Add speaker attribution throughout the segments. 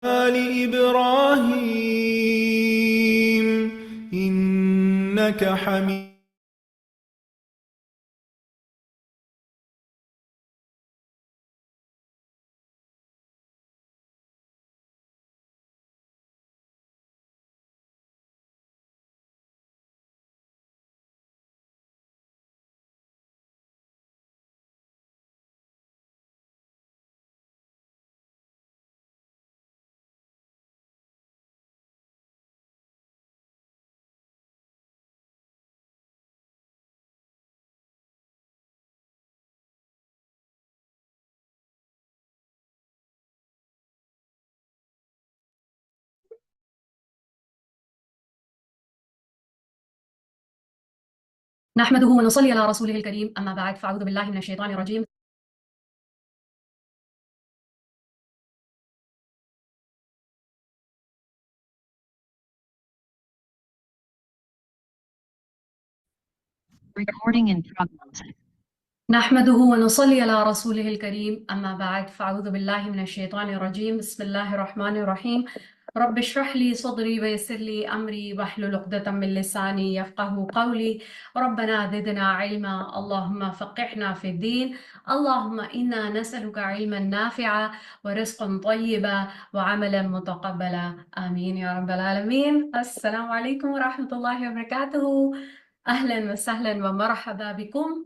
Speaker 1: آل إبراهيم إنك حميد
Speaker 2: نحمده ونصلي على رسوله الكريم أما بعد فأعوذ بالله من الشيطان الرجيم.
Speaker 3: Recording in progress.
Speaker 2: نحمده ونصلي على رسوله الكريم أما بعد فأعوذ بالله من الشيطان الرجيم. بسم الله الرحمن الرحيم. رب اشرح لي صدري ويسر لي أمري واحلل عقدة من لساني يفقه قولي. ربنا زدنا علما اللهم فقهنا في الدين. اللهم إنا نسألك علما نافعا ورزقا طيبا وعملا متقبلا آمين يا رب العالمين. السلام عليكم ورحمة الله وبركاته. أهلا وسهلا ومرحبا بكم.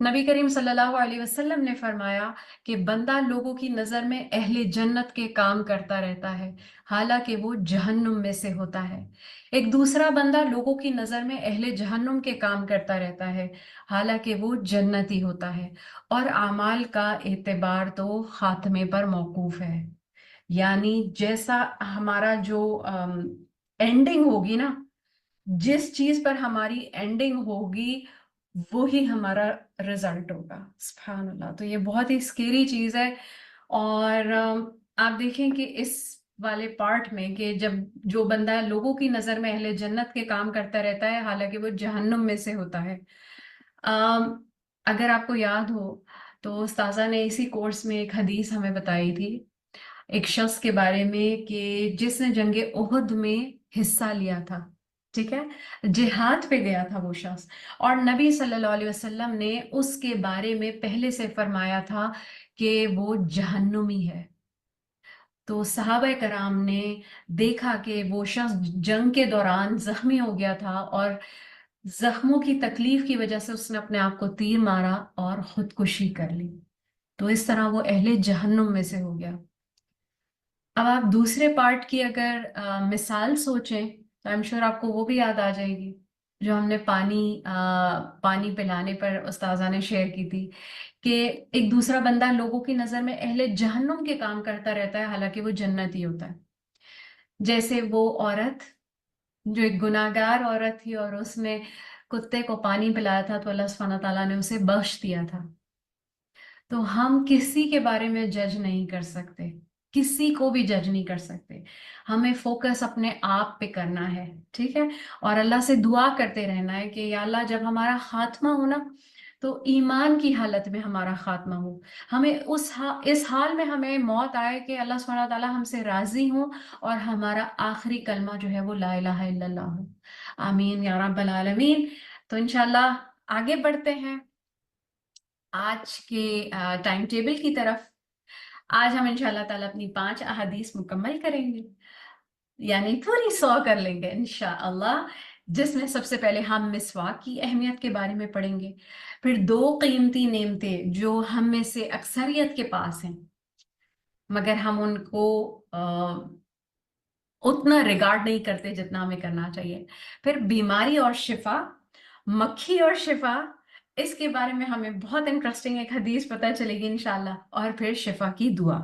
Speaker 2: نبی کریم صلی اللہ علیہ وسلم نے فرمایا کہ بندہ لوگوں کی نظر میں اہل جنت کے کام کرتا رہتا ہے حالانکہ وہ جہنم میں سے ہوتا ہے، ایک دوسرا بندہ لوگوں کی نظر میں اہل جہنم کے کام کرتا رہتا ہے حالانکہ وہ جنتی ہوتا ہے، اور اعمال کا اعتبار تو خاتمے پر موقوف ہے، یعنی جیسا ہمارا جو اینڈنگ ہوگی نا، جس چیز پر ہماری اینڈنگ ہوگی وہی ہمارا رزلٹ ہوگا. سبحان اللہ. تو یہ بہت ہی اسکیری چیز ہے. اور آپ دیکھیں کہ اس والے پارٹ میں کہ جب جو بندہ لوگوں کی نظر میں اہل جنت کے کام کرتا رہتا ہے حالانکہ وہ جہنم میں سے ہوتا ہے. اگر آپ کو یاد ہو تو استاذہ نے اسی کورس میں ایک حدیث ہمیں بتائی تھی ایک شخص کے بارے میں کہ جس نے جنگ احد میں حصہ لیا تھا، ٹھیک ہے، جہاد پہ گیا تھا وہ شخص، اور نبی صلی اللہ علیہ وسلم نے اس کے بارے میں پہلے سے فرمایا تھا کہ وہ جہنمی ہے. تو صحابہ کرام نے دیکھا کہ وہ شخص جنگ کے دوران زخمی ہو گیا تھا اور زخموں کی تکلیف کی وجہ سے اس نے اپنے آپ کو تیر مارا اور خودکشی کر لی. تو اس طرح وہ اہل جہنم میں سے ہو گیا. اب آپ دوسرے پارٹ کی اگر مثال سوچیں تو I'm sure آپ کو وہ بھی یاد آ جائے گی جو ہم نے پانی پلانے پر استاذہ نے شیئر کی تھی کہ ایک دوسرا بندہ لوگوں کی نظر میں اہل جہنم کے کام کرتا رہتا ہے حالانکہ وہ جنتی ہوتا ہے. جیسے وہ عورت جو ایک گناہگار عورت تھی اور اس نے کتے کو پانی پلایا تھا تو اللہ سبحانہ تعالیٰ نے اسے بخش دیا تھا. تو ہم کسی کے بارے میں جج نہیں کر سکتے، کسی کو بھی جج نہیں کر سکتے. ہمیں فوکس اپنے آپ پہ کرنا ہے، ٹھیک ہے، اور اللہ سے دعا کرتے رہنا ہے کہ یا اللہ جب ہمارا خاتمہ ہو نا تو ایمان کی حالت میں ہمارا خاتمہ ہو. ہمیں اس حال میں ہمیں موت آئے کہ اللہ سبحانہ تعالیٰ ہم سے راضی ہوں اور ہمارا آخری کلمہ جو ہے وہ لا الہ الا اللہ ہو. آمین یا رب العالمین. تو انشاءاللہ آگے بڑھتے ہیں آج کے ٹائم ٹیبل کی طرف. آج ہم انشاءاللہ تعالیٰ اپنی 5 احادیث مکمل کریں گے، یعنی پوری 100 کر لیں گے انشاءاللہ، جس میں سب سے پہلے ہم مسواک کی اہمیت کے بارے میں پڑھیں گے، پھر 2 قیمتی نعمتیں جو ہم میں سے اکثریت کے پاس ہیں مگر ہم ان کو اتنا ریگارڈ نہیں کرتے جتنا ہمیں کرنا چاہیے، پھر بیماری اور شفا، مکھی اور شفا، اس کے بارے میں ہمیں بہت انٹرسٹنگ ایک حدیث پتہ چلے گی انشاءاللہ، اور پھر شفا کی دعا.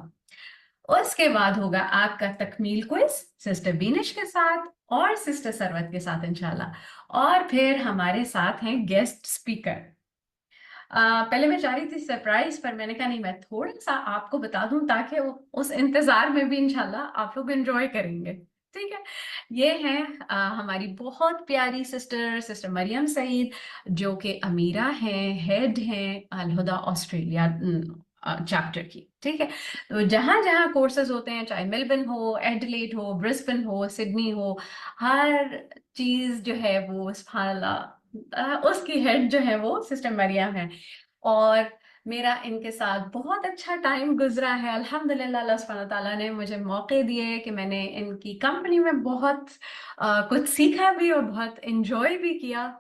Speaker 2: اس کے بعد ہوگا آپ کا تکمیل کوئز سسٹر بینش کے ساتھ اور سسٹر سروت کے ساتھ انشاءاللہ، اور پھر ہمارے ساتھ ہیں گیسٹ اسپیکر. پہلے میں چاہ رہی تھی سرپرائز، پر میں نے کہا نہیں، میں تھوڑا سا آپ کو بتا دوں تاکہ اس انتظار میں بھی انشاءاللہ آپ لوگ انجوائے کریں گے. ٹھیک ہے، یہ ہیں ہماری بہت پیاری سسٹر مریم سعید جو کہ امیرہ ہیں، ہیڈ ہیں الہدا آسٹریلیا چیپٹر کی. ٹھیک ہے، تو جہاں جہاں کورسز ہوتے ہیں، چاہے میلبرن ہو، ایڈیلیڈ ہو، برسبن ہو، سڈنی ہو، ہر چیز جو ہے وہ سبحان اللہ اس کی ہیڈ جو ہے وہ سسٹر مریم ہے. اور میرا ان کے ساتھ بہت اچھا ٹائم گزرا ہے الحمدللہ. اللہ سبحانہ تعالیٰ نے مجھے موقع دیے کہ میں نے ان کی کمپنی میں بہت کچھ سیکھا بھی اور بہت انجوائے بھی کیا.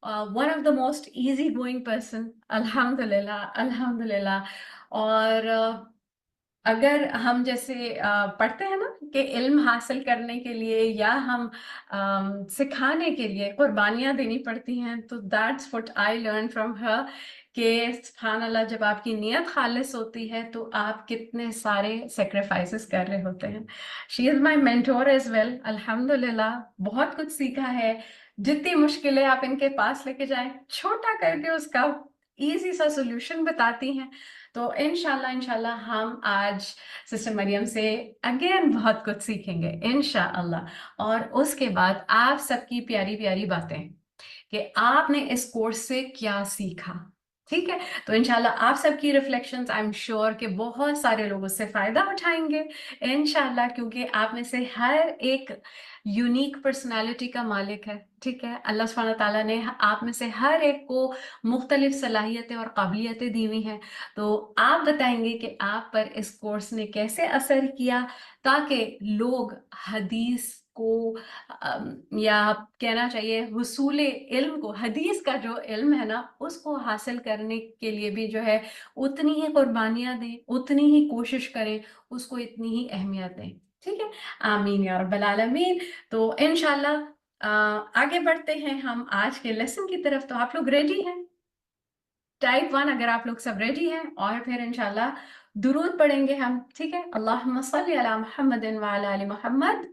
Speaker 2: One of the most easy going person الحمدللہ. اور اگر ہم جیسے پڑھتے ہیں نا کہ علم حاصل کرنے کے لیے یا ہم سکھانے کے لیے قربانیاں دینی پڑتی ہیں، تو that's what I learn from her کہ سبحان اللہ جب آپ کی نیت خالص ہوتی ہے تو آپ کتنے سارے سیکریفائسز کر رہے ہوتے ہیں. شی از مائی مینٹور ایز ویل الحمدللہ. بہت کچھ سیکھا ہے. جتنی مشکلیں آپ ان کے پاس لے کے جائیں چھوٹا کر کے اس کا ایزی سا سولوشن بتاتی ہیں. تو انشاءاللہ ہم آج سسٹر مریم سے اگین بہت کچھ سیکھیں گے انشاءاللہ. اور اس کے بعد آپ سب کی پیاری پیاری باتیں کہ آپ نے اس کورس سے کیا سیکھا. ٹھیک ہے، تو انشاءاللہ آپ سب کی ریفلیکشنز آئی ایم شیور کہ بہت سارے لوگ اس سے فائدہ اٹھائیں گے انشاءاللہ، کیونکہ آپ میں سے ہر ایک یونیک پرسنالٹی کا مالک ہے. ٹھیک ہے، اللہ سبحانہ تعالیٰ نے آپ میں سے ہر ایک کو مختلف صلاحیتیں اور قابلیتیں دی ہوئی ہیں. تو آپ بتائیں گے کہ آپ پر اس کورس نے کیسے اثر کیا تاکہ لوگ حدیث کو یا کہنا چاہیے حصول علم کو، حدیث کا جو علم ہے نا اس کو حاصل کرنے کے لیے بھی جو ہے اتنی ہی قربانیاں دیں، اتنی ہی کوشش کریں، اس کو اتنی ہی اہمیت دیں. ٹھیک ہے، آمین یا رب العالمین. تو انشاءاللہ آگے بڑھتے ہیں ہم آج کے لیسن کی طرف. تو آپ لوگ ریڈی ہیں؟ ٹائپ 1 اگر آپ لوگ سب ریڈی ہیں، اور پھر انشاءاللہ درود پڑھیں گے ہم. ٹھیک ہے، اللہم صلی علی محمد وعلی آل محمد.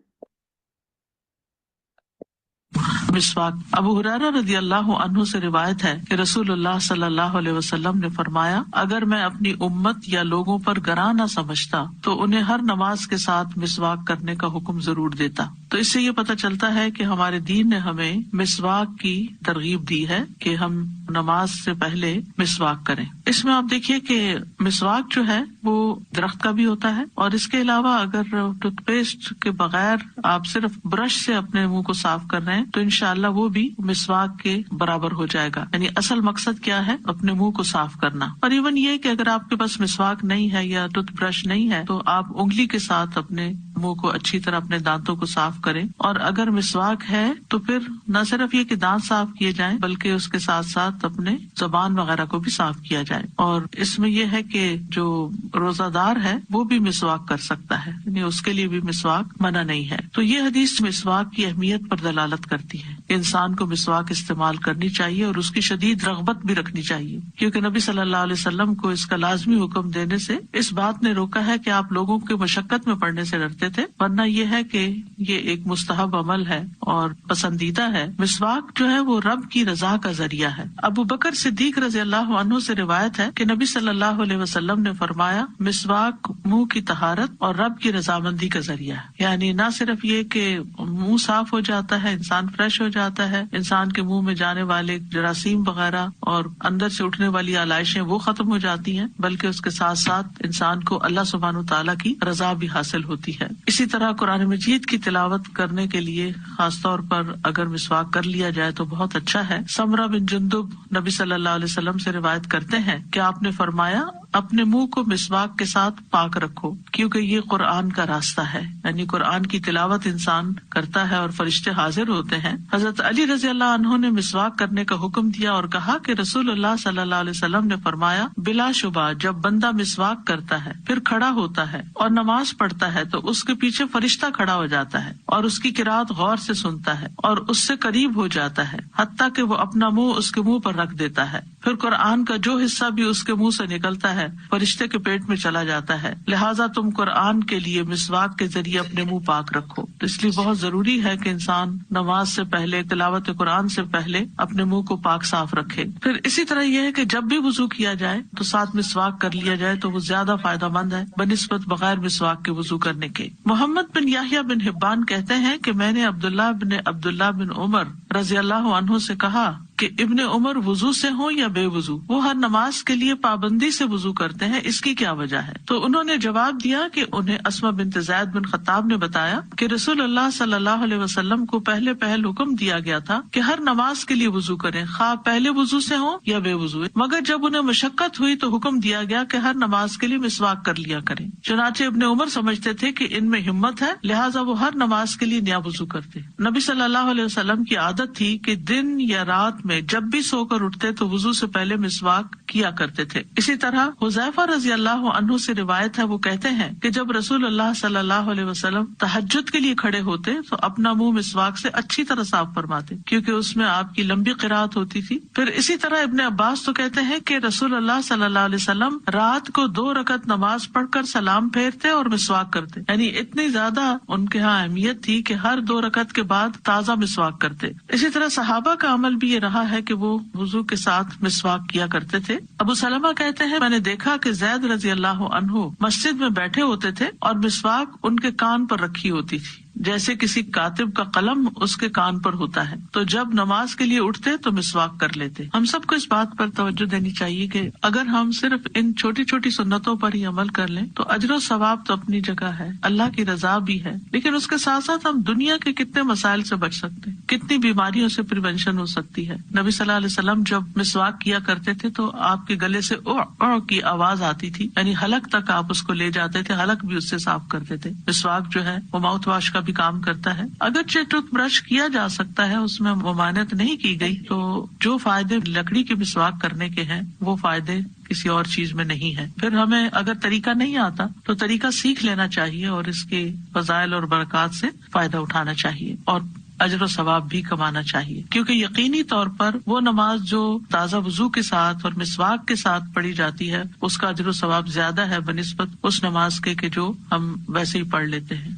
Speaker 3: مسواک. ابو ہریرہ رضی اللہ عنہ سے روایت ہے کہ رسول اللہ صلی اللہ علیہ وسلم نے فرمایا، اگر میں اپنی امت یا لوگوں پر گراں نہ سمجھتا تو انہیں ہر نماز کے ساتھ مسواک کرنے کا حکم ضرور دیتا. تو اس سے یہ پتہ چلتا ہے کہ ہمارے دین نے ہمیں مسواک کی ترغیب دی ہے کہ ہم نماز سے پہلے مسواک کریں. اس میں آپ دیکھیے کہ مسواک جو ہے وہ درخت کا بھی ہوتا ہے، اور اس کے علاوہ اگر ٹوتھ پیسٹ کے بغیر آپ صرف برش سے اپنے منہ کو صاف کر رہے ہیں تو انشاءاللہ وہ بھی مسواک کے برابر ہو جائے گا. یعنی اصل مقصد کیا ہے؟ اپنے منہ کو صاف کرنا. اور ایون یہ کہ اگر آپ کے پاس مسواک نہیں ہے یا ٹوتھ برش نہیں ہے تو آپ انگلی کے ساتھ اپنے منہ کو اچھی طرح اپنے دانتوں کو صاف کریں. اور اگر مسواک ہے تو پھر نہ صرف یہ کہ دانت صاف کیے جائیں بلکہ اس کے ساتھ ساتھ اپنے زبان وغیرہ کو بھی صاف کیا جائے. اور اس میں یہ ہے کہ جو روزہ دار ہے وہ بھی مسواک کر سکتا ہے، یعنی اس کے لیے بھی مسواک منع نہیں ہے. تو یہ حدیث مسواک کی اہمیت پر دلالت کرتی ہے کہ انسان کو مسواک استعمال کرنی چاہیے اور اس کی شدید رغبت بھی رکھنی چاہیے، کیونکہ نبی صلی اللہ علیہ وسلم کو اس کا لازمی حکم دینے سے اس بات نے روکا ہے کہ آپ لوگوں کے مشقت میں پڑنے سے ڈرتے تھے، ورنہ یہ ہے کہ یہ ایک مستحب عمل ہے اور پسندیدہ ہے. مسواک جو ہے وہ رب کی رضا کا ذریعہ ہے. ابو بکر صدیق رضی اللہ عنہ سے روایت ہے کہ نبی صلی اللہ علیہ وسلم نے فرمایا، مسواک منہ کی طہارت اور رب کی رضامندی کا ذریعہ ہے. یعنی نہ صرف یہ کہ منہ صاف ہو جاتا ہے، انسان فریش ہو جاتا ہے، انسان کے منہ میں جانے والے جراثیم وغیرہ اور اندر سے اٹھنے والی علائشیں وہ ختم ہو جاتی ہیں، بلکہ اس کے ساتھ ساتھ انسان کو اللہ سبحانہ وتعالیٰ کی رضا بھی حاصل ہوتی ہے. اسی طرح قرآن مجید کی تلاوت کرنے کے لیے خاص طور پر اگر مسواک کر لیا جائے تو بہت اچھا ہے. سمرہ بن جندب نبی صلی اللہ علیہ وسلم سے روایت کرتے ہیں کہ آپ نے فرمایا، اپنے منہ کو مسواک کے ساتھ پاک رکھو کیونکہ یہ قرآن کا راستہ ہے. یعنی قرآن کی تلاوت انسان کرتا ہے اور فرشتے حاضر ہوتے ہیں. حضرت علی رضی اللہ عنہ نے مسواک کرنے کا حکم دیا اور کہا کہ رسول اللہ صلی اللہ علیہ وسلم نے فرمایا، بلا شبہ جب بندہ مسواک کرتا ہے پھر کھڑا ہوتا ہے اور نماز پڑھتا ہے تو اس کے پیچھے فرشتہ کھڑا ہو جاتا ہے اور اس کی قرات غور سے سنتا ہے اور اس سے قریب ہو جاتا ہے حتیٰ کہ وہ اپنا منہ اس کے منہ پر رکھ دیتا ہے. پھر قرآن کا جو حصہ بھی اس کے منہ سے نکلتا ہے فرشتے کے پیٹ میں چلا جاتا ہے. لہٰذا تم قرآن کے لیے مسواک کے ذریعے اپنے منہ پاک رکھو. تو اس لیے بہت ضروری ہے کہ انسان نماز سے پہلے، تلاوت قرآن سے پہلے اپنے منہ کو پاک صاف رکھے. پھر اسی طرح یہ ہے کہ جب بھی وضو کیا جائے تو ساتھ مسواک کر لیا جائے تو وہ زیادہ فائدہ مند ہے بنسبت بغیر مسواک کے وضو کرنے کے. محمد بن یحییٰ بن حبان کہتے ہیں کہ میں نے عبداللہ بن عمر رضی اللہ عنہ سے کہا کہ ابن عمر وضو سے ہوں یا بے وضو، وہ ہر نماز کے لیے پابندی سے وضو کرتے ہیں، اس کی کیا وجہ ہے؟ تو انہوں نے جواب دیا کہ انہیں اسماء بنت زید بن خطاب نے بتایا کہ رسول اللہ صلی اللہ علیہ وسلم کو پہلے حکم دیا گیا تھا کہ ہر نماز کے لیے وضو کریں، خواہ پہلے وضو سے ہوں یا بے وضو، مگر جب انہیں مشقت ہوئی تو حکم دیا گیا کہ ہر نماز کے لیے مسواک کر لیا کریں. چنانچہ ابن عمر سمجھتے تھے کہ ان میں ہمت ہے، لہٰذا وہ ہر نماز کے لیے نیا وضو کرتے. نبی صلی اللہ علیہ وسلم کی عادت تھی کہ دن یا رات میں جب بھی سو کر اٹھتے تو وضو سے پہلے مسواک کیا کرتے تھے. اسی طرح حذیفہ رضی اللہ عنہ سے روایت ہے، وہ کہتے ہیں کہ جب رسول اللہ صلی اللہ علیہ وسلم تہجد کے لیے کھڑے ہوتے تو اپنا منہ مسواک سے اچھی طرح صاف فرماتے کیونکہ اس میں آپ کی لمبی قرات ہوتی تھی. پھر اسی طرح ابن عباس تو کہتے ہیں کہ رسول اللہ صلی اللہ علیہ وسلم رات کو 2 رکعت نماز پڑھ کر سلام پھیرتے اور مسواک کرتے. یعنی اتنی زیادہ ان کے ہاں اہمیت تھی کہ ہر 2 رکعت کے بعد تازہ مسواک کرتے. اسی طرح صحابہ کا عمل بھی یہ رہا ہے کہ وہ وضو کے ساتھ مسواک کیا کرتے تھے. ابو سلمہ کہتے ہیں، میں نے دیکھا کہ زید رضی اللہ عنہ مسجد میں بیٹھے ہوتے تھے اور مسواک ان کے کان پر رکھی ہوتی تھی جیسے کسی کاتب کا قلم اس کے کان پر ہوتا ہے، تو جب نماز کے لیے اٹھتے تو مسواک کر لیتے. ہم سب کو اس بات پر توجہ دینی چاہیے کہ اگر ہم صرف ان چھوٹی چھوٹی سنتوں پر ہی عمل کر لیں تو اجر و ثواب تو اپنی جگہ ہے، اللہ کی رضا بھی ہے، لیکن اس کے ساتھ ساتھ ہم دنیا کے کتنے مسائل سے بچ سکتے ہیں، کتنی بیماریوں سے پریونشن ہو سکتی ہے. نبی صلی اللہ علیہ وسلم جب مسواک کیا کرتے تھے تو آپ کے گلے سے او کی آواز آتی تھی، یعنی حلق تک آپ اس کو لے جاتے تھے، حلق بھی اس سے صاف کرتے تھے. مسواک جو ہے وہ ماؤتھ واش کا بھی بھی کام کرتا ہے. اگرچہ ٹوتھ برش کیا جا سکتا ہے، اس میں ممانعت نہیں کی گئی، تو جو فائدے لکڑی کے مسواک کرنے کے ہیں وہ فائدے کسی اور چیز میں نہیں ہے. پھر ہمیں اگر طریقہ نہیں آتا تو طریقہ سیکھ لینا چاہیے اور اس کے فضائل اور برکات سے فائدہ اٹھانا چاہیے اور اجر و ثواب بھی کمانا چاہیے، کیونکہ یقینی طور پر وہ نماز جو تازہ وضو کے ساتھ اور مسواک کے ساتھ پڑھی جاتی ہے اس کا اجر و ثواب زیادہ ہے بنسبت اس نماز کے کہ جو ہم ویسے ہی پڑھ لیتے ہیں.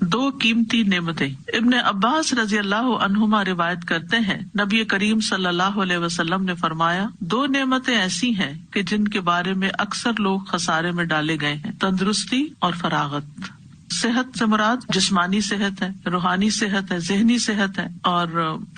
Speaker 3: 2 قیمتی نعمتیں. ابن عباس رضی اللہ عنہما روایت کرتے ہیں نبی کریم صلی اللہ علیہ وسلم نے فرمایا 2 نعمتیں ایسی ہیں کہ جن کے بارے میں اکثر لوگ خسارے میں ڈالے گئے ہیں، تندرستی اور فراغت. صحت سے مراد جسمانی صحت ہے، روحانی صحت ہے، ذہنی صحت ہے، اور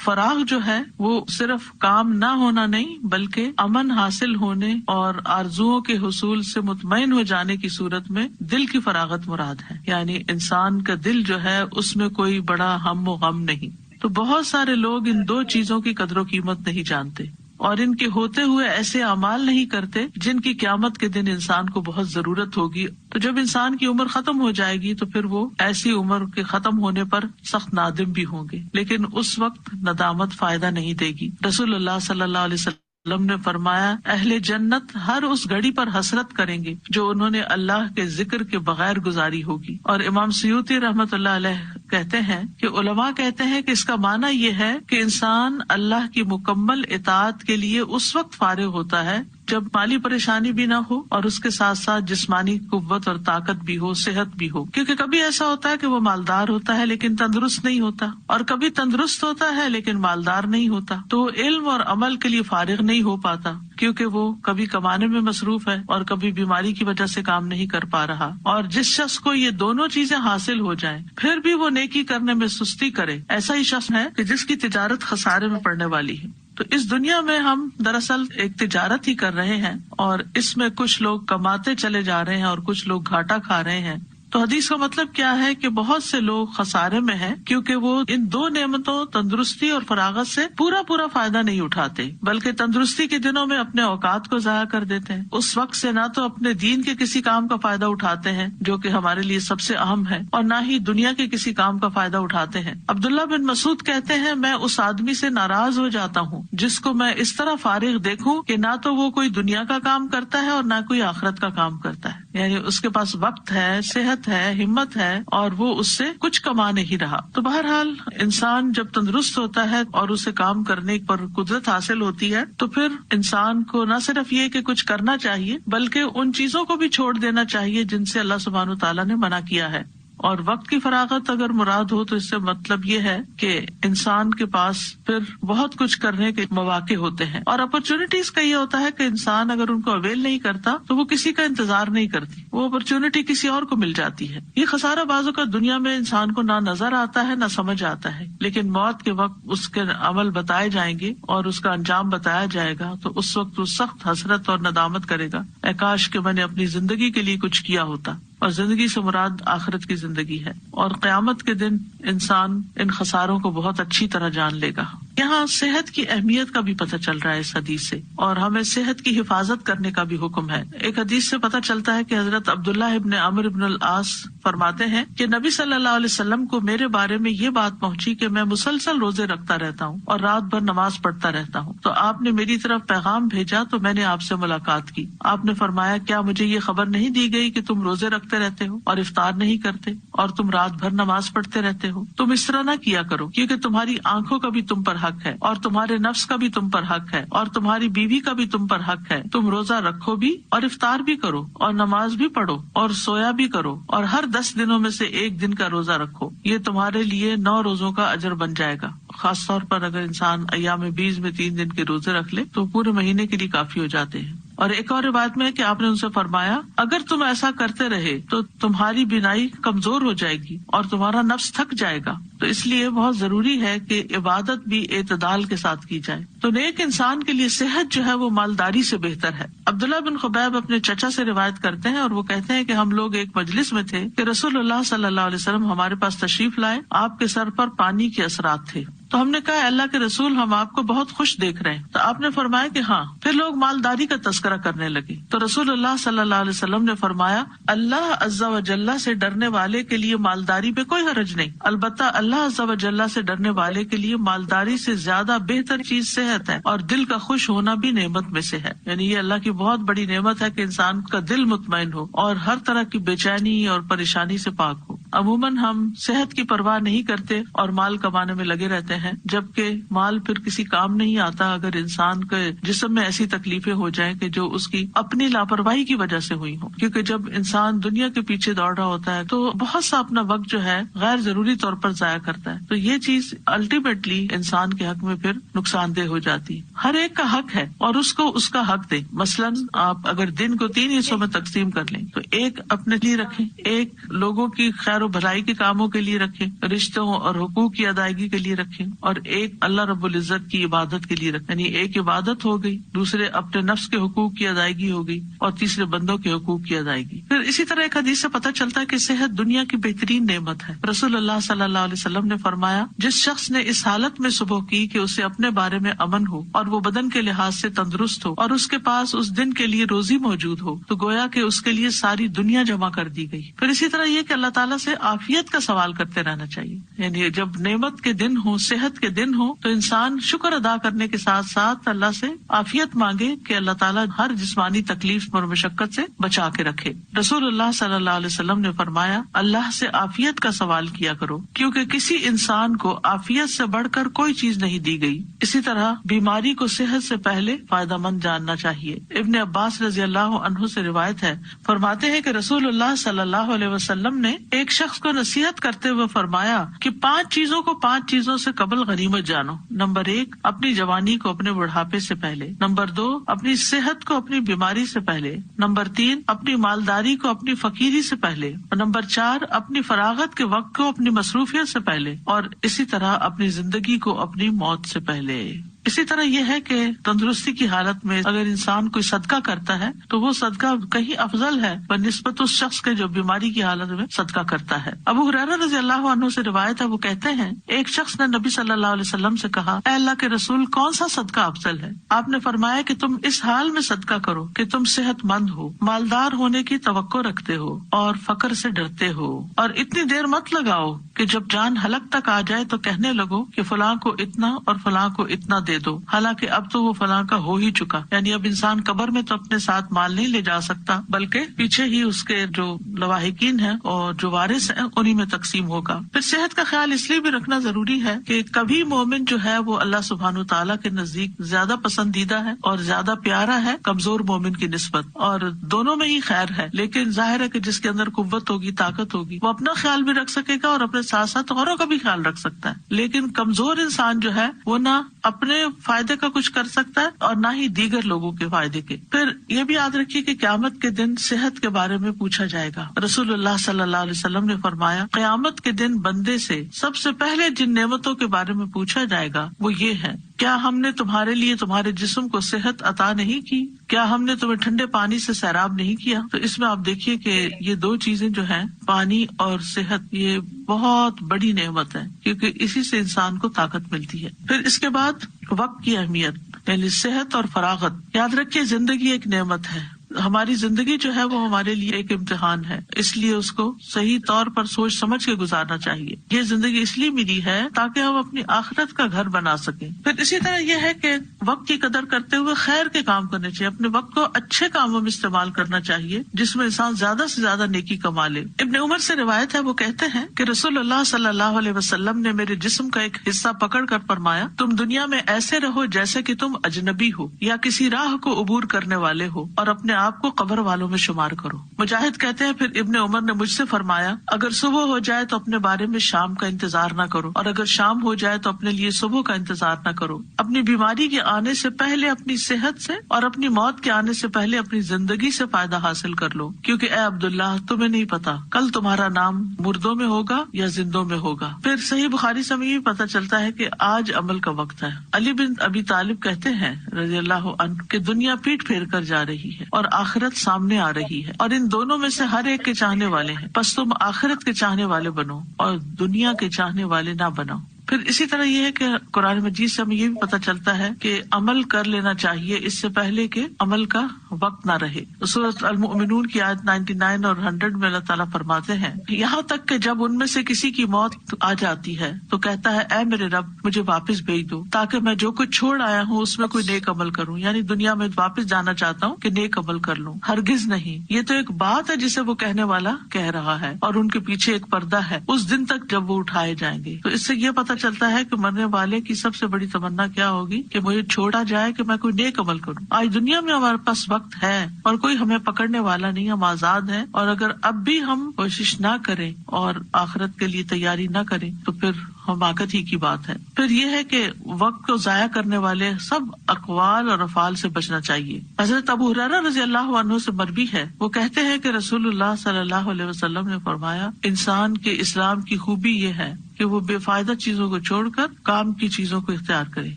Speaker 3: فراغ جو ہے وہ صرف کام نہ ہونا نہیں بلکہ امن حاصل ہونے اور آرزوؤں کے حصول سے مطمئن ہو جانے کی صورت میں دل کی فراغت مراد ہے. یعنی انسان کا دل جو ہے اس میں کوئی بڑا ہم و غم نہیں. تو بہت سارے لوگ ان 2 چیزوں کی قدر و قیمت نہیں جانتے اور ان کے ہوتے ہوئے ایسے اعمال نہیں کرتے جن کی قیامت کے دن انسان کو بہت ضرورت ہوگی. تو جب انسان کی عمر ختم ہو جائے گی تو پھر وہ ایسی عمر کے ختم ہونے پر سخت نادم بھی ہوں گے، لیکن اس وقت ندامت فائدہ نہیں دے گی. رسول اللہ صلی اللہ علیہ وسلم نے فرمایا اہل جنت ہر اس گھڑی پر حسرت کریں گے جو انہوں نے اللہ کے ذکر کے بغیر گزاری ہوگی. اور امام سیوطی رحمۃ اللہ علیہ کہتے ہیں کہ علماء کہتے ہیں کہ اس کا معنی یہ ہے کہ انسان اللہ کی مکمل اطاعت کے لیے اس وقت فارغ ہوتا ہے جب مالی پریشانی بھی نہ ہو اور اس کے ساتھ ساتھ جسمانی قوت اور طاقت بھی ہو، صحت بھی ہو. کیونکہ کبھی ایسا ہوتا ہے کہ وہ مالدار ہوتا ہے لیکن تندرست نہیں ہوتا، اور کبھی تندرست ہوتا ہے لیکن مالدار نہیں ہوتا، تو وہ علم اور عمل کے لیے فارغ نہیں ہو پاتا کیونکہ وہ کبھی کمانے میں مصروف ہے اور کبھی بیماری کی وجہ سے کام نہیں کر پا رہا. اور جس شخص کو یہ دونوں چیزیں حاصل ہو جائیں پھر بھی وہ نیکی کرنے میں سستی کرے، ایسا ہی شخص ہے کہ جس کی تجارت خسارے میں پڑنے والی ہے. تو اس دنیا میں ہم دراصل ایک تجارت ہی کر رہے ہیں اور اس میں کچھ لوگ کماتے چلے جا رہے ہیں اور کچھ لوگ گھاٹا کھا رہے ہیں. تو حدیث کا مطلب کیا ہے کہ بہت سے لوگ خسارے میں ہیں کیونکہ وہ ان 2 نعمتوں تندرستی اور فراغت سے پورا فائدہ نہیں اٹھاتے، بلکہ تندرستی کے دنوں میں اپنے اوقات کو ضائع کر دیتے ہیں. اس وقت سے نہ تو اپنے دین کے کسی کام کا فائدہ اٹھاتے ہیں جو کہ ہمارے لیے سب سے اہم ہے، اور نہ ہی دنیا کے کسی کام کا فائدہ اٹھاتے ہیں. عبداللہ بن مسعود کہتے ہیں میں اس آدمی سے ناراض ہو جاتا ہوں جس کو میں اس طرح فارغ دیکھوں کہ نہ تو وہ کوئی دنیا کا کام کرتا ہے اور نہ کوئی آخرت کا کام کرتا ہے. یعنی اس کے پاس وقت ہے، صحت ہے، ہمت ہے، اور وہ اس سے کچھ کما نہیں رہا. تو بہرحال انسان جب تندرست ہوتا ہے اور اسے کام کرنے پر قدرت حاصل ہوتی ہے تو پھر انسان کو نہ صرف یہ کہ کچھ کرنا چاہیے بلکہ ان چیزوں کو بھی چھوڑ دینا چاہیے جن سے اللہ سبحانہ وتعالیٰ نے منع کیا ہے. اور وقت کی فراغت اگر مراد ہو تو اس سے مطلب یہ ہے کہ انسان کے پاس پھر بہت کچھ کرنے کے مواقع ہوتے ہیں، اور اپرچونٹیز کا یہ ہوتا ہے کہ انسان اگر ان کو اویل نہیں کرتا تو وہ کسی کا انتظار نہیں کرتی، وہ اپرچونٹی کسی اور کو مل جاتی ہے. یہ خسارہ بازوں کا دنیا میں انسان کو نہ نظر آتا ہے نہ سمجھ آتا ہے، لیکن موت کے وقت اس کے عمل بتائے جائیں گے اور اس کا انجام بتایا جائے گا تو اس وقت وہ سخت حسرت اور ندامت کرے گا، اے کاش کہ میں نے اپنی زندگی کے لیے کچھ کیا ہوتا. اور زندگی سے مراد آخرت کی زندگی ہے، اور قیامت کے دن انسان ان خساروں کو بہت اچھی طرح جان لے گا. یہاں صحت کی اہمیت کا بھی پتہ چل رہا ہے اس حدیث سے، اور ہمیں صحت کی حفاظت کرنے کا بھی حکم ہے. ایک حدیث سے پتہ چلتا ہے کہ حضرت عبداللہ ابن عمرو ابن العاص فرماتے ہیں کہ نبی صلی اللہ علیہ وسلم کو میرے بارے میں یہ بات پہنچی کہ میں مسلسل روزے رکھتا رہتا ہوں اور رات بھر نماز پڑھتا رہتا ہوں. تو آپ نے میری طرف پیغام بھیجا تو میں نے آپ سے ملاقات کی. آپ نے فرمایا کیا مجھے یہ خبر نہیں دی گئی کہ تم روزے رکھتے رہتے ہو اور افطار نہیں کرتے اور تم رات بھر نماز پڑھتے رہتے ہو؟ تم اس طرح نہ کیا کرو کیونکہ تمہاری آنکھوں کا بھی تم پر حق ہے اور تمہارے نفس کا بھی تم پر حق ہے اور تمہاری بیوی کا بھی تم پر حق ہے. تم روزہ رکھو بھی اور افطار بھی کرو اور نماز بھی پڑھو اور سویا بھی کرو اور ہر 10 دنوں میں سے 1 دن کا روزہ رکھو. یہ تمہارے لیے 9 روزوں کا اجر بن جائے گا. خاص طور پر اگر انسان ایام بیز میں 3 دن کے روزے رکھ لے تو پورے مہینے کے لیے کافی ہو جاتے ہیں. اور ایک اور روایت میں کہ آپ نے ان سے فرمایا اگر تم ایسا کرتے رہے تو تمہاری بینائی کمزور ہو جائے گی اور تمہارا نفس تھک جائے گا. تو اس لیے بہت ضروری ہے کہ عبادت بھی اعتدال کے ساتھ کی جائے. تو نیک انسان کے لیے صحت جو ہے وہ مالداری سے بہتر ہے. عبداللہ بن خبیب اپنے چچا سے روایت کرتے ہیں اور وہ کہتے ہیں کہ ہم لوگ ایک مجلس میں تھے کہ رسول اللہ صلی اللہ علیہ وسلم ہمارے پاس تشریف لائے. آپ کے سر پر پانی کے اثرات تھے تو ہم نے کہا اللہ کے رسول ہم آپ کو بہت خوش دیکھ رہے ہیں. تو آپ نے فرمایا کہ ہاں. پھر لوگ مالداری کا تذکرہ کرنے لگے تو رسول اللہ صلی اللہ علیہ وسلم نے فرمایا اللہ عز و جل سے ڈرنے والے کے لیے مالداری پہ کوئی حرج نہیں، البتہ اللہ عز و جل سے ڈرنے والے کے لیے مالداری سے زیادہ بہتر چیز صحت ہے، اور دل کا خوش ہونا بھی نعمت میں سے ہے. یعنی یہ اللہ کی بہت بڑی نعمت ہے کہ انسان کا دل مطمئن ہو اور ہر طرح کی بے چینی اور پریشانی سے پاک ہو. عموماً ہم صحت کی پرواہ نہیں کرتے اور مال کمانے میں لگے رہتے ہیں، جبکہ مال پھر کسی کام نہیں آتا اگر انسان کے جسم میں ایسی تکلیفیں ہو جائیں کہ جو اس کی اپنی لاپرواہی کی وجہ سے ہوئی ہوں. کیونکہ جب انسان دنیا کے پیچھے دوڑ رہا ہوتا ہے تو بہت سا اپنا وقت جو ہے غیر ضروری طور پر ضائع کرتا ہے. تو یہ چیز الٹیمیٹلی انسان کے حق میں پھر نقصان دہ ہو جاتی ہے. ہر ایک کا حق ہے اور اس کو اس کا حق دیں. مثلاً آپ اگر دن کو 3 حصوں میں تقسیم کر لیں تو ایک اپنے لیے رکھیں، ایک لوگوں کی خیر و بھلائی کے کاموں کے لیے رکھیں، رشتوں اور حقوق کی ادائیگی کے لیے رکھیں، اور ایک اللہ رب العزت کی عبادت کے لیے رکھیں. یعنی ایک عبادت ہو گئی، دوسرے اپنے نفس کے حقوق کی ادائیگی ہو گئی، اور تیسرے بندوں کے حقوق کی ادائیگی. پھر اسی طرح ایک حدیث سے پتہ چلتا ہے کہ صحت دنیا کی بہترین نعمت ہے. رسول اللہ صلی اللہ علیہ وسلم نے فرمایا جس شخص نے اس حالت میں صبح کی کہ اسے اپنے بارے میں امن ہو اور وہ بدن کے لحاظ سے تندرست ہو اور اس کے پاس اس دن کے لیے روزی موجود ہو، تو گویا کہ اس کے لیے ساری دنیا جمع کر دی گئی. پھر اسی طرح یہ کہ اللہ تعالیٰ سے عافیت کا سوال کرتے رہنا چاہیے. یعنی جب نعمت کے دن ہو، صحت کے دن ہو، تو انسان شکر ادا کرنے کے ساتھ ساتھ اللہ سے عافیت مانگے کہ اللہ تعالیٰ ہر جسمانی تکلیف اور مشقت سے بچا کے رکھے. رسول اللہ صلی اللہ علیہ وسلم نے فرمایا اللہ سے عافیت کا سوال کیا کرو، کیونکہ کسی انسان کو عافیت سے بڑھ کر کوئی چیز نہیں دی گئی. اسی طرح بیماری کو صحت سے پہلے فائدہ مند جاننا چاہیے. ابن عباس رضی اللہ عنہ سے روایت ہے، فرماتے ہیں کہ رسول اللہ صلی اللہ علیہ وسلم نے ایک شخص کو نصیحت کرتے ہوئے فرمایا کہ 5 چیزوں کو 5 چیزوں سے قبل غنیمت جانو. نمبر 1 اپنی جوانی کو اپنے بڑھاپے سے پہلے. نمبر 2 اپنی صحت کو اپنی بیماری سے پہلے. نمبر 3 اپنی مالداری کو اپنی فقیری سے پہلے. اور نمبر 4 اپنی فراغت کے وقت کو اپنی مصروفیت سے پہلے. اور اسی طرح اپنی زندگی کو اپنی موت سے پہلے. اسی طرح یہ ہے کہ تندرستی کی حالت میں اگر انسان کوئی صدقہ کرتا ہے تو وہ صدقہ کہیں افضل ہے بنسبت اس شخص کے جو بیماری کی حالت میں صدقہ کرتا ہے. ابو ہریرہ رضی اللہ عنہ سے روایت ہے، وہ کہتے ہیں ایک شخص نے نبی صلی اللہ علیہ وسلم سے کہا اے اللہ کے رسول کون سا صدقہ افضل ہے؟ آپ نے فرمایا کہ تم اس حال میں صدقہ کرو کہ تم صحت مند ہو، مالدار ہونے کی توقع رکھتے ہو اور فقر سے ڈرتے ہو، اور اتنی دیر مت لگاؤ کہ جب جان حلق تک آ جائے تو کہنے لگو کہ فلاں کو اتنا اور فلاں کو اتنا دے دو، حالانکہ اب تو وہ فلاں کا ہو ہی چکا. یعنی اب انسان قبر میں تو اپنے ساتھ مال نہیں لے جا سکتا، بلکہ پیچھے ہی اس کے جو لواحقین ہیں اور جو وارث ہیں انہی میں تقسیم ہوگا. پھر صحت کا خیال اس لیے بھی رکھنا ضروری ہے کہ کبھی مومن جو ہے وہ اللہ سبحانہ تعالیٰ کے نزدیک زیادہ پسندیدہ ہے اور زیادہ پیارا ہے کمزور مومن کی نسبت، اور دونوں میں ہی خیر ہے. لیکن ظاہر ہے کہ جس کے اندر قوت ہوگی، طاقت ہوگی، وہ اپنا خیال بھی رکھ سکے گا اور اپنے ساتھ ساتھ اوروں کا بھی خیال رکھ سکتا ہے. لیکن کمزور انسان جو ہے وہ نہ اپنے فائدے کا کچھ کر سکتا ہے اور نہ ہی دیگر لوگوں کے فائدے کے. پھر یہ بھی یاد رکھیے کہ قیامت کے دن صحت کے بارے میں پوچھا جائے گا. رسول اللہ صلی اللہ علیہ وسلم نے فرمایا قیامت کے دن بندے سے سب سے پہلے جن نعمتوں کے بارے میں پوچھا جائے گا وہ یہ ہے، کیا ہم نے تمہارے لیے تمہارے جسم کو صحت عطا نہیں کی؟ کیا ہم نے تمہیں ٹھنڈے پانی سے سیراب نہیں کیا؟ تو اس میں آپ دیکھیے کہ یہ 2 چیزیں جو ہیں، پانی اور صحت، یہ بہت بڑی نعمت ہے کیونکہ اسی سے انسان کو طاقت ملتی ہے. پھر اس کے بعد وقت کی اہمیت، یعنی صحت اور فراغت. یاد رکھیے زندگی ایک نعمت ہے. ہماری زندگی جو ہے وہ ہمارے لیے ایک امتحان ہے، اس لیے اس کو صحیح طور پر سوچ سمجھ کے گزارنا چاہیے. یہ زندگی اس لیے ملی ہے تاکہ ہم اپنی آخرت کا گھر بنا سکیں. پھر اسی طرح یہ ہے کہ وقت کی قدر کرتے ہوئے خیر کے کام کرنے چاہیے. اپنے وقت کو اچھے کاموں میں استعمال کرنا چاہیے جس میں انسان زیادہ سے زیادہ نیکی کما لے. ابن عمر سے روایت ہے، وہ کہتے ہیں کہ رسول اللہ صلی اللہ علیہ وسلم نے میرے جسم کا ایک حصہ پکڑ کر فرمایا تم دنیا میں ایسے رہو جیسے کہ تم اجنبی ہو یا کسی راہ کو عبور کرنے والے ہو، اور اپنے آپ کو قبر والوں میں شمار کرو. مجاہد کہتے ہیں پھر ابن عمر نے مجھ سے فرمایا اگر صبح ہو جائے تو اپنے بارے میں شام کا انتظار نہ کرو، اور اگر شام ہو جائے تو اپنے لیے صبح کا انتظار نہ کرو. اپنی بیماری کے آنے سے پہلے اپنی صحت سے اور اپنی موت کے آنے سے پہلے اپنی زندگی سے فائدہ حاصل کر لو، کیونکہ اے عبداللہ تمہیں نہیں پتا کل تمہارا نام مردوں میں ہوگا یا زندوں میں ہوگا. پھر صحیح بخاری سے ہمیں پتہ چلتا ہے کہ آج عمل کا وقت ہے. علی بن ابی طالب کہتے ہیں رضی اللہ عنہ کہ دنیا پیٹ پھیر کر جا رہی ہے اور آخرت سامنے آ رہی ہے، اور ان دونوں میں سے ہر ایک کے چاہنے والے ہیں، پس تم آخرت کے چاہنے والے بنو اور دنیا کے چاہنے والے نہ بنو. پھر اسی طرح یہ ہے کہ قرآن مجید سے ہمیں یہ بھی پتہ چلتا ہے کہ عمل کر لینا چاہیے اس سے پہلے کہ عمل کا وقت نہ رہے. سورۃ المؤمنون کی آیت 99 اور 100 میں اللہ تعالیٰ فرماتے ہیں یہاں تک کہ جب ان میں سے کسی کی موت آ جاتی ہے تو کہتا ہے اے میرے رب مجھے واپس بھیج دو تاکہ میں جو کچھ چھوڑ آیا ہوں اس میں کوئی نیک عمل کروں. یعنی دنیا میں واپس جانا چاہتا ہوں کہ نیک عمل کر لوں. ہرگز نہیں. یہ تو ایک بات ہے جسے وہ کہنے والا کہہ رہا ہے اور ان کے پیچھے ایک پردہ ہے اس دن تک جب وہ اٹھائے جائیں گے. تو اس سے یہ پتہ چلتا ہے کہ مرنے والے کی سب سے بڑی تمنا کیا ہوگی کہ مجھے چھوڑا جائے کہ میں کوئی نیک عمل کروں. آج دنیا میں ہمارے پاس وقت ہے اور کوئی ہمیں پکڑنے والا نہیں, ہم آزاد ہیں. اور اگر اب بھی ہم کوشش نہ کریں اور آخرت کے لیے تیاری نہ کریں تو پھر حماقت ہی کی بات ہے. پھر یہ ہے کہ وقت کو ضائع کرنے والے سب اقوال اور افعال سے بچنا چاہیے. حضرت ابو ہریرہ رضی اللہ عنہ سے مروی ہے, وہ کہتے ہیں کہ رسول اللہ صلی اللہ علیہ وسلم نے فرمایا انسان کے اسلام کی خوبی یہ ہے کہ وہ بے فائدہ چیزوں کو چھوڑ کر کام کی چیزوں کو اختیار کرے.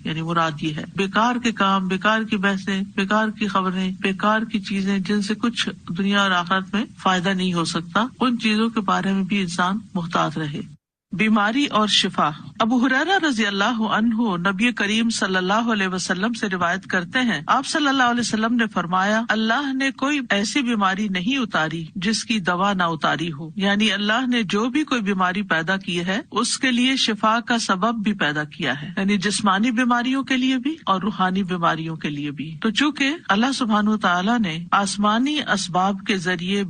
Speaker 3: یعنی مراد یہ ہے بیکار کے کام, بیکار کی بحثیں, بیکار کی خبریں, بیکار کی چیزیں جن سے کچھ دنیا اور آخرت میں فائدہ نہیں ہو سکتا, ان چیزوں کے بارے میں بھی انسان محتاط رہے. بیماری اور شفا. ابو ہریرہ رضی اللہ عنہ نبی کریم صلی اللہ علیہ وسلم سے روایت کرتے ہیں آپ صلی اللہ علیہ وسلم نے فرمایا اللہ نے کوئی ایسی بیماری نہیں اتاری جس کی دوا نہ اتاری ہو. یعنی اللہ نے جو بھی کوئی بیماری پیدا کی ہے اس کے لیے شفا کا سبب بھی پیدا کیا ہے, یعنی جسمانی بیماریوں کے لیے بھی اور روحانی بیماریوں کے لیے بھی. تو چونکہ اللہ سبحانہ وتعالی نے آسمانی اسباب کے ذریعے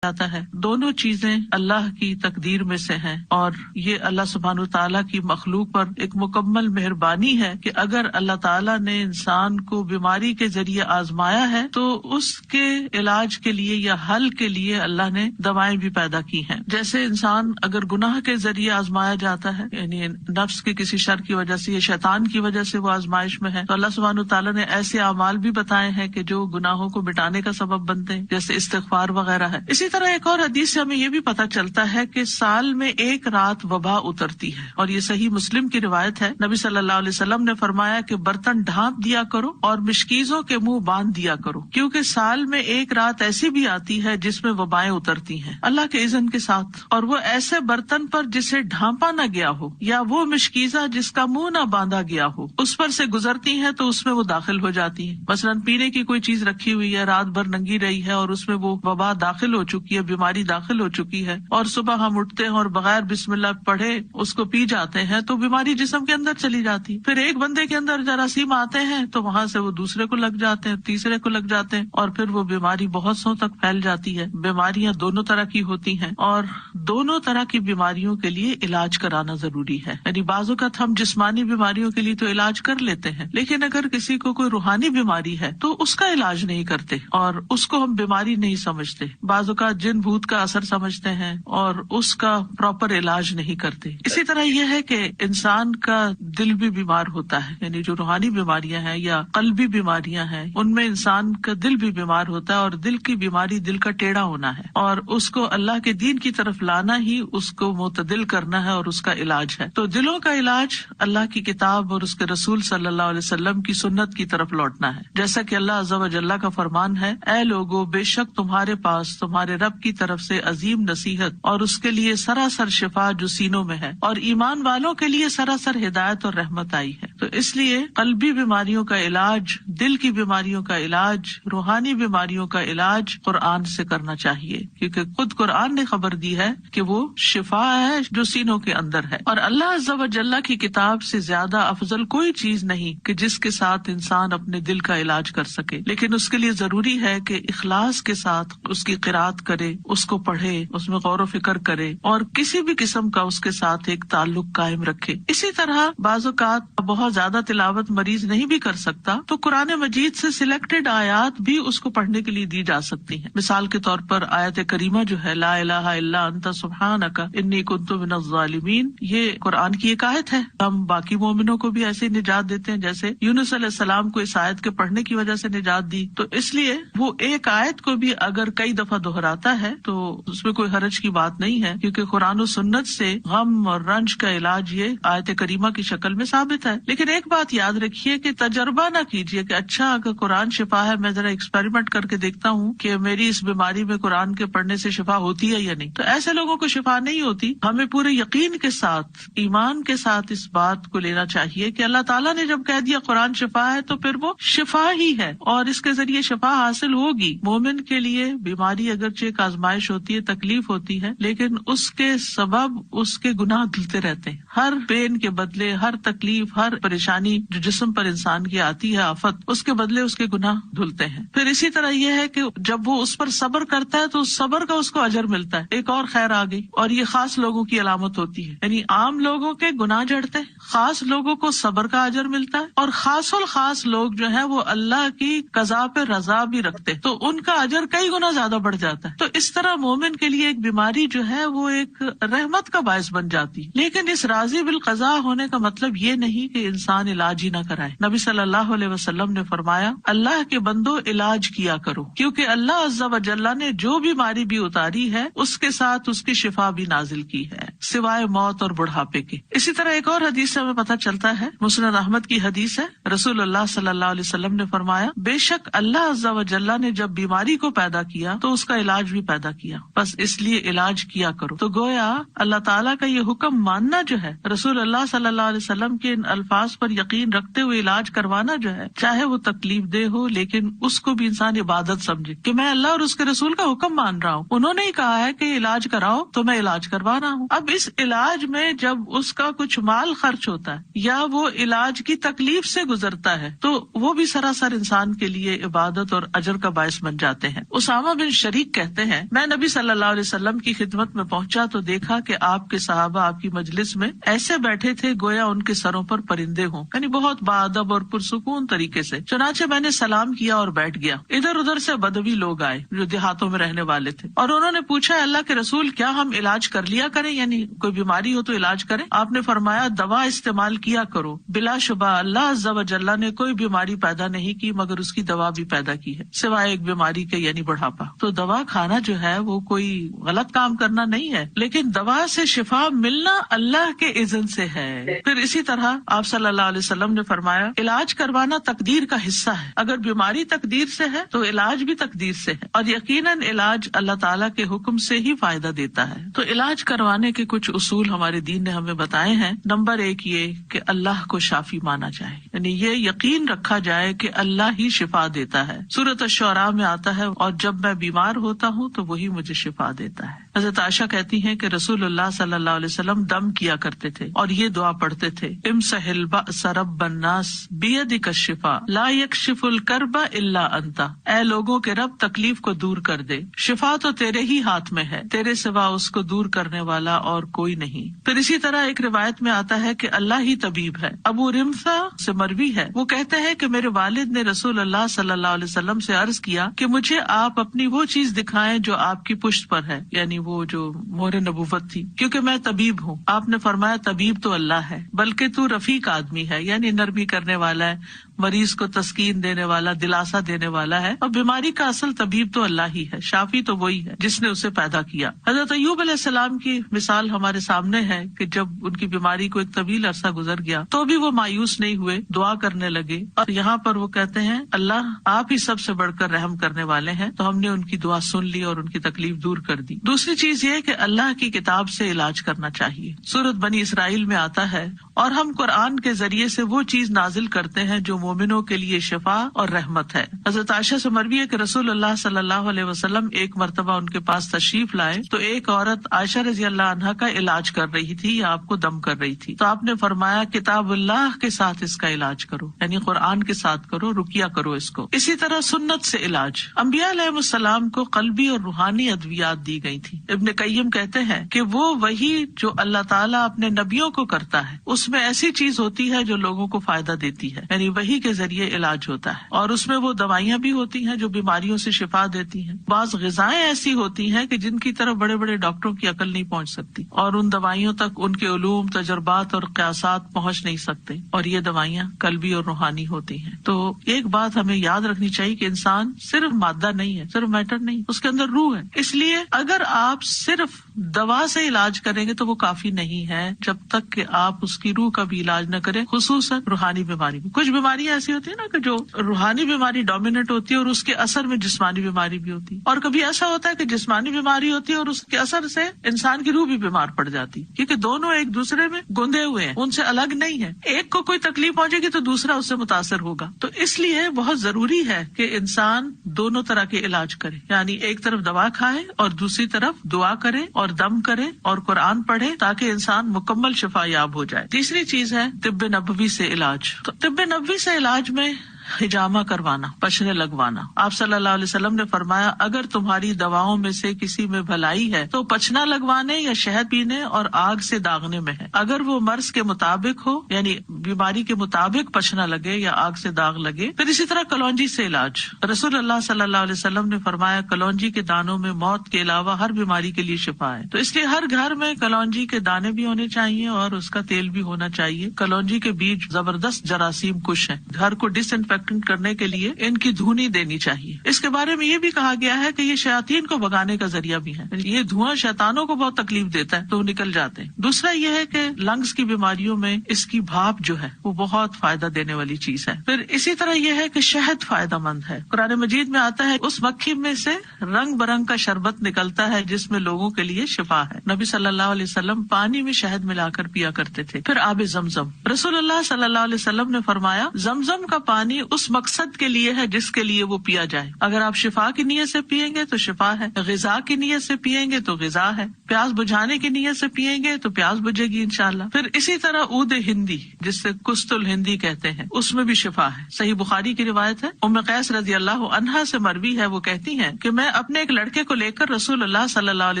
Speaker 3: جاتا ہے. دونوں چیزیں اللہ کی تقدیر میں سے ہیں اور یہ اللہ سبحانہ تعالیٰ کی مخلوق پر ایک مکمل مہربانی ہے کہ اگر اللہ تعالیٰ نے انسان کو بیماری کے ذریعے آزمایا ہے تو اس کے علاج کے لیے یا حل کے لیے اللہ نے دوائیں بھی پیدا کی ہیں. جیسے انسان اگر گناہ کے ذریعے آزمایا جاتا ہے, یعنی نفس کے کسی شر کی وجہ سے یا شیطان کی وجہ سے وہ آزمائش میں ہے, تو اللہ سبحانہ تعالیٰ نے ایسے اعمال بھی بتائے ہیں کہ جو گناہوں کو مٹانے کا سبب بنتے ہیں, جیسے استغفار وغیرہ ہے. اسی طرح ایک اور حدیث سے ہمیں یہ بھی پتہ چلتا ہے کہ سال میں ایک رات وبا اترتی ہے, اور یہ صحیح مسلم کی روایت ہے. نبی صلی اللہ علیہ وسلم نے فرمایا کہ برتن ڈھانپ دیا کرو اور مشکیزوں کے منہ باندھ دیا کرو, کیونکہ سال میں ایک رات ایسی بھی آتی ہے جس میں وبائیں اترتی ہیں اللہ کے اذن کے ساتھ, اور وہ ایسے برتن پر جسے ڈھانپا نہ گیا ہو یا وہ مشکیزہ جس کا منہ نہ باندھا گیا ہو اس پر سے گزرتی ہیں تو اس میں وہ داخل ہو جاتی ہیں. مثلاً پینے کی کوئی چیز رکھی ہوئی ہے, رات بھر ننگی رہی ہے اور اس میں وہ وبا داخل ہو چکی ہے, بیماری داخل ہو چکی ہے, اور صبح ہم اٹھتے ہیں اور بغیر بسم اللہ پڑھے اس کو پی جاتے ہیں تو بیماری جسم کے اندر چلی جاتی. پھر ایک بندے کے اندر جراثیم آتے ہیں تو وہاں سے وہ دوسرے کو لگ جاتے ہیں, تیسرے کو لگ جاتے ہیں, اور پھر وہ بیماری بہت سو تک پھیل جاتی ہے. بیماریاں دونوں طرح کی ہوتی ہیں اور دونوں طرح کی بیماریوں کے لیے علاج کرانا ضروری ہے. یعنی بعض اوقات ہم جسمانی بیماریوں کے لیے تو علاج کر لیتے ہیں, لیکن اگر کسی کو کوئی روحانی بیماری ہے تو اس کا علاج نہیں کرتے اور اس کو ہم بیماری نہیں سمجھتے. بعض اوقات جن بھوت کا اثر سمجھتے ہیں اور اس کا پراپر علاج نہیں کرتے. اسی طرح یہ ہے کہ انسان کا دل بھی بیمار ہوتا ہے، یعنی جو روحانی بیماریاں ہیں یا قلبی بیماریاں ہیں ان میں انسان کا دل بھی بیمار ہوتا ہے، اور دل کی بیماری دل کا ٹیڑھا ہونا ہے، اور اس کو اللہ کے دین کی طرف لانا ہی اس کو معتدل کرنا ہے اور اس کا علاج ہے. تو دلوں کا علاج اللہ کی کتاب اور اس کے رسول صلی اللہ علیہ وسلم کی سنت کی طرف لوٹنا ہے. جیسا کہ اللہ عز و جل کا فرمان ہے، اے لوگو بے شک تمہارے پاس تمہارے رب کی طرف سے عظیم نصیحت اور اس کے لیے سراسر شفا جو سینوں میں ہے، اور ایمان والوں کے لیے سراسر ہدایت اور رحمت آئی ہے. تو اس لیے قلبی بیماریوں کا علاج، دل کی بیماریوں کا علاج، روحانی بیماریوں کا علاج قرآن سے کرنا چاہیے، کیونکہ خود قرآن نے خبر دی ہے کہ وہ شفا ہے جو سینوں کے اندر ہے. اور اللہ عز و جل کی کتاب سے زیادہ افضل کوئی چیز نہیں کہ جس کے ساتھ انسان اپنے دل کا علاج کر سکے، لیکن اس کے لیے ضروری ہے کہ اخلاص کے ساتھ اس کی قرأت کرے، اس کو پڑھے، اس میں غور و فکر کرے، اور کسی بھی قسم کا اس کے ساتھ ایک تعلق قائم رکھے. اسی طرح بعض اوقات بہت زیادہ تلاوت مریض نہیں بھی کر سکتا تو قرآن مجید سے سلیکٹڈ آیات بھی اس کو پڑھنے کے لیے دی جا سکتی ہیں. مثال کے طور پر آیت کریمہ جو ہے لا الہ الا انت سبحانک انی کنت من الظالمین، یہ قرآن کی ایک آیت ہے. ہم باقی مومنوں کو بھی ایسے نجات دیتے ہیں جیسے یونس علیہ السلام کو اس آیت کے پڑھنے کی وجہ سے نجات دی. تو اس لیے وہ ایک آیت کو بھی اگر کئی دفعہ دہراتا ہے تو اس میں کوئی حرج کی بات نہیں ہے، کیونکہ قرآن و سنت سے غم اور رنج کا علاج یہ آیت کریمہ کی شکل میں ثابت ہے. لیکن ایک بات یاد رکھیے کہ تجربہ نہ کیجیے کہ اچھا اگر قرآن شفا ہے، میں ذرا ایکسپیریمنٹ کر کے دیکھتا ہوں کہ میری اس بیماری میں قرآن کے پڑھنے سے شفا ہوتی ہے یا نہیں. تو ایسے لوگوں کو شفا نہیں ہوتی. ہمیں پورے یقین کے ساتھ، ایمان کے ساتھ اس بات کو لینا چاہیے کہ اللہ تعالیٰ نے جب کہہ دیا قرآن شفا ہے تو پھر وہ شفا ہی ہے، اور اس کے ذریعے شفا حاصل ہوگی. مومن کے لیے بیماری اگرچہ ایک آزمائش ہوتی ہے، تکلیف ہوتی ہے، لیکن اس کے سبب اس کے گناہ دھلتے رہتے ہیں. ہر پین کے بدلے، ہر تکلیف، ہر پریشانی جو جسم پر انسان کی آتی ہے آفت، اس کے بدلے اس کے گناہ دھلتے ہیں. پھر اسی طرح یہ ہے کہ جب وہ اس پر صبر کرتا ہے تو اس صبر کا اس کو اجر ملتا ہے. ایک اور خیر آ گئی، اور یہ خاص لوگوں کی علامت ہوتی ہے، یعنی عام لوگوں کے گناہ جڑتے ہیں، خاص لوگوں کو صبر کا اجر ملتا ہے، اور خاص الخاص لوگ جو ہیں وہ اللہ کی قضا پہ رضا بھی رکھتے ہیں تو ان کا اجر کئی گنا زیادہ بڑھ جاتا ہے. تو اس طرح مومن کے لیے ایک بیماری جو ہے وہ ایک رحمت کا باعث بن جاتی. لیکن اس راضی بالقضاء ہونے کا مطلب یہ نہیں کہ انسان علاج ہی نہ کرائے. نبی صلی اللہ علیہ وسلم نے فرمایا، اللہ کے بندو علاج کیا کرو، کیونکہ اللہ عز و جل نے جو بیماری بھی اتاری ہے اس کے ساتھ اس کی شفا بھی نازل کی ہے، سوائے موت اور بڑھاپے کے. اسی طرح ایک اور حدیث سے ہمیں پتہ چلتا ہے، مسند احمد کی حدیث ہے، رسول اللہ صلی اللہ علیہ وسلم نے فرمایا، بے شک اللہ عز و جل نے جب بیماری کو پیدا کیا تو اس کا علاج بھی پیدا کیا، بس اس لیے علاج کیا کرو. تو گویا اللہ تعالیٰ کا یہ حکم ماننا جو ہے، رسول اللہ صلی اللہ علیہ وسلم کے ان الفاظ پر یقین رکھتے ہوئے علاج کروانا جو ہے، چاہے وہ تکلیف دہ ہو لیکن اس کو بھی انسان عبادت سمجھے کہ میں اللہ اور اس کے رسول کا حکم مان رہا ہوں، انہوں نے ہی کہا ہے کہ علاج کراؤ تو میں علاج کروا رہا ہوں. اب اس علاج میں جب اس کا کچھ مال خرچ ہوتا ہے یا وہ علاج کی تکلیف سے گزرتا ہے تو وہ بھی سراسر انسان کے لیے عبادت اور اجر کا باعث بن جاتے ہیں. اسامہ بن شریک کہتے ہیں، میں نبی صلی اللہ علیہ وسلم کی خدمت میں پہنچا تو دیکھا کہ آپ کے صحابہ آپ کی مجلس میں ایسے بیٹھے تھے گویا ان کے سروں پر پرندے ہوں، یعنی بہت باادب اور پرسکون طریقے سے. چنانچہ میں نے سلام کیا اور بیٹھ گیا. ادھر ادھر سے بدوی لوگ آئے جو دیہاتوں میں رہنے والے تھے، اور انہوں نے پوچھا، اللہ کے رسول کیا ہم علاج کر لیا کریں، یعنی کوئی بیماری ہو تو علاج کریں؟ آپ نے فرمایا، دوا استعمال کیا کرو، بلا شبہ اللہ عز و جل نے کوئی بیماری پیدا نہیں کی مگر اس کی دوا بھی پیدا کی ہے، سوائے ایک بیماری کے یعنی بڑھاپا. تو دوا کھانا جو ہے وہ کوئی غلط کام کرنا نہیں ہے، لیکن دوا سے شفا ملنا اللہ کے اذن سے ہے. پھر اسی طرح آپ صلی اللہ علیہ وسلم نے فرمایا، علاج کروانا تقدیر کا حصہ ہے. اگر بیماری تقدیر سے ہے تو علاج بھی تقدیر سے ہے، اور یقیناً علاج اللہ تعالیٰ کے حکم سے ہی فائدہ دیتا ہے. تو علاج کروانے کے کچھ اصول ہمارے دین نے ہمیں بتائے ہیں. نمبر 1 یہ کہ اللہ کو شافی مانا جائے، یعنی یہ یقین رکھا جائے کہ اللہ ہی شفا دیتا ہے. سورۃ الشعراء میں آتا ہے، اور جب میں بیمار ہوتا ہوں تو وہی مجھے شفا دیتا ہے. حضرت عائشہ کہتی ہیں کہ رسول اللہ صلی اللہ علیہ وسلم دم کیا کرتے کرتے تھے اور یہ دعا پڑھتے تھے، امسح البأس رب الناس بیدک الشفاء لا یکشف الکرب الا انت، اے لوگوں کے رب تکلیف کو دور کر دے، شفا تو تیرے ہی ہاتھ میں ہے، تیرے سوا اس کو دور کرنے والا اور کوئی نہیں۔ پھر اسی طرح ایک روایت میں آتا ہے کہ اللہ ہی طبیب ہے۔ ابو رمثا سے مروی ہے، وہ کہتے ہیں کہ میرے والد نے رسول اللہ صلی اللہ علیہ وسلم سے عرض کیا کہ مجھے آپ اپنی وہ چیز دکھائیں جو آپ کی پشت پر ہے، یعنی وہ جو مہر نبوت تھی، کیونکہ میں طبیب ہوں۔ آپ نے فرمایا طبیب تو اللہ ہے، بلکہ تو رفیق آدمی ہے، یعنی نرمی کرنے والا ہے، مریض کو تسکین دینے والا، دلاسا دینے والا ہے، اور بیماری کا اصل طبیب تو اللہ ہی ہے، شافی تو وہی ہے جس نے اسے پیدا کیا۔ حضرت ایوب علیہ السلام کی مثال ہمارے سامنے ہے کہ جب ان کی بیماری کو ایک طویل عرصہ گزر گیا تو بھی وہ مایوس نہیں ہوئے، دعا کرنے لگے، اور یہاں پر وہ کہتے ہیں اللہ آپ ہی سب سے بڑھ کر رحم کرنے والے ہیں، تو ہم نے ان کی دعا سن لی اور ان کی تکلیف دور کر دی۔ دوسری چیز یہ کہ اللہ کی کتاب سے علاج کرنا چاہیے۔ سورۃ بنی اسرائیل میں آتا ہے، اور ہم قرآن کے ذریعے سے وہ چیز نازل کرتے ہیں جو مومنوں کے لیے شفا اور رحمت ہے۔ حضرت عائشہ سے مروی ہے کہ رسول اللہ صلی اللہ علیہ وسلم ایک مرتبہ ان کے پاس تشریف لائے تو ایک عورت عائشہ رضی اللہ عنہا کا علاج کر رہی تھی یا آپ کو دم کر رہی تھی، تو آپ نے فرمایا کتاب اللہ کے ساتھ اس کا علاج کرو، یعنی قرآن کے ساتھ کرو، رقیہ کرو اس کو۔ اسی طرح سنت سے علاج، انبیاء علیہ السلام کو قلبی اور روحانی ادویات دی گئی تھی۔ ابن قیم کہتے ہیں کہ وہ وہی جو اللہ تعالیٰ اپنے نبیوں کو کرتا ہے اس میں ایسی چیز ہوتی ہے جو لوگوں کو فائدہ دیتی ہے، یعنی وہی کے ذریعے علاج ہوتا ہے، اور اس میں وہ دوائیاں بھی ہوتی ہیں جو بیماریوں سے شفا دیتی ہیں۔ بعض غذائیں ایسی ہوتی ہیں کہ جن کی طرف بڑے بڑے ڈاکٹروں کی عقل نہیں پہنچ سکتی، اور ان دوائیوں تک ان کے علوم، تجربات اور قیاسات پہنچ نہیں سکتے، اور یہ دوائیاں قلبی اور روحانی ہوتی ہیں۔ تو ایک بات ہمیں یاد رکھنی چاہیے کہ انسان صرف مادہ نہیں ہے، صرف میٹر نہیں، اس کے اندر روح ہے۔ اس لیے اگر آپ صرف دوا سے علاج کریں گے تو وہ کافی نہیں ہے جب تک کہ آپ اس کی روح کا بھی علاج نہ کریں، خصوصاً روحانی بیماری میں۔ کچھ بیماریاں ایسی ہوتی ہیں نا کہ جو روحانی بیماری ڈومیننٹ ہوتی ہے اور اس کے اثر میں جسمانی بیماری بھی ہوتی ہے، اور کبھی ایسا ہوتا ہے کہ جسمانی بیماری ہوتی ہے اور اس کے اثر سے انسان کی روح بھی بیمار پڑ جاتی، کیونکہ دونوں ایک دوسرے میں گندے ہوئے ہیں، ان سے الگ نہیں ہے۔ ایک کو کوئی تکلیف پہنچے گی تو دوسرا اس سے متاثر ہوگا۔ تو اس لیے بہت ضروری ہے کہ انسان دونوں طرح کے علاج کرے، یعنی ایک طرف دوا کھائے اور دوسری طرف دعا کرے اور دم کرے اور قرآن پڑھے تاکہ انسان مکمل شفا یاب ہو جائے۔ تیسری چیز ہے طب نبوی سے علاج۔ تو طب نبوی سے علاج میں حجامہ کروانا، پچھنے لگوانا۔ آپ صلی اللہ علیہ وسلم نے فرمایا اگر تمہاری دواؤں میں سے کسی میں بھلائی ہے تو پچھنا لگوانے یا شہد پینے اور آگ سے داغنے میں ہے، اگر وہ مرض کے مطابق ہو، یعنی بیماری کے مطابق پچھنا لگے یا آگ سے داغ لگے۔ پھر اسی طرح کلونجی سے علاج، رسول اللہ صلی اللہ علیہ وسلم نے فرمایا کلونجی کے دانوں میں موت کے علاوہ ہر بیماری کے لیے شفا ہے، تو اس لیے ہر گھر میں کلونجی کے دانے بھی ہونے چاہیے اور اس کا تیل بھی ہونا چاہیے۔ کلونجی کے بیج زبردست جراثیم کش ہیں، گھر کو ڈس انفیکٹ کرنے کے لیے ان کی دھونی دینی چاہیے۔ اس کے بارے میں یہ بھی کہا گیا ہے کہ یہ شیاطین کو بھگانے کا ذریعہ بھی ہے، یہ دھواں شیطانوں کو بہت تکلیف دیتا ہے تو وہ نکل جاتے ہیں۔ دوسرا یہ ہے کہ لنگس کی بیماریوں میں اس کی بھاپ جو ہے وہ بہت فائدہ دینے والی چیز ہے۔ پھر اسی طرح یہ ہے کہ شہد فائدہ مند ہے، قرآن مجید میں آتا ہے اس مکھی میں سے رنگ برنگ کا شربت نکلتا ہے جس میں لوگوں کے لیے شفا ہے۔ نبی صلی اللہ علیہ وسلم پانی میں شہد ملا کر پیا کرتے تھے۔ پھر آب زمزم، رسول اللہ صلی اللہ علیہ وسلم نے فرمایا زمزم کا پانی اس مقصد کے لیے ہے جس کے لیے وہ پیا جائے، اگر آپ شفا کی نیت سے پیئیں گے تو شفا ہے، غذا کی نیت سے پیئیں گے تو غذا ہے، پیاس بجھانے کی نیت سے پیئیں گے تو پیاس بجھے گی انشاءاللہ۔ پھر اسی طرح عود ہندی جس سے کست الہندی کہتے ہیں، اس میں بھی شفا ہے۔ صحیح بخاری کی روایت ہے، ام قیس رضی اللہ عنہا سے مروی ہے، وہ کہتی ہیں کہ میں اپنے ایک لڑکے کو لے کر رسول اللہ صلی اللہ علیہ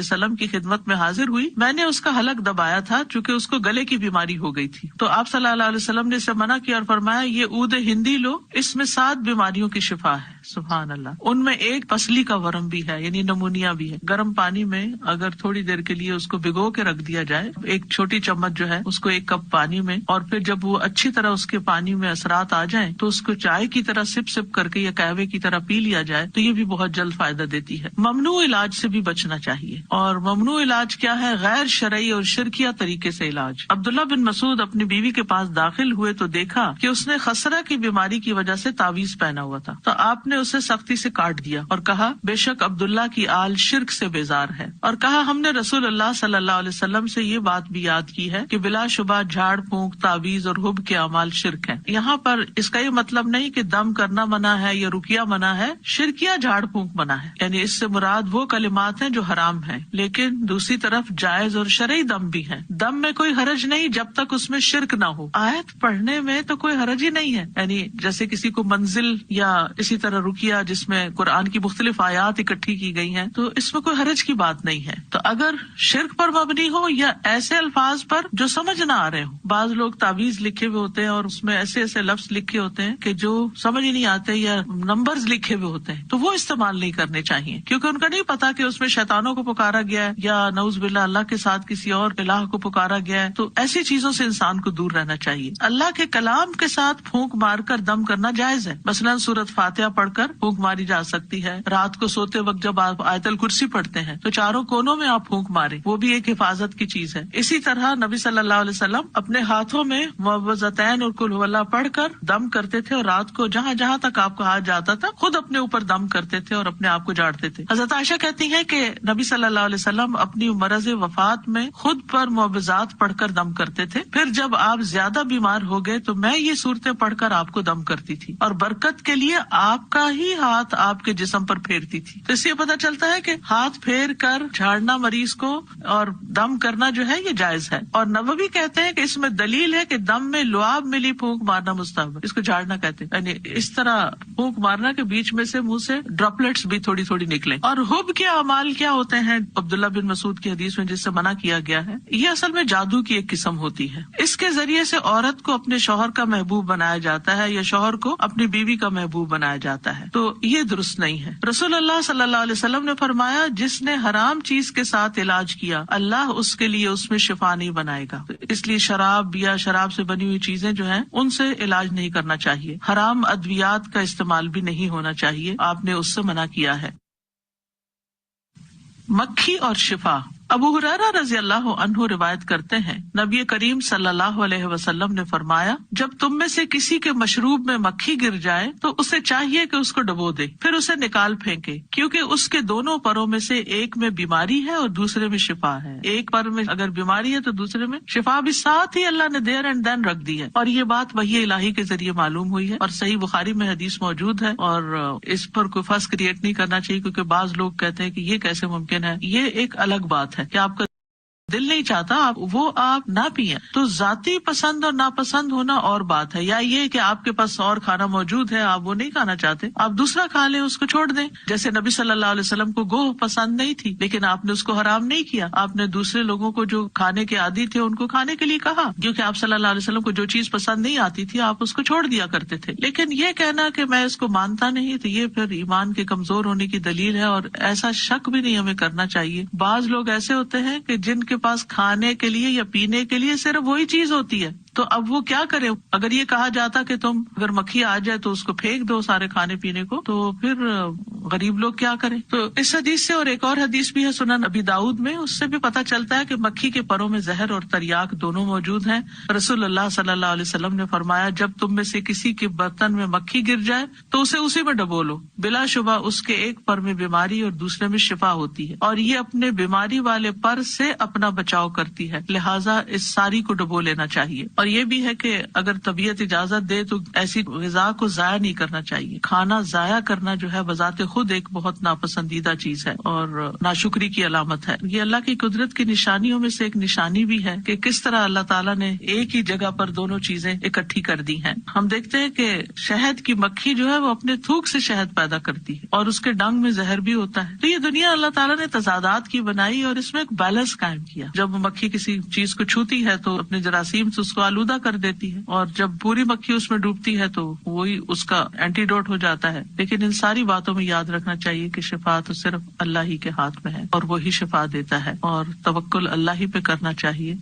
Speaker 3: وسلم کی خدمت میں حاضر ہوئی، میں نے اس کا حلق دبایا تھا چونکہ اس کو گلے کی بیماری ہو گئی تھی، تو آپ صلی اللہ علیہ وسلم نے اسے منع کیا اور فرمایا یہ عود ہندی لو، اس میں 7 بیماریوں کی شفا ہے۔ سبحان اللہ۔ ان میں ایک پسلی کا ورم بھی ہے، یعنی نمونیا بھی ہے۔ گرم پانی میں اگر تھوڑی دیر کے لیے اس کو بھگو کے رکھ دیا جائے، ایک چھوٹی چمچ جو ہے اس کو 1 کپ پانی میں، اور پھر جب وہ اچھی طرح اس کے پانی میں اثرات آ جائیں تو اس کو چائے کی طرح سپ سپ کر کے یا قہوے کی طرح پی لیا جائے تو یہ بھی بہت جلد فائدہ دیتی ہے۔ ممنوع علاج سے بھی بچنا چاہیے، اور ممنوع علاج کیا ہے؟ غیر شرعی اور شرکیہ طریقے سے علاج۔ عبداللہ بن مسعود اپنی بیوی کے پاس داخل ہوئے تو دیکھا کہ اس نے خسرہ کی بیماری کی وجہ سے تعویذ پہنا ہوا تھا، تو آپ نے اسے سختی سے کاٹ دیا اور کہا بے شک عبداللہ کی آل شرک سے بیزار ہے، اور کہا ہم نے رسول اللہ صلی اللہ علیہ وسلم سے یہ بات بھی یاد کی ہے کہ بلا شبہ جھاڑ پھونک، تعویذ اور حب کے اعمال شرک ہیں۔ یہاں پر اس کا یہ مطلب نہیں کہ دم کرنا منع ہے یا رقیہ منع ہے، شرکیہ جھاڑ پھونک منع ہے، یعنی اس سے مراد وہ کلمات ہیں جو حرام ہیں، لیکن دوسری طرف جائز اور شرعی دم بھی ہے۔ دم میں کوئی حرج نہیں جب تک اس میں شرک نہ ہو۔ آیت پڑھنے میں تو کوئی حرج ہی نہیں ہے، یعنی جیسے کسی کو منزل یا اسی طرح رقیہ جس میں قرآن کی مختلف آیات اکٹھی کی گئی ہیں، تو اس میں کوئی حرج کی بات نہیں ہے۔ تو اگر شرک پر مبنی ہو یا ایسے الفاظ پر جو سمجھ نہ آ رہے ہوں، بعض لوگ تعویذ لکھے ہوئے ہوتے ہیں اور اس میں ایسے ایسے لفظ لکھے ہوتے ہیں کہ جو سمجھ ہی نہیں آتے یا نمبرز لکھے ہوئے ہوتے ہیں، تو وہ استعمال نہیں کرنے چاہیے، کیونکہ ان کا نہیں پتا کہ اس میں شیطانوں کو پکارا گیا ہے یا نعوذ باللہ اللہ کے ساتھ کسی اور الہ کو پکارا گیا ہے۔ تو ایسی چیزوں سے انسان کو دور رہنا چاہیے۔ اللہ کے کلام کے ساتھ پھونک مار کر دم کرنا جائز ہے، مثلا سورۃ فاتحہ پڑھ کر پھونک ماری جا سکتی ہے۔ رات کو سوتے وقت جب آپ آیت الکرسی پڑھتے ہیں تو چاروں کونوں میں آپ پھونک ماریں، وہ بھی ایک حفاظت کی چیز ہے۔ اسی طرح نبی صلی اللہ علیہ وسلم اپنے ہاتھوں میں معوذتین اور قل ھو اللہ پڑھ کر دم کرتے تھے، اور رات کو جہاں جہاں تک آپ کا ہاتھ جاتا تھا خود اپنے اوپر دم کرتے تھے اور اپنے آپ کو جاڑتے تھے۔ حضرت عائشہ کہتی ہیں کہ نبی صلی اللہ علیہ وسلم اپنی مرض وفات میں خود پر معوذات پڑھ کر دم کرتے تھے، پھر جب آپ زیادہ بیمار ہو گئے تو میں یہ صورتیں پڑھ کر آپ کو دم کرتی تھی، اور برکت کے لیے آپ کا ہی ہاتھ آپ کے جسم پر پھیرتی تھی۔ تو اس سے پتہ چلتا ہے کہ ہاتھ پھیر کر جھاڑنا مریض کو اور دم کرنا جو ہے یہ جائز ہے۔ اور نووی کہتے ہیں کہ اس میں دلیل ہے کہ دم میں لعاب ملی پھونک مارنا مستحب ہے، اس کو جھاڑنا کہتے ہیں، یعنی اس طرح پھونک مارنا کہ بیچ میں سے منہ سے ڈراپلیٹس بھی تھوڑی تھوڑی نکلیں۔ اور حب کے اعمال کیا ہوتے ہیں عبداللہ بن مسعود کی حدیث میں جس سے منع کیا گیا ہے، یہ اصل میں جادو کی ایک قسم ہوتی ہے۔ اس کے ذریعے سے عورت کو اپنے شوہر کا محبوب بنایا جاتا ہے یا شوہر کو اپنی بیوی کا محبوب بنایا جاتا ہے، تو یہ درست نہیں ہے۔ رسول اللہ صلی اللہ علیہ وسلم نے فرمایا جس نے حرام چیز کے ساتھ علاج کیا اللہ اس کے لیے اس میں شفا نہیں بنائے گا، اس لیے شراب یا شراب سے بنی ہوئی چیزیں جو ہیں ان سے علاج نہیں کرنا چاہیے، حرام ادویات کا استعمال بھی نہیں ہونا چاہیے، آپ نے اس سے منع کیا ہے۔ مکھی اور شفا۔ ابو ہریرہ رضی اللہ عنہ روایت کرتے ہیں نبی کریم صلی اللہ علیہ وسلم نے فرمایا جب تم میں سے کسی کے مشروب میں مکھی گر جائے تو اسے چاہیے کہ اس کو ڈبو دے، پھر اسے نکال پھینکے، کیونکہ اس کے دونوں پروں میں سے ایک میں بیماری ہے اور دوسرے میں شفا ہے۔ ایک پر میں اگر بیماری ہے تو دوسرے میں شفا بھی ساتھ ہی اللہ نے دیر اینڈ دین رکھ دی ہے، اور یہ بات وحی الہی کے ذریعے معلوم ہوئی ہے، اور صحیح بخاری میں حدیث موجود ہے، اور اس پر کوئی فرض کریٹ نہیں کرنا چاہیے، کیونکہ بعض لوگ کہتے ہیں کہ یہ کیسے ممکن ہے۔ یہ ایک الگ بات ہے کہ آپ کا دل نہیں چاہتا آپ نہ پیئیں، تو ذاتی پسند اور ناپسند ہونا اور بات ہے، یا یہ کہ آپ کے پاس اور کھانا موجود ہے آپ وہ نہیں کھانا چاہتے، آپ دوسرا کھا لیں، اس کو چھوڑ دیں۔ جیسے نبی صلی اللہ علیہ وسلم کو گوہ پسند نہیں تھی لیکن آپ نے اس کو حرام نہیں کیا، آپ نے دوسرے لوگوں کو جو کھانے کے عادی تھے ان کو کھانے کے لیے کہا، کیونکہ آپ صلی اللہ علیہ وسلم کو جو چیز پسند نہیں آتی تھی آپ اس کو چھوڑ دیا کرتے تھے۔ لیکن یہ کہنا کہ میں اس کو مانتا نہیں تو یہ پھر ایمان کے کمزور ہونے کی دلیل ہے، اور ایسا شک بھی نہیں ہمیں کرنا چاہیے۔ بعض لوگ ایسے ہوتے ہیں کہ جن کے پاس کھانے کے لیے یا پینے کے لیے صرف وہی چیز ہوتی ہے، تو اب وہ کیا کرے؟ اگر یہ کہا جاتا کہ تم اگر مکھی آ جائے تو اس کو پھینک دو سارے کھانے پینے کو، تو پھر غریب لوگ کیا کریں؟ تو اس حدیث سے، اور ایک اور حدیث بھی ہے سنن ابی داؤد میں، اس سے بھی پتہ چلتا ہے کہ مکھی کے پروں میں زہر اور تریاک دونوں موجود ہیں۔ رسول اللہ صلی اللہ علیہ وسلم نے فرمایا جب تم میں سے کسی کے برتن میں مکھی گر جائے تو اسے اسی میں ڈبو لو، بلا شبہ اس کے ایک پر میں بیماری اور دوسرے میں شفا ہوتی ہے، اور یہ اپنے بیماری والے پر سے اپنا بچاؤ کرتی ہے، لہٰذا اس ساری کو ڈبو لینا چاہیے۔ اور یہ بھی ہے کہ اگر طبیعت اجازت دے تو ایسی غذا کو ضائع نہیں کرنا چاہیے۔ کھانا ضائع کرنا جو ہے بذات خود ایک بہت ناپسندیدہ چیز ہے اور ناشکری کی علامت ہے۔ یہ اللہ کی قدرت کی نشانیوں میں سے ایک نشانی بھی ہے کہ کس طرح اللہ تعالیٰ نے ایک ہی جگہ پر دونوں چیزیں اکٹھی کر دی ہیں۔ ہم دیکھتے ہیں کہ شہد کی مکھی جو ہے وہ اپنے تھوک سے شہد پیدا کرتی ہے اور اس کے ڈنگ میں زہر بھی ہوتا ہے۔ تو یہ دنیا اللہ تعالیٰ نے تضادات کی بنائی اور اس میں ایک بیلنس قائم کیا۔ جب مکھی کسی چیز کو چھوتی ہے تو اپنے جراثیم سے اس کو آلودہ کر دیتی ہے، اور جب پوری مکھی اس میں ڈوبتی ہے تو وہی اس کا اینٹی ڈوٹ ہو جاتا ہے۔ لیکن ان ساری باتوں میں یاد رکھنا چاہیے کہ شفا تو صرف اللہ ہی کے ہاتھ میں ہے اور وہی شفا دیتا ہے، اور توکل اللہ ہی پہ کرنا چاہیے۔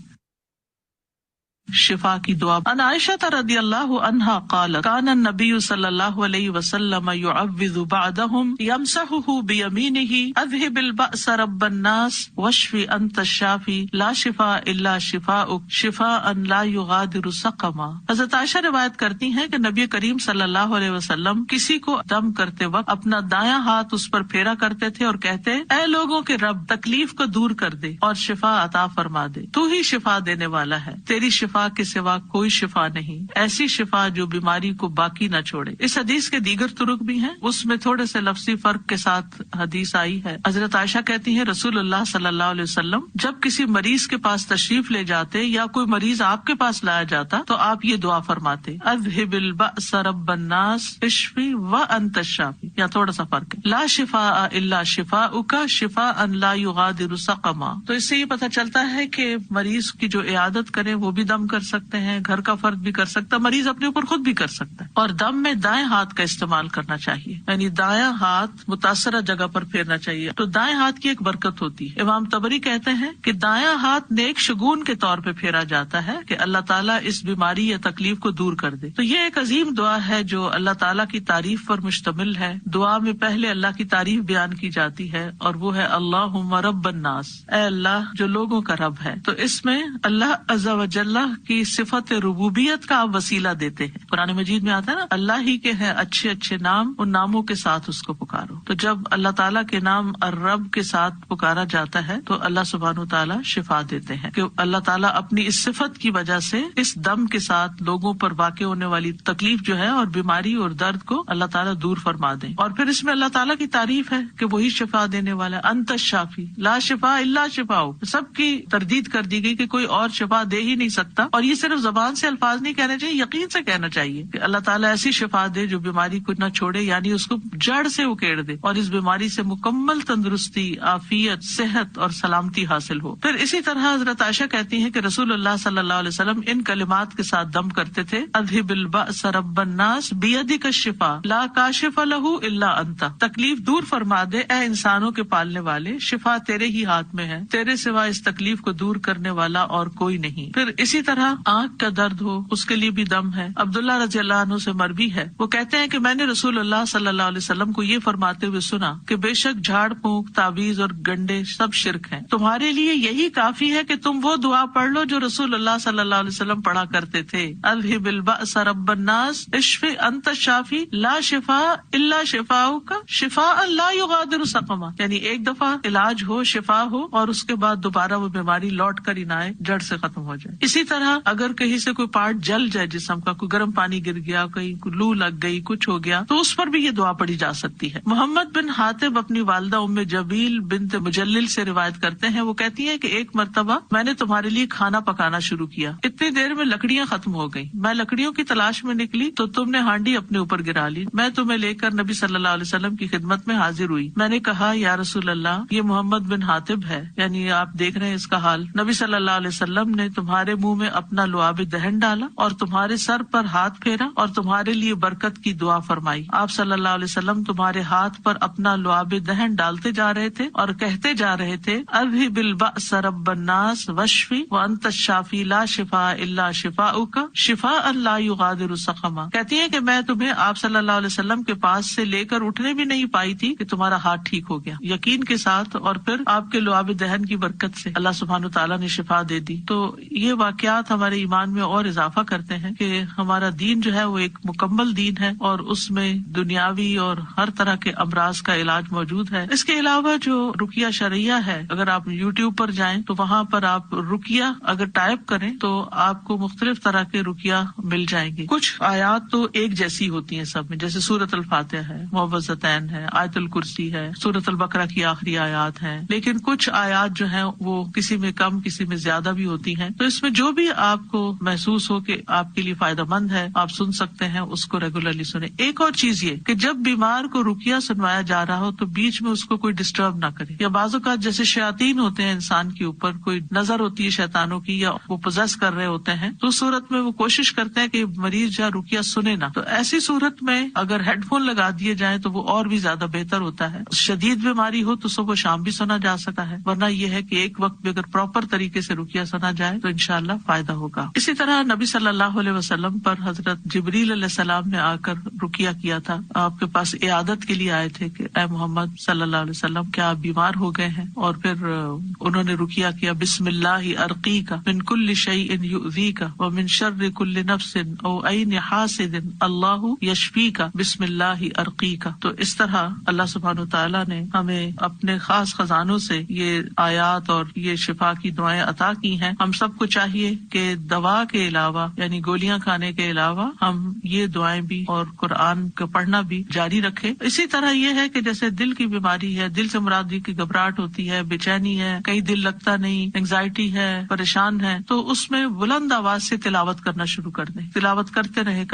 Speaker 3: شفا کی دعا. عن عائشہ رضی اللہ عنہا قالت کان النبی صلی اللہ علیہ وسلم يعوذ بعدهم يمسحه بيمينه اذهب البأس رب الناس واشف انت الشافی لا شفاء الا شفاؤک شفاء لا يغادر سقما. حضرت عائشہ روایت کرتی ہیں کہ نبی کریم صلی اللہ علیہ وسلم کسی کو دم کرتے وقت اپنا دایاں ہاتھ اس پر پھیرا کرتے تھے اور کہتے اے لوگوں کے رب تکلیف کو دور کر دے اور شفا عطا فرما دے, تو ہی شفا دینے والا ہے, تیری شفا کے سوا کوئی شفا نہیں, ایسی شفا جو بیماری کو باقی نہ چھوڑے. اس حدیث کے دیگر طرق بھی ہیں, اس میں تھوڑے سے لفظی فرق کے ساتھ حدیث آئی ہے. حضرت عائشہ کہتی ہیں رسول اللہ صلی اللہ علیہ وسلم جب کسی مریض کے پاس تشریف لے جاتے یا کوئی مریض آپ کے پاس لایا جاتا تو آپ یہ دعا فرماتے اذهب البأس رب الناس اشفی وانت الشافی, یا تھوڑا سا فرق ہے, لا شفاء الا شفاؤک شفاء لا یغادر سقما. تو اس سے یہ پتہ چلتا ہے کہ مریض کی جو عیادت کرے وہ بھی دم کر سکتے ہیں, گھر کا فرد بھی کر سکتا ہے, مریض اپنے اوپر خود بھی کر سکتا ہے. اور دم میں دائیں ہاتھ کا استعمال کرنا چاہیے, یعنی دایاں ہاتھ متاثرہ جگہ پر پھیرنا چاہیے. تو دائیں ہاتھ کی ایک برکت ہوتی ہے. امام طبری کہتے ہیں کہ دایاں ہاتھ نیک شگون کے طور پہ پھیرا جاتا ہے کہ اللہ تعالیٰ اس بیماری یا تکلیف کو دور کر دے. تو یہ ایک عظیم دعا ہے جو اللہ تعالیٰ کی تعریف پر مشتمل ہے. دعا میں پہلے اللہ کی تعریف بیان کی جاتی ہے اور وہ ہے اللہم رب الناس, اے اللہ جو لوگوں کا رب ہے. تو اس میں اللہ عز و جل کی صفت ربوبیت کا آپ وسیلہ دیتے ہیں. قرآن مجید میں آتا ہے نا اللہ ہی کے ہیں اچھے اچھے نام, ان ناموں کے ساتھ اس کو پکارو. تو جب اللہ تعالیٰ کے نام الرب کے ساتھ پکارا جاتا ہے تو اللہ سبحانہ تعالیٰ شفا دیتے ہیں کہ اللہ تعالیٰ اپنی اس صفت کی وجہ سے اس دم کے ساتھ لوگوں پر واقع ہونے والی تکلیف جو ہے اور بیماری اور درد کو اللہ تعالیٰ دور فرما دیں. اور پھر اس میں اللہ تعالیٰ کی تعریف ہے کہ وہی شفا دینے والا, انت الشافی لا شفاء الا شفاؤک. سب کی تردید کر دی گئی کہ کوئی اور شفا دے ہی نہیں سکتا, اور یہ صرف زبان سے الفاظ نہیں کہنے چاہیے, یقین سے کہنا چاہیے کہ اللہ تعالیٰ ایسی شفا دے جو بیماری کو نہ چھوڑے, یعنی اس کو جڑ سے اکیڑ دے اور اس بیماری سے مکمل تندرستی, عافیت, صحت اور سلامتی حاصل ہو. پھر اسی طرح حضرت عائشہ کہتی ہیں کہ رسول اللہ صلی اللہ علیہ وسلم ان کلمات کے ساتھ دم کرتے تھے اذهب البأس رب الناس بیدک الشفاء لا کاشف له الا انت, تکلیف دور فرما دے اے انسانوں کے پالنے والے, شفا تیرے ہی ہاتھ میں ہے, تیرے سوا اس تکلیف کو دور کرنے والا اور کوئی نہیں. پھر اسی طرح آنکھ کا درد ہو اس کے لیے بھی دم ہے. عبداللہ رضی اللہ عنہ سے مروی ہے, وہ کہتے ہیں کہ میں نے رسول اللہ صلی اللہ علیہ وسلم کو یہ فرماتے ہوئے سنا کہ بے شک جھاڑ پھونک, تعویذ اور گنڈے سب شرک ہیں. تمہارے لیے یہی کافی ہے کہ تم وہ دعا پڑھ لو جو رسول اللہ صلی اللہ علیہ وسلم پڑھا کرتے تھے, اذهب البأس رب الناس اشفی انت الشافی لا شفاء الا شفاؤک شفاء لا یغادر سقما. یعنی ایک دفعہ علاج ہو, شفا ہو, اور اس کے بعد دوبارہ وہ بیماری لوٹ کر ہی نہ آئے, جڑ سے ختم ہو جائے. اسی طرح اگر کہیں سے کوئی پارٹ جل جائے جسم کا, کوئی گرم پانی گر گیا, کہیں لو لگ گئی, کچھ ہو گیا, تو اس پر بھی یہ دعا پڑھی جا سکتی ہے. محمد بن حاتب اپنی والدہ ام جبیل بنت مجلل سے روایت کرتے ہیں, وہ کہتی ہیں کہ ایک مرتبہ میں نے تمہارے لیے کھانا پکانا شروع کیا, اتنی دیر میں لکڑیاں ختم ہو گئی, میں لکڑیوں کی تلاش میں نکلی تو تم نے ہانڈی اپنے اوپر گرا لی. میں تمہیں لے کر نبی صلی اللہ علیہ وسلم کی خدمت میں حاضر ہوئی. میں نے کہا یا رسول اللہ یہ محمد بن حاتب ہے, یعنی آپ دیکھ رہے ہیں اس کا حال. نبی صلی اللہ علیہ وسلم نے تمہارے منہ میں اپنا لعاب دہن ڈالا اور تمہارے سر پر ہاتھ پھیرا اور تمہارے لیے برکت کی دعا فرمائی. آپ صلی اللہ علیہ وسلم تمہارے ہاتھ پر اپنا لعاب دہن ڈالتے جا رہے تھے اور کہتے جا رہے تھے اذهب البأس رب الناس واشفی وانت الشافی لا شفاء الا شفاؤک شفاء لا یغادر سقما. کہتی ہیں کہ میں تمہیں آپ صلی اللہ علیہ وسلم کے پاس سے لے کر اٹھنے بھی نہیں پائی تھی کہ تمہارا ہاتھ ٹھیک ہو گیا, یقین کے ساتھ, اور پھر آپ کے لعاب دہن کی برکت سے اللہ سبحانہ تعالیٰ نے شفا دے دی. تو یہ واقعات ہمارے ایمان میں اور اضافہ کرتے ہیں کہ ہمارا دین جو ہے وہ ایک مکمل دین ہے اور اس میں دنیاوی اور ہر طرح کے امراض کا علاج موجود ہے. اس کے علاوہ جو رقیہ شرعیہ ہے, اگر آپ یوٹیوب پر جائیں تو وہاں پر آپ رقیہ اگر ٹائپ کریں تو آپ کو مختلف طرح کے رقیہ مل جائیں گے. کچھ آیات تو ایک جیسی ہوتی ہیں سب میں, جیسے سورۃ الفاتحہ ہے, معوذتین ہے, آیت الکرسی ہے, سورۃ البقرہ کی آخری آیات ہیں, لیکن کچھ آیات جو ہیں وہ کسی میں کم کسی میں زیادہ بھی ہوتی ہیں. تو اس میں جو بھی آپ کو محسوس ہو کہ آپ کے لیے فائدہ مند ہے آپ سن سکتے ہیں, اس کو ریگولرلی سنیں. ایک اور چیز یہ کہ جب بیمار کو رقیہ سنوایا جا رہا ہو تو بیچ میں اس کو کوئی ڈسٹرب نہ کرے. یا بعض اوقات جیسے شیاطین ہوتے ہیں انسان کے اوپر, کوئی نظر ہوتی ہے شیطانوں کی یا وہ پوزیس کر رہے ہوتے ہیں, تو صورت میں وہ کوشش کرتے ہیں کہ مریض یا رقیہ سنے نہ. تو ایسی صورت میں اگر ہیڈ فون لگا دیا دیے جائیں تو وہ اور بھی زیادہ بہتر ہوتا ہے. شدید بیماری ہو تو صبح و شام بھی سنا جا سکتا ہے، ورنہ یہ ہے کہ ایک وقت بھی اگر پراپر طریقے سے رقیہ سنا جائے تو انشاءاللہ فائدہ ہوگا. اسی طرح نبی صلی اللہ علیہ وسلم پر حضرت جبریل علیہ السلام نے آ کر رقیہ کیا تھا. آپ کے پاس عیادت کے لیے آئے تھے کہ اے محمد صلی اللہ علیہ وسلم کیا آپ بیمار ہو گئے ہیں، اور پھر انہوں نے رقیہ کیا بسم اللہ ارقیک من کل شیء یؤذیک ومن شر کل نفس او عین حاسد اللہ یشفیک بسم اللہ ارقیک. تو اس طرح اللہ سبحانہ وتعالیٰ نے ہمیں اپنے خاص خزانوں سے یہ آیات اور یہ شفا کی دعائیں عطا کی ہیں. ہم سب کو چاہیے کہ دوا کے علاوہ یعنی گولیاں کھانے کے علاوہ ہم یہ دعائیں بھی اور قرآن کا پڑھنا بھی جاری رکھیں. اسی طرح یہ ہے کہ جیسے دل کی بیماری ہے، دل سے مراد دل کی گھبراہٹ ہوتی ہے، بے چینی ہے، کہیں دل لگتا نہیں، انگزائٹی ہے، پریشان ہے، تو اس میں بلند آواز سے تلاوت کرنا شروع کر دیں. تلاوت کرتے رہے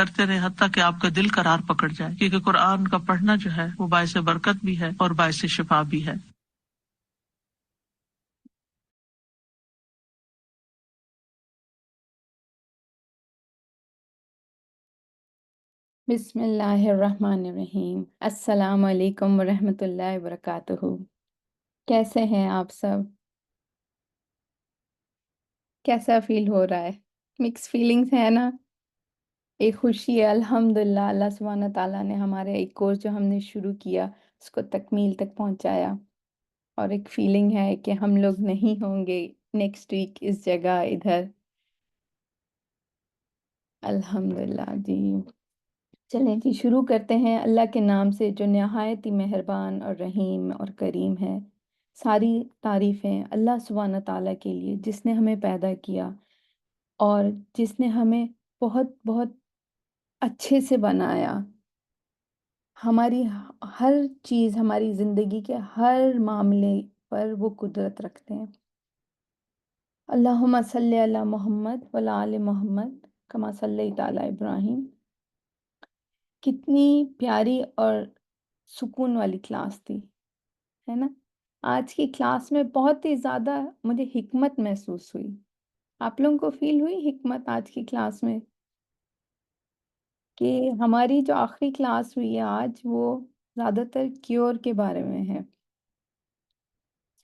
Speaker 3: حتیٰ کہ آپ کا دل قرار پکڑ جائے، کیونکہ قرآن کا پڑھنا جو ہے وہ باعث برکت بھی ہے اور باعث شفا بھی ہے.
Speaker 4: بسم اللہ الرحمن الرحیم. السلام علیکم ورحمۃ اللہ وبرکاتہ. کیسے ہیں آپ سب؟ کیسا فیل ہو رہا ہے؟ مکس فیلنگز ہے نا؟ ایک خوشی ہے الحمدللہ، اللہ سبحانہ تعالیٰ نے ہمارے ایک کورس جو ہم نے شروع کیا اس کو تکمیل تک پہنچایا، اور ایک فیلنگ ہے کہ ہم لوگ نہیں ہوں گے نیکسٹ ویک اس جگہ ادھر. الحمدللہ. جی چلیں جی شروع کرتے ہیں اللہ کے نام سے جو نہایت ہی مہربان اور رحیم اور کریم ہے. ساری تعریفیں اللہ سبحانہ تعالیٰ کے لیے جس نے ہمیں پیدا کیا اور جس نے ہمیں بہت بہت اچھے سے بنایا. ہماری ہر چیز، ہماری زندگی کے ہر معاملے پر وہ قدرت رکھتے ہیں. اللہم صلی علی محمد وعلی آل محمد کما صلیت علی ابراہیم. کتنی پیاری اور سکون والی کلاس تھی، ہے نا؟ آج کی کلاس میں بہت ہی زیادہ مجھے حکمت محسوس ہوئی. آپ لوگوں کو فیل ہوئی حکمت آج کی کلاس میں؟ کہ ہماری جو آخری کلاس ہوئی ہے آج وہ زیادہ تر کیور کے بارے میں ہے.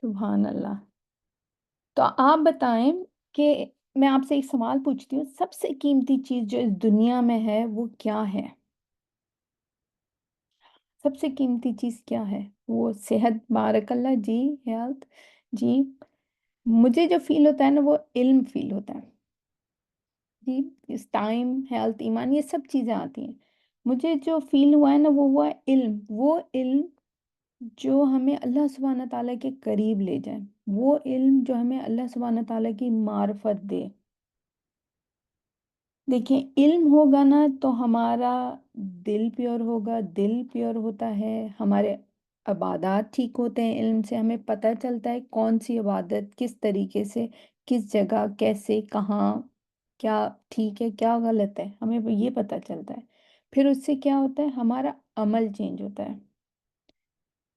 Speaker 4: سبحان اللہ. تو آپ بتائیں کہ میں آپ سے ایک سوال پوچھتی ہوں، سب سے قیمتی چیز جو اس دنیا میں ہے وہ کیا ہے؟ سب سے قیمتی چیز کیا ہے؟ وہ صحت، بارک اللہ. جی ہیلتھ. جی مجھے جو فیل ہوتا ہے نا وہ علم فیل ہوتا ہے. جی اس ٹائم، ہیلتھ، ایمان یہ سب چیزیں آتی ہیں. مجھے جو فیل ہوا ہے نا وہ ہوا علم. وہ علم جو ہمیں اللہ سبحانہ تعالیٰ کے قریب لے جائے، وہ علم جو ہمیں اللہ سبحانہ تعالیٰ کی معرفت دے. دیکھیں علم ہوگا نا تو ہمارا دل پیور ہوگا. دل پیور ہوتا ہے، ہمارے عبادات ٹھیک ہوتے ہیں. علم سے ہمیں پتہ چلتا ہے کون سی عبادت کس طریقے سے، کس جگہ، کیسے، کہاں، کیا ٹھیک ہے کیا غلط ہے، ہمیں یہ پتہ چلتا ہے. پھر اس سے کیا ہوتا ہے؟ ہمارا عمل چینج ہوتا ہے.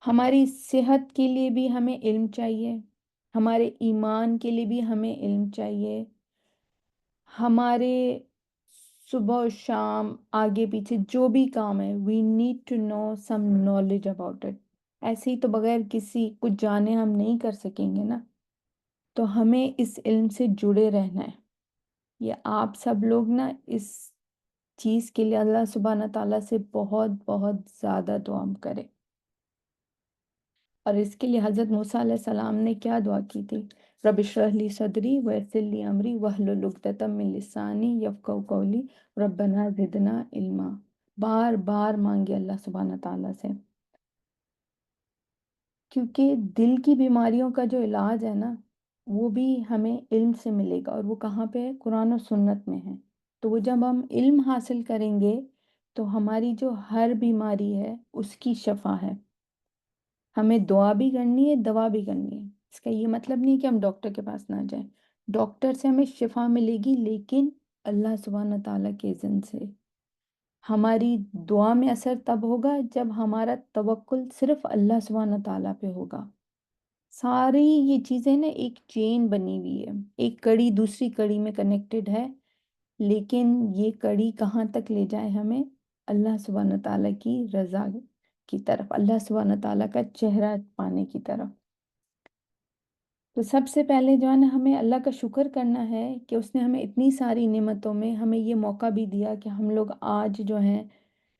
Speaker 4: ہماری صحت کے لیے بھی ہمیں علم چاہیے، ہمارے ایمان کے لیے بھی ہمیں علم چاہیے. ہمارے صبح و شام آگے پیچھے جو بھی کام ہے we need to know some knowledge about it. ایسے ہی تو بغیر کسی کچھ جانے ہم نہیں کر سکیں گے نا. تو ہمیں اس علم سے جڑے رہنا ہے. یہ آپ سب لوگ نا اس چیز کے لیے اللہ سبحانہ تعالیٰ سے بہت بہت زیادہ دعا کرے. اور اس کے لیے حضرت موسیٰ علیہ السلام نے کیا دعا کی تھی؟ رب اشرح لی صدری ویسر لی امری واحلل عقدۃ من لسانی یفقہوا قولی ربنا زدنا علما. بار بار مانگے اللہ سبحانہ تعالیٰ سے، کیونکہ دل کی بیماریوں کا جو علاج ہے نا وہ بھی ہمیں علم سے ملے گا. اور وہ کہاں پہ ہے؟ قرآن و سنت میں ہے. تو وہ جب ہم علم حاصل کریں گے تو ہماری جو ہر بیماری ہے اس کی شفا ہے. ہمیں دعا بھی کرنی ہے، دوا بھی کرنی ہے. اس کا یہ مطلب نہیں کہ ہم ڈاکٹر کے پاس نہ جائیں. ڈاکٹر سے ہمیں شفا ملے گی لیکن اللہ سبحانہ تعالیٰ کے اذن سے. ہماری دعا میں اثر تب ہوگا جب ہمارا توکل صرف اللہ سبحانہ تعالیٰ پہ ہوگا. ساری یہ چیزیں نا ایک چین بنی ہوئی ہے، ایک کڑی دوسری کڑی میں کنیکٹڈ ہے. لیکن یہ کڑی کہاں تک لے جائے ہمیں؟ اللہ سبحانہ تعالیٰ کی رضا کی طرف، اللہ سبحانہ تعالیٰ کا چہرہ پانے کی طرف۔ تو سب سے پہلے جو ہے نا ہمیں اللہ کا شکر کرنا ہے کہ اس نے ہمیں اتنی ساری نعمتوں میں ہمیں یہ موقع بھی دیا کہ ہم لوگ آج جو ہیں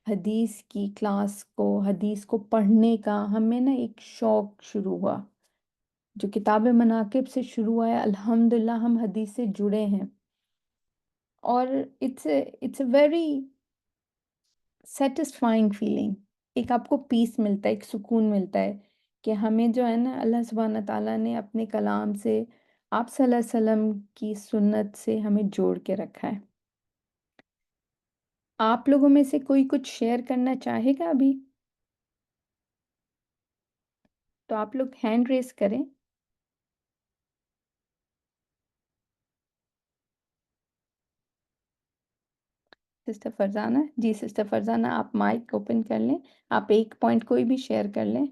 Speaker 4: حدیث کی کلاس کو، حدیث کو پڑھنے کا ہمیں نا ایک شوق شروع ہوا، جو کتاب مناقب سے شروع ہوا ہے، الحمدللہ ہم حدیث سے جڑے ہیں۔ اور it's a very satisfying feeling, ایک آپ کو پیس ملتا ہے، ایک سکون ملتا ہے کہ ہمیں جو ہے نا اللہ سبحانہ تعالیٰ نے اپنے کلام سے، آپ صلی اللہ علیہ وسلم کی سنت سے ہمیں جوڑ کے رکھا ہے۔ آپ لوگوں میں سے کوئی کچھ شیئر کرنا چاہے گا ابھی؟ تو آپ لوگ ہینڈ ریز کریں۔ سسٹر فرزانہ، جی سسٹر فرزانہ آپ مائک اوپن کر لیں، آپ ایک پوائنٹ کوئی بھی شیئر کر لیں۔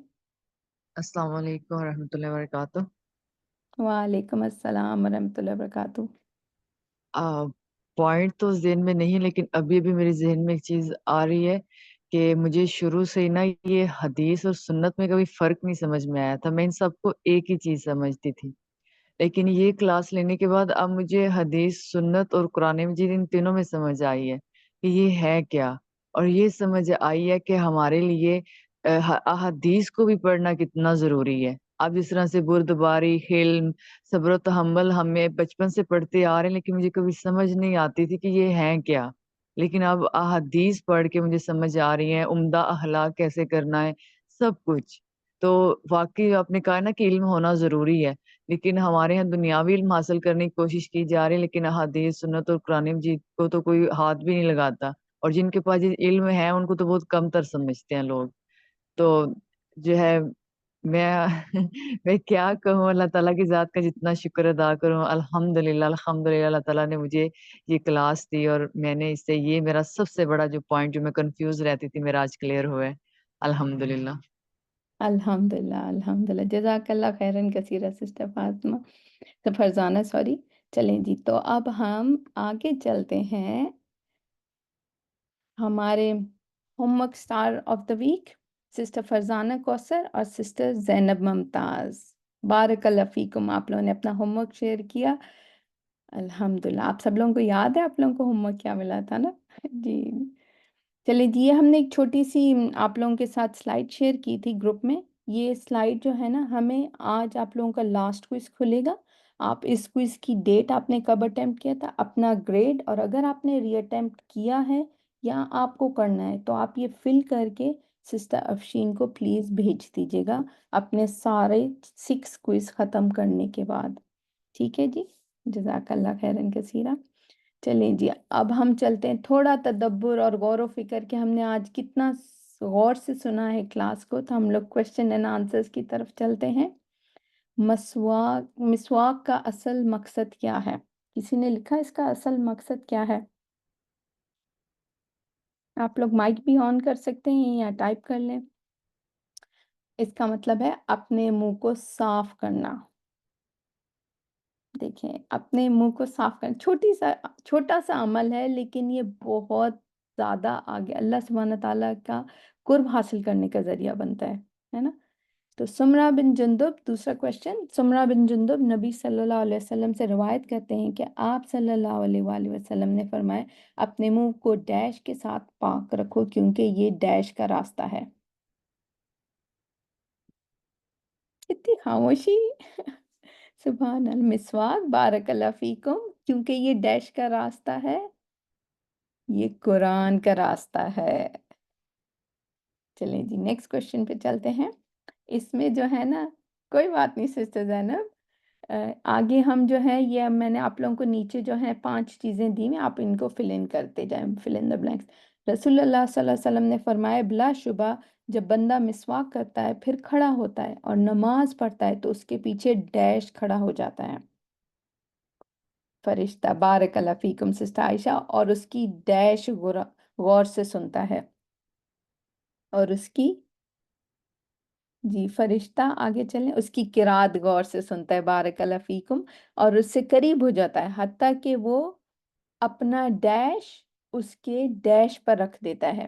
Speaker 5: السلام علیکم ورحمۃ اللہ وبرکاتہ۔
Speaker 4: وعلیکم السلام ورحمۃ اللہ وبرکاتہ۔
Speaker 5: پوائنٹ تو ذہن میں نہیں، لیکن ابھی بھی میرے ذہن میں ایک چیز آ رہی ہے کہ مجھے شروع سے ہی نا یہ حدیث اور سنت میں کبھی فرق نہیں سمجھ میں آیا تھا، میں ان سب کو ایک ہی چیز سمجھتی تھی۔ لیکن یہ کلاس لینے کے بعد اب مجھے حدیث، سنت اور قرآن مجید ان تینوں میں سمجھ آئی ہے کہ یہ ہے کیا، اور یہ سمجھ آئی ہے کہ ہمارے لیے احادیث کو بھی پڑھنا کتنا ضروری ہے۔ اب جس طرح سے بردباری، حلم، صبر و تحمل ہمیں بچپن سے پڑھتے آ رہے ہیں، لیکن مجھے کبھی سمجھ نہیں آتی تھی کہ یہ ہیں کیا، لیکن اب احادیث پڑھ کے مجھے سمجھ آ رہی ہیں، عمدہ اخلاق کیسے کرنا ہے، سب کچھ۔ تو واقعی آپ نے کہا نا کہ علم ہونا ضروری ہے، لیکن ہمارے یہاں دنیاوی علم حاصل کرنے کی کوشش کی جا رہی ہے، لیکن احادیث، سنت اور قرآن مجید کو تو کوئی ہاتھ بھی نہیں لگاتا، اور جن کے پاس یہ علم ہے ان کو تو بہت کم تر سمجھتے ہیں لوگ۔ تو جو ہے میں میں کیا کہوں، اللہ تعالیٰ کی ذات کا جتنا شکر ادا کروں، الحمدللہ الحمدللہ اللہ تعالیٰ نے مجھے یہ کلاس دی، اور میں نے اس سے، یہ میرا سب سے بڑا جو پوائنٹ جو میں کنفیوز رہتی تھی، میرا آج کلیئر ہوا ہے، الحمدللہ۔
Speaker 4: الحمدللہ الحمدللہ، جزاک اللہ خیرن کثیرہ سسٹر فاطمہ، تو فرزانہ سوری۔ چلیں جی، تو اب ہم آگے چلتے ہیں ہمارے home work star of the week, sister Farzana Kausar اور سسٹر زینب ممتاز۔ بارک اللہ فیکم، آپ لوگوں نے اپنا ہوم ورک شیئر کیا، الحمدللہ۔ آپ سب لوگوں کو یاد ہے آپ لوگوں کو ہوم ورک کیا ملا تھا نا؟ جی چلے جی، یہ ہم نے ایک چھوٹی سی آپ لوگوں کے ساتھ سلائڈ شیئر کی تھی گروپ میں۔ یہ سلائڈ جو ہے نا، ہمیں آج آپ لوگوں کا لاسٹ کوئز کھلے گا، آپ اس کوئز کی ڈیٹ، آپ نے کب اٹیمپٹ کیا تھا، اپنا گریڈ، اور اگر آپ نے ری اٹیمپٹ کیا ہے یا آپ کو کرنا ہے تو آپ یہ فل کر کے سسٹر افشین کو پلیز بھیج دیجیے گا اپنے سارے 6 کوئز ختم کرنے کے بعد، ٹھیک ہے جی؟ جزاک اللہ خیرن کثیرہ۔ چلیں جی، اب ہم چلتے ہیں تھوڑا تدبر اور غور و فکر کہ ہم نے آج کتنا غور سے سنا ہے کلاس کو، تو ہم لوگ کوشچن اینڈ آنسرز کی طرف چلتے ہیں۔ مسواک کا اصل مقصد کیا ہے؟ کسی نے لکھا اس کا اصل مقصد کیا ہے؟ آپ لوگ مائک بھی آن کر سکتے ہیں یا ٹائپ کر لیں۔ اس کا مطلب ہے اپنے منہ کو صاف کرنا۔ دیکھیں، اپنے منہ کو صاف کرنا چھوٹا سا عمل ہے، لیکن یہ بہت زیادہ آگے اللہ سبحانہ تعالیٰ کا قرب حاصل کرنے کا ذریعہ بنتا ہے نا؟ تو سمرہ بن جندب، دوسرا کوشچن، سمرہ بن جندب نبی صلی اللہ علیہ وسلم سے روایت کرتے ہیں کہ آپ صلی اللہ علیہ وآلہ وسلم نے فرمایا اپنے منہ کو ڈیش کے ساتھ پاک رکھو کیونکہ یہ ڈیش کا راستہ ہے۔ اتنی خاموشی سبحان المسواک، بارک اللہ فیکم، کیونکہ یہ ڈیش کا راستہ ہے، یہ قرآن کا راستہ ہے۔ چلیں جی نیکسٹ کوشچن پہ چلتے ہیں۔ اس میں جو ہے نا، کوئی بات نہیں سسٹر زینب، آگے ہم جو ہے یہ میں نے آپ لوگوں کو نیچے جو ہے 5 چیزیں دی ہیں، آپ ان کو فل ان کرتے جائیں، فل ان دا بلینکس۔ رسول اللہ صلی اللہ علیہ وسلم نے فرمایا بلا شبہ جب بندہ مسواک کرتا ہے پھر کھڑا ہوتا ہے اور نماز پڑھتا ہے تو اس کے پیچھے ڈیش کھڑا ہو جاتا ہے، فرشتہ، بارک اللہ فیکم سسٹر عائشہ، اور اس کی ڈیش غور سے سنتا ہے، اور اس کی، جی فرشتہ آگے چلیں، اس کی قرات غور سے سنتا ہے، بارک اللہ فیکم، اور اس سے قریب ہو جاتا ہے حتیٰ کہ وہ اپنا ڈیش اس کے ڈیش پر رکھ دیتا ہے۔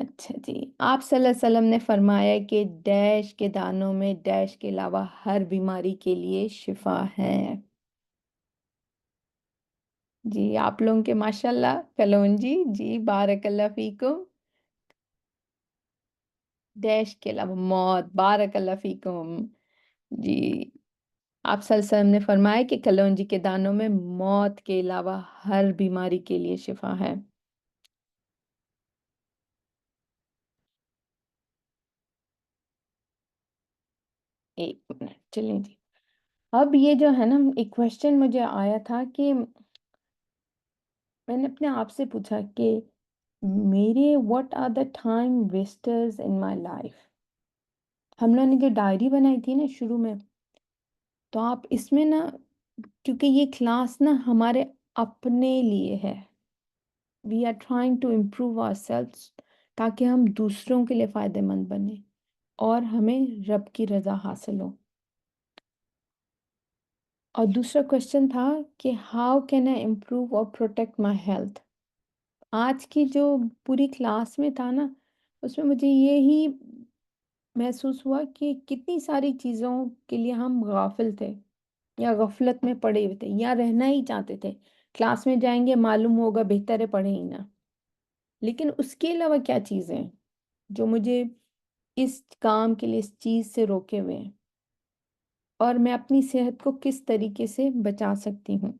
Speaker 4: اچھا جی، آپ صلی اللہ علیہ وسلم نے فرمایا کہ ڈیش کے دانوں میں ڈیش کے علاوہ ہر بیماری کے لیے شفا ہے. جی آپ لوگوں کے ماشاءاللہ کلونجی جی بارک اللہ فیکم. ڈیش کے علاوہ موت بارک اللہ فیکم. جی آپ صلی اللہ علیہ وسلم نے فرمایا کہ کلونجی کے دانوں میں موت کے علاوہ ہر بیماری کے لیے شفا ہے. ایک منٹ چلیں جی. اب یہ جو ہے نا ایک کوشچن مجھے آیا تھا کہ میں نے اپنے آپ سے پوچھا کہ میرے what are the time wasters in my life. ہم لوگوں نے جو ڈائری بنائی تھی نا شروع میں، تو آپ اس میں نا کیونکہ یہ کلاس نا ہمارے اپنے لیے ہے، we are trying to improve ourselves تاکہ ہم دوسروں کے لیے فائدہ مند بنیں اور ہمیں رب کی رضا حاصل ہو. اور دوسرا کوشچن تھا کہ ہاؤ کین آئی امپروو اور پروٹیکٹ مائی ہیلتھ. آج کی جو پوری کلاس میں تھا نا اس میں مجھے یہی محسوس ہوا کہ کتنی ساری چیزوں کے لیے ہم غافل تھے یا غفلت میں پڑے ہوئے تھے یا رہنا ہی چاہتے تھے. کلاس میں جائیں گے معلوم ہوگا بہتر ہے پڑھیں ہی نہ. لیکن اس کے علاوہ کیا چیزیں ہیں جو مجھے اس کام کے لیے اس چیز سے روکے ہوئے ہیں اور میں اپنی صحت کو کس طریقے سے بچا سکتی ہوں.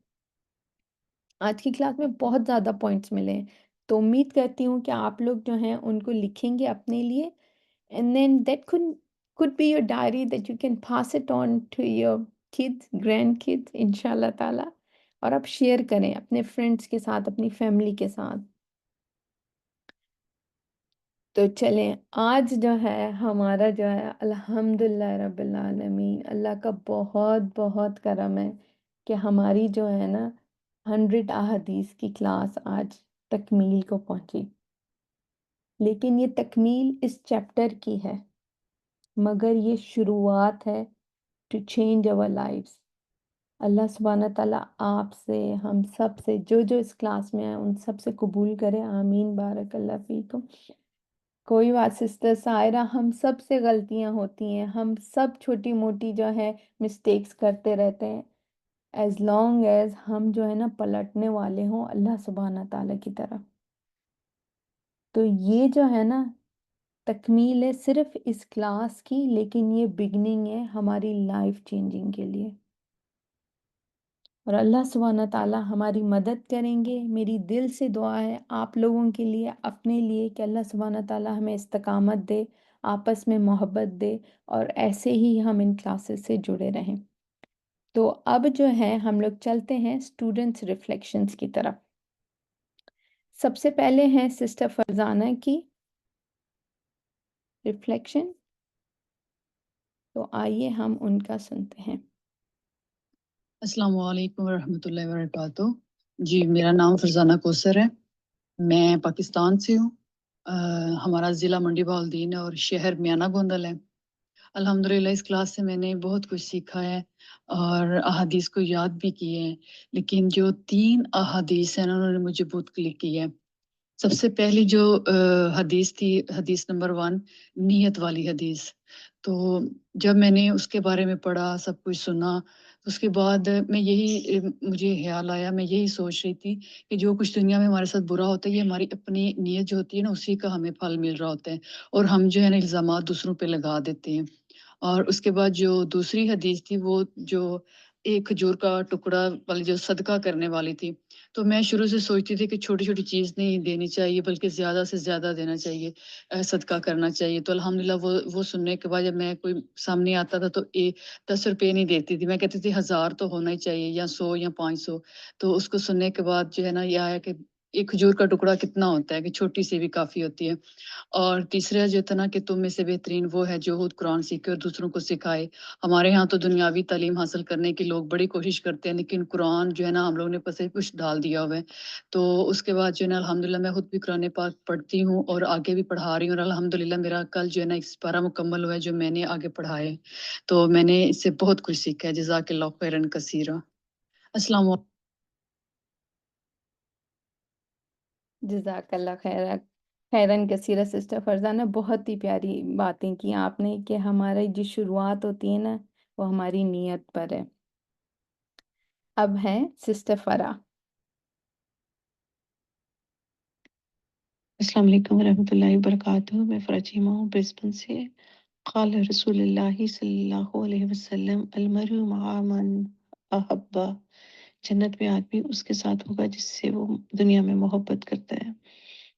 Speaker 4: آج کی کلاس میں بہت زیادہ پوائنٹس ملے ہیں، تو امید کرتی ہوں کہ آپ لوگ جو ہیں ان کو لکھیں گے اپنے لیے. And then that could be your diary that you can pass it on to your kids, grandkids, انشاءاللہ تعالی. اور آپ شیئر کریں اپنے فرینڈس کے ساتھ، اپنی فیملی کے ساتھ. تو چلیں آج جو ہے ہمارا جو ہے الحمدللہ رب العالمین اللہ کا بہت بہت کرم ہے کہ ہماری جو ہے نا 100 احادیث کی کلاس آج تکمیل کو پہنچی. لیکن یہ تکمیل اس چیپٹر کی ہے، مگر یہ شروعات ہے ٹو چینج our lives. اللہ سبحانہ تعالیٰ آپ سے ہم سب سے جو اس کلاس میں ہیں ان سب سے قبول کرے. آمین بارک اللہ فیکم. کوئی بات سسٹر سائرہ، ہم سب سے غلطیاں ہوتی ہیں، ہم سب چھوٹی موٹی جو ہے مسٹیکس کرتے رہتے ہیں. ایز لانگ ایز ہم جو ہے نا پلٹنے والے ہوں اللہ سبحانہ تعالیٰ کی طرف. تو یہ جو ہے نا تکمیل ہے صرف اس کلاس کی، لیکن یہ بگننگ ہے ہماری لائف چینجنگ کے لیے. اور اللہ سبحانہ تعالیٰ ہماری مدد کریں گے. میری دل سے دعا ہے آپ لوگوں کے لیے، اپنے لیے، کہ اللہ سبحانہ تعالیٰ ہمیں استقامت دے، آپس میں محبت دے اور ایسے ہی ہم ان کلاسز سے جڑے رہیں. تو اب جو ہے ہم لوگ چلتے ہیں اسٹوڈنٹس ریفلیکشنز کی طرف. سب سے پہلے ہیں سسٹر فرزانہ کی ریفلیکشن، تو آئیے ہم ان کا سنتے ہیں.
Speaker 6: السلام علیکم ورحمۃ اللہ وبرکاتہ. جی میرا نام فرزانہ کوثر ہے، میں پاکستان سے ہوں. ہمارا ضلع منڈی بہاؤالدین ہے اور شہر میانہ گوندل ہے. الحمدللہ اس کلاس سے میں نے بہت کچھ سیکھا ہے اور احادیث کو یاد بھی کیے ہیں. لیکن جو 3 احادیث ہیں انہوں نے مجھے بہت کلک کی ہے. سب سے پہلی جو حدیث تھی، حدیث نمبر 1، نیت والی حدیث. تو جب میں نے اس کے بارے میں پڑھا، سب کچھ سنا، اس کے بعد مجھے خیال آیا، میں یہی سوچ رہی تھی کہ جو کچھ دنیا میں ہمارے ساتھ برا ہوتا ہے یہ ہماری اپنی نیت جو ہوتی ہے نا اسی کا ہمیں پھل مل رہا ہوتا ہے، اور ہم جو ہے نا الزامات دوسروں پہ لگا دیتے ہیں. اور اس کے بعد جو دوسری حدیث تھی وہ جو ایک کھجور کا ٹکڑا والی جو صدقہ کرنے والی تھی. تو میں شروع سے سوچتی تھی کہ چھوٹی چھوٹی چیز نہیں دینی چاہیے بلکہ زیادہ سے زیادہ دینا چاہیے، صدقہ کرنا چاہیے. تو الحمدللہ وہ سننے کے بعد جب میں کوئی سامنے آتا تھا تو 10 روپے نہیں دیتی تھی، میں کہتی تھی 1000 تو ہونا ہی چاہیے، یا 100 یا 500. تو اس کو سننے کے بعد جو ہے نا یہ آیا کہ ایک کھجور کا ٹکڑا کتنا ہوتا ہے، کہ چھوٹی سی بھی کافی ہوتی ہے. اور تیسرا جو تھا نا کہ تم میں سے بہترین وہ ہے جو خود قرآن سیکھے اور دوسروں کو سکھائے. ہمارے ہاں تو دنیاوی تعلیم حاصل کرنے کی لوگ بڑی کوشش کرتے ہیں، لیکن قرآن جو ہے نا ہم لوگوں نے پسے کچھ ڈال دیا ہوا ہے. تو اس کے بعد جو ہے نا الحمدللہ میں خود بھی قرآن پاک پڑھتی ہوں اور آگے بھی پڑھا رہی ہوں. اور الحمدللہ میرا کل جو ہے نا 1 پارہ مکمل ہوا ہے جو میں نے آگے پڑھائے. تو میں نے اس سے بہت کچھ سیکھا ہے. جزاک اللہ خیرا کثیرا. السلام علیکم.
Speaker 4: جزاک اللہ خیر. خیرن کثیرہ سسٹر فرزانہ، بہت ہی پیاری باتیں کی آپ نے کہ ہماری جو شروعات ہوتی ہے نا وہ ہماری نیت پر ہے۔ اب ہے سسٹر فرا۔
Speaker 7: السلام علیکم ورحمۃ اللہ وبرکاتہ۔ میں فراچیمہ ہوں برسبن سے۔ قال رسول اللہ صلی اللہ علیہ وسلم المرء مع من احبا، جنت میں آدمی اس کے ساتھ ہوگا جس سے وہ دنیا میں محبت کرتا ہے۔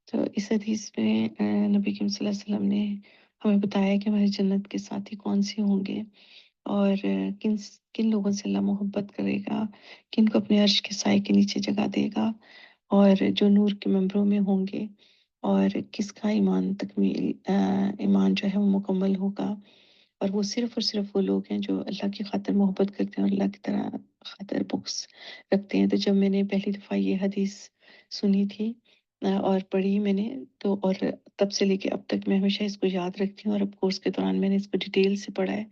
Speaker 7: تو اس حدیث میں نبی کریم صلی اللہ علیہ وسلم نے ہمیں بتایا کہ ہمارے جنت کے ساتھی کون سے ہوں گے، اور کن کن لوگوں سے اللہ محبت کرے گا، کن کو اپنے عرش کے سائے کے نیچے جگہ دے گا، اور جو نور کے ممبروں میں ہوں گے، اور کس کا ایمان جو ہے وہ مکمل ہوگا۔ اور وہ صرف اور صرف وہ لوگ ہیں جو اللہ کی خاطر محبت کرتے ہیں اور اللہ کی طرح خاطر بغض رکھتے ہیں۔ تو جب میں نے پہلی دفعہ یہ حدیث سنی تھی اور پڑھی میں نے، تو اور تب سے لے کے اب تک میں ہمیشہ اس کو یاد رکھتی ہوں، اور اب کورس کے دوران میں نے اس کو ڈیٹیل سے پڑھا ہے۔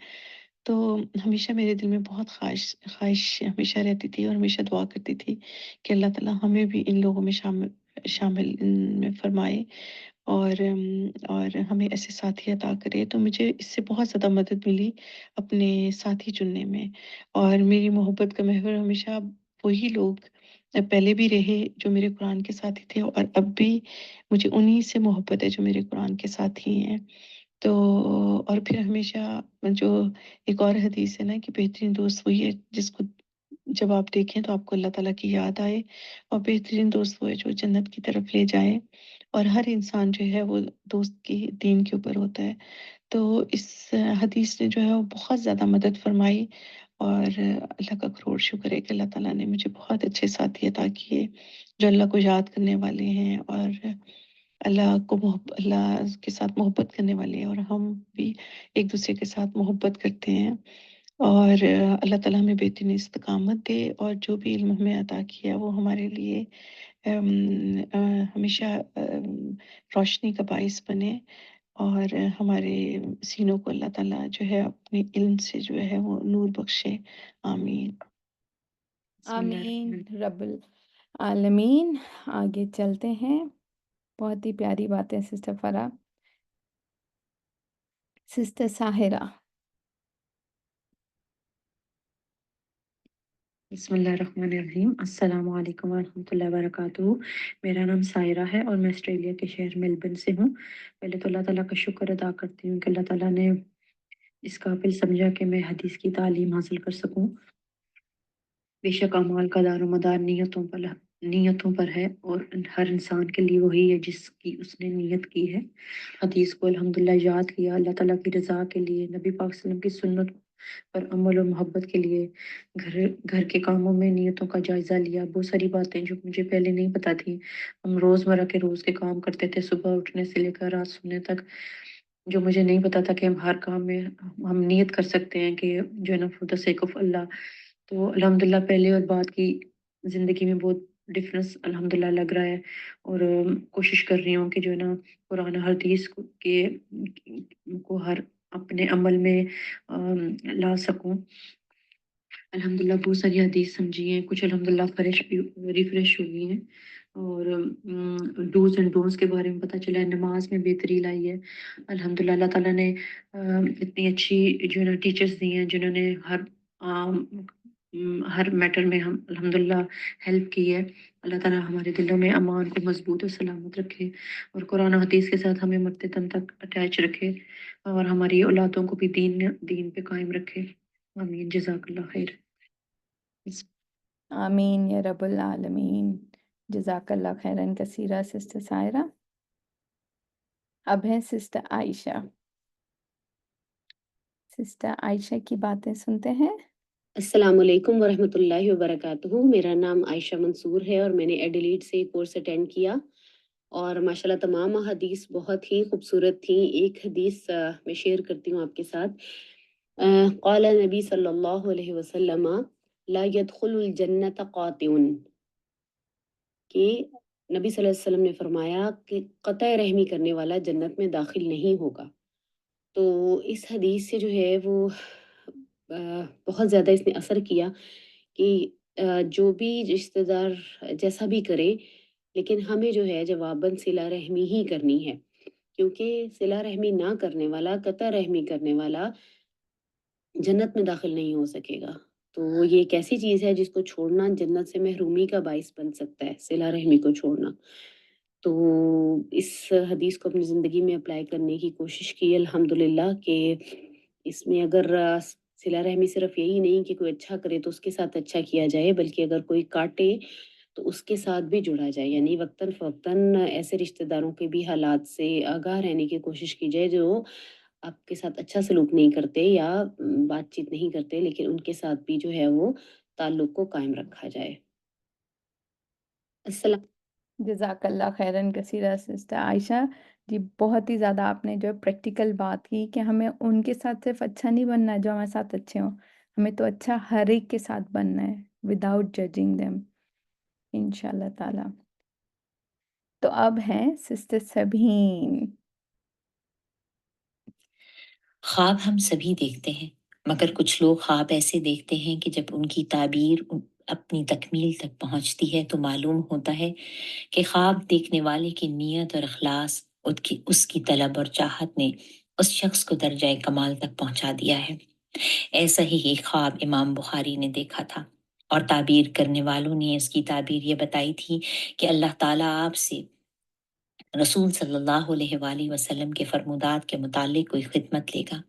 Speaker 7: تو ہمیشہ میرے دل میں بہت خواہش ہمیشہ رہتی تھی، اور ہمیشہ دعا کرتی تھی کہ اللہ تعالیٰ ہمیں بھی ان لوگوں میں شامل ان میں فرمائے، اور ہمیں ایسے ساتھی عطا کرے۔ تو مجھے اس سے بہت زیادہ مدد ملی اپنے ساتھی چننے میں، اور میری محبت کا محور ہمیشہ وہی لوگ پہلے بھی رہے جو میرے قرآن کے ساتھی تھے، اور اب بھی مجھے انہی سے محبت ہے جو میرے قرآن کے ساتھی ہیں۔ تو اور پھر ہمیشہ جو ایک اور حدیث ہے نا کہ بہترین دوست وہی ہے جس کو جب آپ دیکھیں تو آپ کو اللہ تعالیٰ کی یاد آئے، اور بہترین دوست وہ ہے جو جنت کی طرف لے جائے۔ اور ہر انسان جو ہے وہ دوست کی دین کے اوپر ہوتا ہے۔ تو اس حدیث نے جو ہے وہ بہت زیادہ مدد فرمائی، اور اللہ کا کروڑ شکر ہے کہ اللہ تعالیٰ نے مجھے بہت اچھے ساتھی عطا کیے جو اللہ کو یاد کرنے والے ہیں، اور اللہ کے ساتھ محبت کرنے والے ہیں، اور ہم بھی ایک دوسرے کے ساتھ محبت کرتے ہیں۔ اور اللہ تعالیٰ ہمیں بہترین استقامت دے، اور جو بھی علم ہمیں عطا کیا وہ ہمارے لیے ہمیشہ روشنی کا باعث بنے، اور ہمارے سینوں کو اللہ تعالیٰ جو ہے اپنے علم سے جو ہے وہ نور بخشے۔ آمین۔ بسم اللہ
Speaker 4: آمین
Speaker 7: الرحمن
Speaker 4: رب العالمین۔ آگے چلتے ہیں، بہت ہی پیاری باتیں سسٹر فرا۔ سسٹر ساحرہ۔
Speaker 8: بسم اللہ الرحمن الرحیم۔ السلام علیکم ورحمۃ اللہ وبرکاتہ۔ میرا نام سائرہ ہے اور میں آسٹریلیا کے شہر میلبرن سے ہوں۔ پہلے تو اللہ تعالیٰ کا شکر ادا کرتی ہوں کہ اللہ تعالیٰ نے اس قابل سمجھا کہ میں حدیث کی تعلیم حاصل کر سکوں۔ بے شک اعمال کا دار و مدار نیتوں پر ہے، اور ہر انسان کے لیے وہی ہے جس کی اس نے نیت کی ہے۔ حدیث کو الحمدللہ یاد کیا اللہ تعالیٰ کی رضا کے لیے، نبی پاک صلی اللہ علیہ وسلم کی سنت پر عمل و محبت کے لیے، گھر کے کاموں میں نیتوں کا جائزہ لیا۔ بہت ساری باتیں جو مجھے پہلے نہیں پتا تھی، ہم روزمرہ کے روز کے کام کرتے تھے، صبح اٹھنے سے لے کر رات سونے تک، جو مجھے نہیں پتا تھا کہ ہم ہر کام میں ہم نیت کر سکتے ہیں کہ جو ہے نا فور دا سیک آف اللہ۔ تو الحمدللہ پہلے اور بعد کی زندگی میں بہت ڈفرینس الحمدللہ لگ رہا ہے، اور کوشش کر رہی ہوں کہ جو ہے نا قرآن حدیث کو ہر اپنے عمل میں لا سکوں۔ الحمدللہ بہت ساری حدیث سمجھی ہیں، کچھ الحمدللہ ریفریش ہوئی ہیں، اور ڈوز اینڈ ڈونٹس کے بارے میں پتہ چلا ہے، نماز میں بہتری لائی ہے۔ الحمدللہ اللہ تعالیٰ نے اتنی اچھی جو ہے نا ٹیچرز دی ہیں جنہوں نے ہر میٹر میں ہم الحمدللہ ہیلپ کی ہے۔ اللہ تعالیٰ ہمارے دلوں میں امان کو مضبوط اور سلامت رکھے، اور قرآن و حدیث کے ساتھ ہمیں مرتے دم تک اٹیچ رکھے، اور ہماری اولادوں کو بھی دین پہ قائم رکھے۔ آمین۔ جزاک اللہ خیر۔
Speaker 4: آمین یا رب العالمین۔ جزاک اللہ خیرن کثیرہ سسٹر سائرہ۔ اب ہے سسٹر عائشہ۔ سسٹر عائشہ کی باتیں سنتے ہیں۔
Speaker 9: السلام علیکم ورحمۃ اللہ وبرکاتہ۔ میرا نام عائشہ منصور ہے اور میں نے ایڈیلیڈ سے کورس اٹینڈ کیا، اور ماشاءاللہ تمام حدیث بہت ہی خوبصورت تھیں۔ ایک حدیث میں شیئر کرتی ہوں آپ کے ساتھ۔ قال نبی صلی اللہ علیہ وسلم لا يدخل الجنت قاطع، کہ نبی صلی اللہ علیہ وسلم نے فرمایا کہ قطع رحمی کرنے والا جنت میں داخل نہیں ہوگا۔ تو اس حدیث سے جو ہے وہ بہت زیادہ اس نے اثر کیا کہ جو بھی رشتہ دار جیسا بھی کرے، لیکن ہمیں جو ہے جواباً صلہ رحمی ہی کرنی ہے، کیونکہ صلہ رحمی نہ کرنے والا، قطع رحمی کرنے والا جنت میں داخل نہیں ہو سکے گا۔ تو یہ ایک ایسی چیز ہے جس کو چھوڑنا جنت سے محرومی کا باعث بن سکتا ہے، صلہ رحمی کو چھوڑنا۔ تو اس حدیث کو اپنی زندگی میں اپلائی کرنے کی کوشش کی الحمدللہ، کہ اس میں اگر صلہ رحمی صرف یہی نہیں کہ کوئی اچھا کرے تو اس کے ساتھ اچھا کیا جائے، بلکہ اگر کوئی کاٹے تو اس کے ساتھ بھی جڑا جائے، یعنی وقتاً فوقتاً ایسے رشتہ داروں کے بھی حالات سے آگاہ رہنے کی کوشش کی جائے جو آپ کے ساتھ اچھا سلوک نہیں کرتے یا بات چیت نہیں کرتے، لیکن ان کے ساتھ بھی جو ہے وہ تعلق کو قائم رکھا جائے۔ السلام
Speaker 4: جزاک اللہ خیرن کثیرہ سسٹر عائشہ جی، بہت ہی زیادہ آپ نے جو ہے پریکٹیکل بات کی کہ ہمیں ان کے ساتھ صرف اچھا نہیں بننا ہے جو ہمارے ساتھ اچھے ہوں، ہمیں تو اچھا ہر ایک کے ساتھ بننا ہے وداؤٹ ججنگ دیم انشاء اللہ تعالیٰ۔ تو اب ہیں سسٹر سبھین۔
Speaker 10: خواب ہم سبھی دیکھتے ہیں، مگر کچھ لوگ خواب ایسے دیکھتے ہیں کہ جب ان کی تعبیر اپنی تکمیل تک پہنچتی ہے تو معلوم ہوتا ہے کہ خواب دیکھنے والے کی نیت اور اخلاص اس کی طلب اور چاہت نے اس شخص کو درجہ کمال تک پہنچا دیا ہے۔ ایسا ہی ایک خواب امام بخاری نے دیکھا تھا، اور تعبیر کرنے والوں نے اس کی تعبیر یہ بتائی تھی کہ اللہ تعالیٰ آپ سے رسول صلی اللہ علیہ وآلہ وسلم کے فرمودات کے متعلق کوئی خدمت لے گا،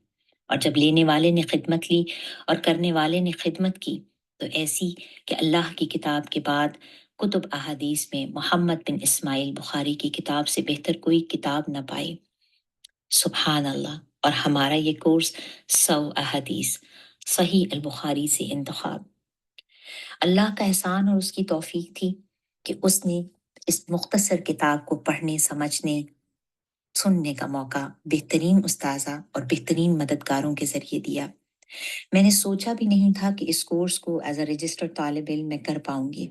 Speaker 10: اور جب لینے والے نے خدمت لی اور کرنے والے نے خدمت کی تو ایسی کہ اللہ کی کتاب کے بعد کتب احادیث میں محمد بن اسماعیل بخاری کی کتاب سے بہتر کوئی کتاب نہ پائی۔ سبحان اللہ۔ اور ہمارا یہ کورس 100 احادیث صحیح البخاری سے انتخاب، اللہ کا احسان اور اس کی توفیق تھی کہ اس نے اس مختصر کتاب کو پڑھنے، سمجھنے، سننے کا موقع بہترین استاذہ اور بہترین مددگاروں کے ذریعے دیا۔ میں نے سوچا بھی نہیں تھا کہ اس کورس کو ایز اے رجسٹرڈ طالب علم میں کر پاؤں گی۔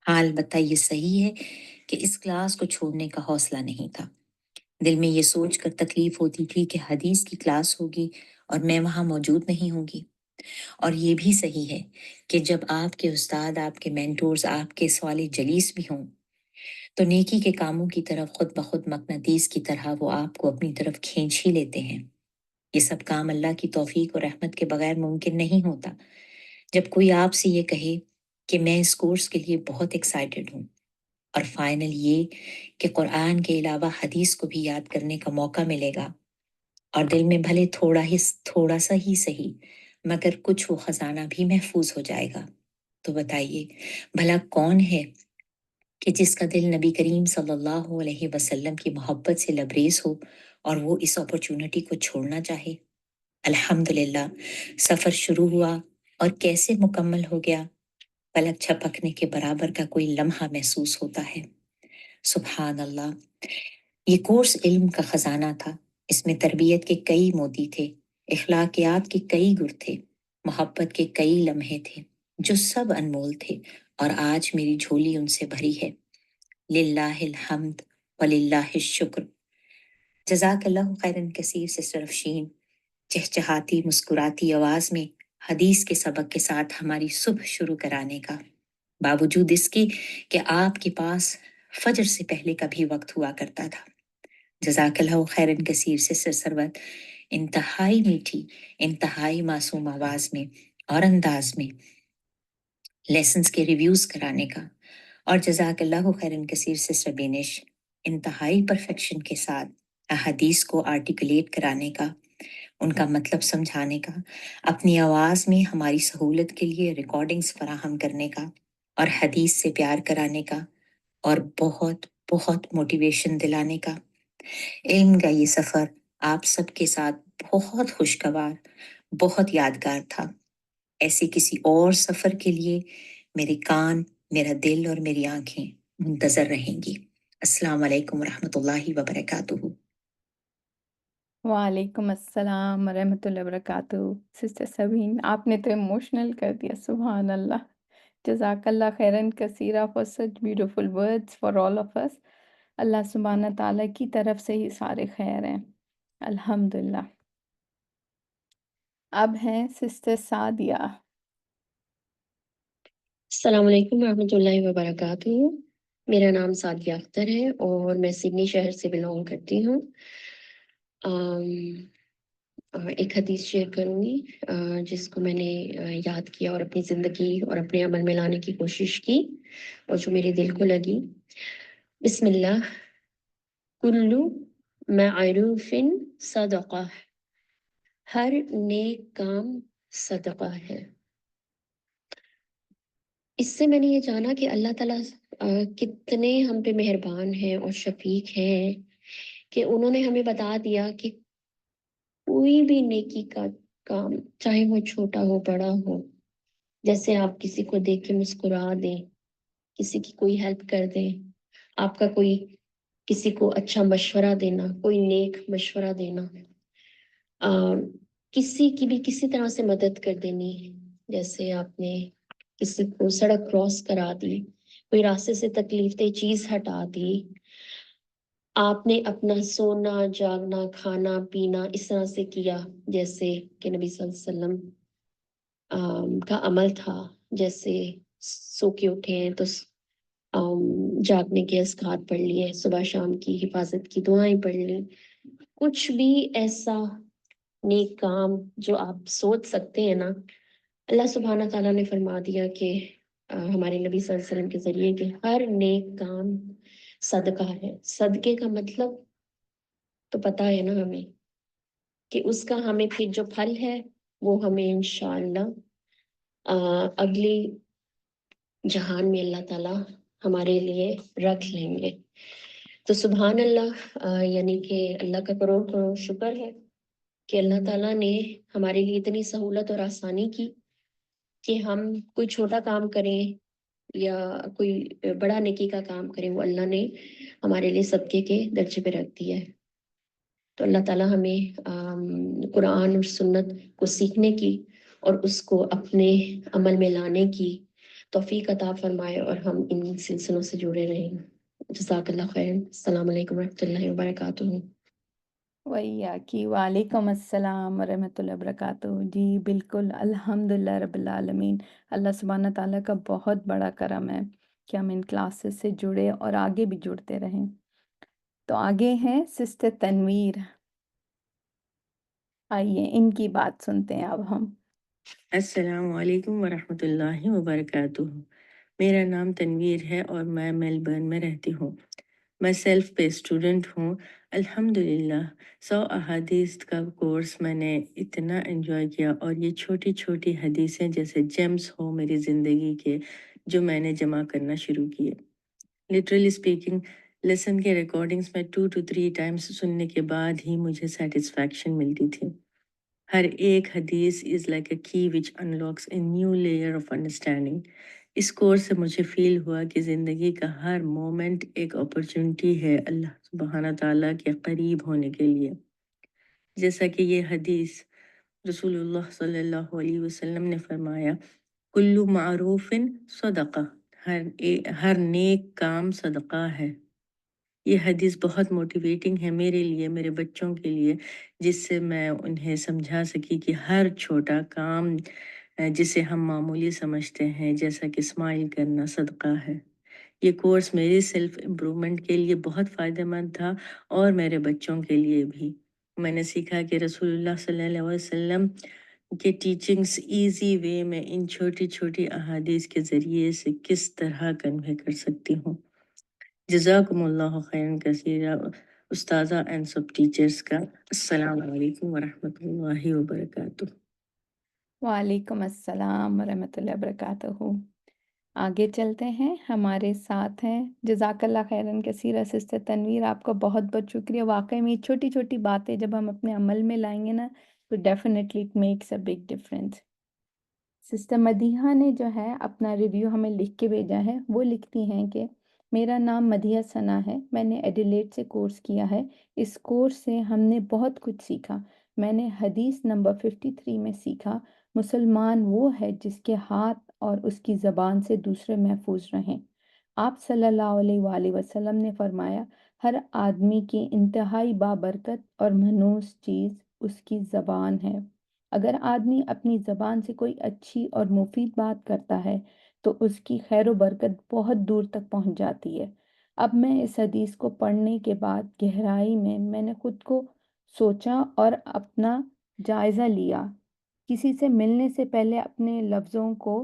Speaker 10: ہاں، البتہ یہ صحیح ہے کہ اس کلاس کو چھوڑنے کا حوصلہ نہیں تھا۔ دل میں یہ سوچ کر تکلیف ہوتی تھی کہ حدیث کی کلاس ہوگی اور میں وہاں موجود نہیں ہوگی۔ اور یہ بھی صحیح ہے کہ جب آپ کے استاد، آپ کے مینٹورز، آپ کے سوال جلیس بھی ہوں تو نیکی کے کاموں کی طرف خود بخود مقناطیس کی طرح وہ آپ کو اپنی طرف کھینچ ہی لیتے ہیں۔ یہ سب کام اللہ کی توفیق اور رحمت کے بغیر ممکن نہیں ہوتا۔ جب کوئی آپ سے یہ کہے کہ میں اس کورس کے لیے بہت ایکسائٹڈ ہوں، اور فائنل یہ کہ قرآن کے علاوہ حدیث کو بھی یاد کرنے کا موقع ملے گا، اور دل میں بھلے تھوڑا سا ہی صحیح مگر کچھ وہ خزانہ بھی محفوظ ہو جائے گا، تو بتائیے بھلا کون ہے کہ جس کا دل نبی کریم صلی اللہ علیہ وسلم کی محبت سے لبریز ہو اور وہ اس اپرچونٹی کو چھوڑنا چاہے۔ الحمدللہ، سفر شروع ہوا اور کیسے مکمل ہو گیا، پلک چھپکنے کے برابر کا کوئی لمحہ محسوس ہوتا ہے۔ سبحان اللہ۔ یہ کورس علم کا خزانہ تھا، اس میں تربیت کے کئی موتی تھے، اخلاقیات کے کئی گر تھے، محبت کے کئی لمحے تھے جو سب انمول تھے، اور آج میری جھولی ان سے بھری ہے۔ للہ الحمد وللہ الشکر۔ جزاک اللہ خیرن کثیر سسٹر افشین، چہچہاتی مسکراتی آواز میں حدیث کے سبق کے ساتھ ہماری صبح شروع کرانے کا، باوجود اس کے کہ آپ کے پاس فجر سے پہلے کا بھی وقت ہوا کرتا تھا۔ جزاک اللہ خیرن کثیر سسٹر سروت، انتہائی میٹھی، انتہائی معصوم آواز میں اور انداز میں لیسنز کے ریویوز کرانے کا، اور جزاک اللہ خیرن کثیر سسٹر بینش، انتہائی پرفیکشن کے ساتھ احادیث کو آرٹیکولیٹ کرانے کا، ان کا مطلب سمجھانے کا، اپنی آواز میں ہماری سہولت کے لیے ریکارڈنگز فراہم کرنے کا، اور حدیث سے پیار کرانے کا، اور بہت بہت موٹیویشن دلانے کا۔ علم کا یہ سفر آپ سب کے ساتھ بہت خوشگوار، بہت یادگار تھا۔ ایسے کسی اور سفر کے لیے میرے کان، میرا دل اور میری آنکھیں منتظر رہیں گی۔ السلام علیکم ورحمۃ اللہ وبرکاتہ۔
Speaker 4: وعلیکم السلام ورحمۃ اللہ وبرکاتہ۔ سسٹر سبین، آپ نے تو ایموشنل کر دیا، سبحان اللہ۔ جزاک اللہ خیرن کثیرہ for such beautiful words for all of us. اللہ سبحانہ تعالیٰ کی طرف سے ہی سارے خیر ہیں، الحمدللہ۔ اب ہیں سسٹر سعدیہ۔
Speaker 11: السلام علیکم ورحمۃ اللہ وبرکاتہ۔ میرا نام سعدیہ اختر ہے اور میں سڈنی شہر سے بلونگ کرتی ہوں۔ ایک حدیث شیئر کروں گی جس کو میں نے یاد کیا اور اپنی زندگی اور اپنے عمل میں لانے کی کوشش کی اور جو میرے دل کو لگی۔ بسم اللہ۔ کلو معروف صدقہ، ہر نیک کام صدقہ ہے۔ اس سے میں نے یہ جانا کہ اللہ تعالیٰ کتنے ہم پہ مہربان ہیں اور شفیق ہیں کہ انہوں نے ہمیں بتا دیا کہ کوئی بھی نیکی کا کام، چاہے وہ چھوٹا ہو بڑا ہو، جیسے آپ کسی کو دیکھ کے مسکرا دیں، کسی کی کوئی ہیلپ کر دیں، آپ کا کوئی کسی کو اچھا مشورہ دینا، کوئی نیک مشورہ دینا، کسی کی بھی کسی طرح سے مدد کر دینی، جیسے آپ نے کسی کو سڑک کراس کرا دی، کوئی راستے سے تکلیف دہ چیز ہٹا دی، آپ نے اپنا سونا جاگنا کھانا پینا اس طرح سے کیا جیسے کہ نبی صلی اللہ علیہ وسلم کا عمل تھا، جیسے سو کے اٹھے ہیں تو جاگنے کے اذکار پڑھ لیے، صبح شام کی حفاظت کی دعائیں پڑھ لی، کچھ بھی ایسا نیک کام جو آپ سوچ سکتے ہیں نا، اللہ سبحانہ تعالیٰ نے فرما دیا کہ ہمارے نبی صلی اللہ علیہ وسلم کے ذریعے کہ ہر نیک کام صدقہ ہے۔ صدقے کا مطلب تو پتہ ہے نا ہمیں کہ اس کا ہمیں پھر جو پھل ہے وہ ہمیں انشاءاللہ اگلی جہان میں اللہ تعالیٰ ہمارے لیے رکھ لیں گے۔ تو سبحان اللہ، یعنی کہ اللہ کا کروڑ کروڑ شکر ہے کہ اللہ تعالیٰ نے ہمارے لیے اتنی سہولت اور آسانی کی کہ ہم کوئی چھوٹا کام کریں یا کوئی بڑا نیکی کا کام کریں، وہ اللہ نے ہمارے لیے صدقے کے درجے پہ رکھ دیا ہے۔ تو اللہ تعالیٰ ہمیں قرآن اور سنت کو سیکھنے کی اور اس کو اپنے عمل میں لانے کی توفیق عطا فرمائے اور ہم ان سلسلوں سے جڑے رہیں۔ جزاک اللہ خیر۔ السلام علیکم ورحمۃ اللہ وبرکاتہ۔
Speaker 4: وعلیکم وعلیکم السلام ورحمۃ اللہ وبرکاتہ۔ جی بالکل، الحمدللہ رب العالمین۔ اللہ سبحانہ تعالیٰ کا بہت بڑا کرم ہے کہ ہم ان کلاسز سے جڑے اور آگے بھی جڑتے رہیں۔ تو آگے ہیں سسٹر تنویر، آئیے ان کی بات سنتے ہیں اب ہم۔
Speaker 12: السلام علیکم ورحمۃ اللہ وبرکاتہ۔ میرا نام تنویر ہے اور میں میلبرن میں رہتی ہوں۔ میں سیلف پے اسٹوڈنٹ ہوں۔ الحمدللہ 100 احادیث کا کورس میں نے اتنا انجوائے کیا، اور یہ چھوٹی چھوٹی حدیثیں جیسے جیمز ہو میری زندگی کے، جو میں نے جمع کرنا شروع کیے۔ لٹرلی اسپیکنگ، لیسن کے ریکارڈنگز میں 2 to 3 ٹائمز سننے کے بعد ہی مجھے سیٹسفیکشن ملتی تھی۔ ہر ایک حدیث is like a key which unlocks a new layer of understanding۔ اس کورس سے مجھے فیل ہوا کہ زندگی کا ہر مومنٹ ایک اپرچونٹی ہے اللہ سبحانہ تعالیٰ کے قریب ہونے کے لیے۔ جیسا کہ یہ حدیث رسول اللہ صلی اللہ علیہ وسلم نے فرمایا، کلو معروف صدقہ، ہر نیک کام صدقہ ہے۔ یہ حدیث بہت موٹیویٹنگ ہے میرے لیے، میرے بچوں کے لیے، جس سے میں انہیں سمجھا سکی کہ ہر چھوٹا کام جسے ہم معمولی سمجھتے ہیں، جیسا کہ اسمائل کرنا، صدقہ ہے۔ یہ کورس میری سیلف امپرومنٹ کے لیے بہت فائدہ مند تھا اور میرے بچوں کے لیے بھی۔ میں نے سیکھا کہ رسول اللہ صلی اللہ علیہ وسلم کے ٹیچنگز ایزی وے میں ان چھوٹی چھوٹی احادیث کے ذریعے سے کس طرح کنوے کر سکتی ہوں۔ جزاکم اللہ خیرن کثیرہ استاذہ اینڈ سب ٹیچرز کا۔ السلام علیکم ورحمۃ اللہ وبرکاتہ۔
Speaker 4: وعلیکم السلام ورحمۃ اللہ وبرکاتہ۔ آگے چلتے ہیں، ہمارے ساتھ ہیں جزاک اللہ خیرن کثیرہ سسٹر تنویر۔ آپ کا بہت بہت شکریہ۔ واقعی میں چھوٹی چھوٹی باتیں جب ہم اپنے عمل میں لائیں گے نا تو definitely it makes a big difference. Sister Madiha نے جو ہے اپنا ریویو ہمیں لکھ کے بھیجا ہے۔ وہ لکھتی ہیں کہ میرا نام مدیحہ ثنا ہے، میں نے ایڈیلیڈ سے کورس کیا ہے۔ اس کورس سے ہم نے بہت کچھ سیکھا۔ میں نے حدیث نمبر 53 میں سیکھا، مسلمان وہ ہے جس کے ہاتھ اور اس کی زبان سے دوسرے محفوظ رہیں۔ آپ صلی اللہ علیہ وآلہ وسلم نے فرمایا، ہر آدمی کی انتہائی بابرکت اور منحوس چیز اس کی زبان ہے۔ اگر آدمی اپنی زبان سے کوئی اچھی اور مفید بات کرتا ہے تو اس کی خیر و برکت بہت دور تک پہنچ جاتی ہے۔ اب میں اس حدیث کو پڑھنے کے بعد گہرائی میں نے خود کو سوچا اور اپنا جائزہ لیا۔ کسی سے ملنے سے پہلے اپنے لفظوں کو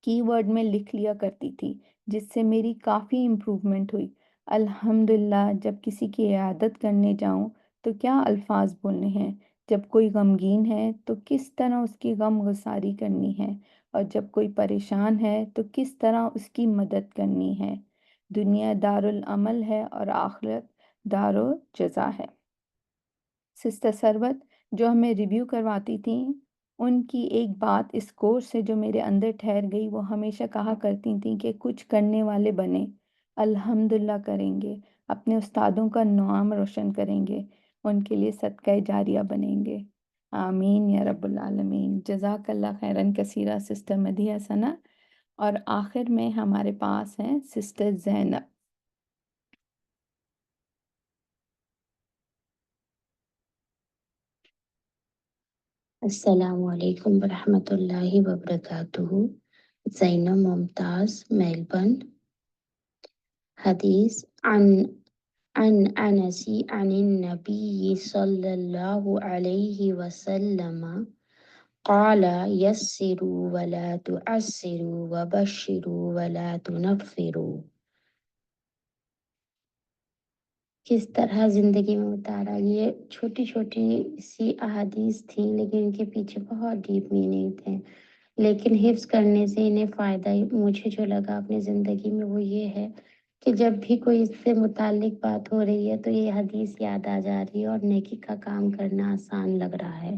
Speaker 4: کی ورڈ میں لکھ لیا کرتی تھی، جس سے میری کافی امپروومنٹ ہوئی۔ الحمدللہ جب کسی کی عیادت کرنے جاؤں تو کیا الفاظ بولنے ہیں، جب کوئی غمگین ہے تو کس طرح اس کی غم گساری کرنی ہے، اور جب کوئی پریشان ہے تو کس طرح اس کی مدد کرنی ہے۔ دنیا دارالعمل ہے اور آخرت دار و جزا ہے۔ سسٹر سربت جو ہمیں ریویو کرواتی تھیں، ان کی ایک بات اس کورس سے جو میرے اندر ٹھہر گئی، وہ ہمیشہ کہا کرتی تھیں کہ کچھ کرنے والے بنیں، الحمدللہ کریں گے، اپنے استادوں کا نام روشن کریں گے، ان کے لیے صدقہ جاریہ بنیں گے۔ آمین یا رب العالمین۔ جزاک اللہ خیرن کثیرہ سسٹر مدیحہ ثنا۔ اور آخر میں ہمارے پاس ہیں سسٹر زینب۔
Speaker 11: السلام علیکم ورحمۃ اللہ وبرکاتہ۔ زینب ممتاز، میلبرن۔ حدیث عن انس عن النبی صلی اللہ علیہ وسلم قال یسروا ولا تعسروا وبشروا ولا تنفروا۔ کس طرح زندگی میں اتارا۔ یہ چھوٹی چھوٹی سی احادیث تھیں، لیکن ان کے پیچھے بہت ڈیپ میننگ تھے، لیکن حفظ کرنے سے انہیں فائدہ مجھے جو لگا اپنی زندگی میں وہ یہ ہے کہ جب بھی کوئی اس سے متعلق بات ہو رہی ہے تو یہ حدیث یاد آ جا رہی ہے اور نیکی کا کام کرنا آسان لگ رہا ہے۔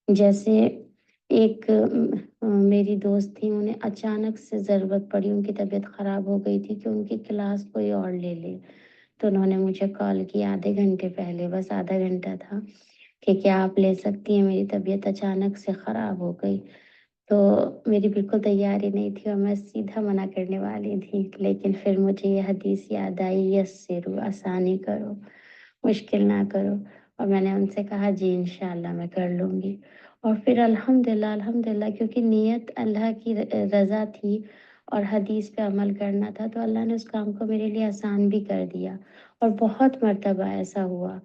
Speaker 11: جیسے ایک میری دوست تھی، انہیں اچانک سے ضرورت پڑی، ان کی طبیعت خراب ہو گئی تھی کہ ان کی کلاس کوئی اور لے لے، تو انہوں نے مجھے کال کیا آدھے گھنٹے پہلے، بس آدھا گھنٹہ تھا، کہ کیا آپ لے سکتی ہیں، میری طبیعت اچانک سے خراب ہو گئی۔ تو میری بالکل تیاری نہیں تھی اور میں سیدھا منع کرنے والی تھی، لیکن پھر مجھے یہ حدیث یاد آئی، یسرو، آسانی کرو، مشکل نہ کرو، اور میں نے ان سے کہا جی انشاءاللہ میں کر لوں گی۔ اور پھر الحمدللہ کیونکہ نیت اللہ کی رضا تھی اور حدیث پہ عمل کرنا تھا، تو اللہ نے اس کام کو میرے لیے آسان بھی کر دیا۔ اور بہت مرتبہ ایسا ہوا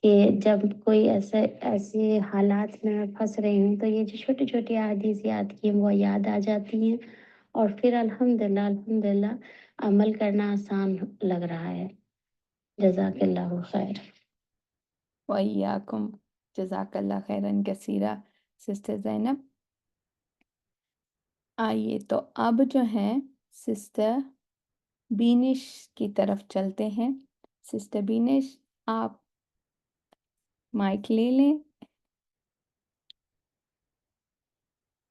Speaker 11: کہ جب کوئی ایسے حالات میں پھنس رہی ہوں تو یہ جو چھوٹی چھوٹی احادیث یاد کی ہیں وہ یاد آ جاتی ہیں، اور پھر الحمدللہ عمل کرنا آسان لگ رہا ہے۔ جزاک اللہ خیر۔
Speaker 4: وَإِيَّاكُمْ۔ جزاک اللہ خیرن کثیرہ سسٹر زینب۔ آئیے تو اب جو ہے سسٹر بینش کی طرف چلتے ہیں۔ سسٹر بینش آپ مائک لے لیں۔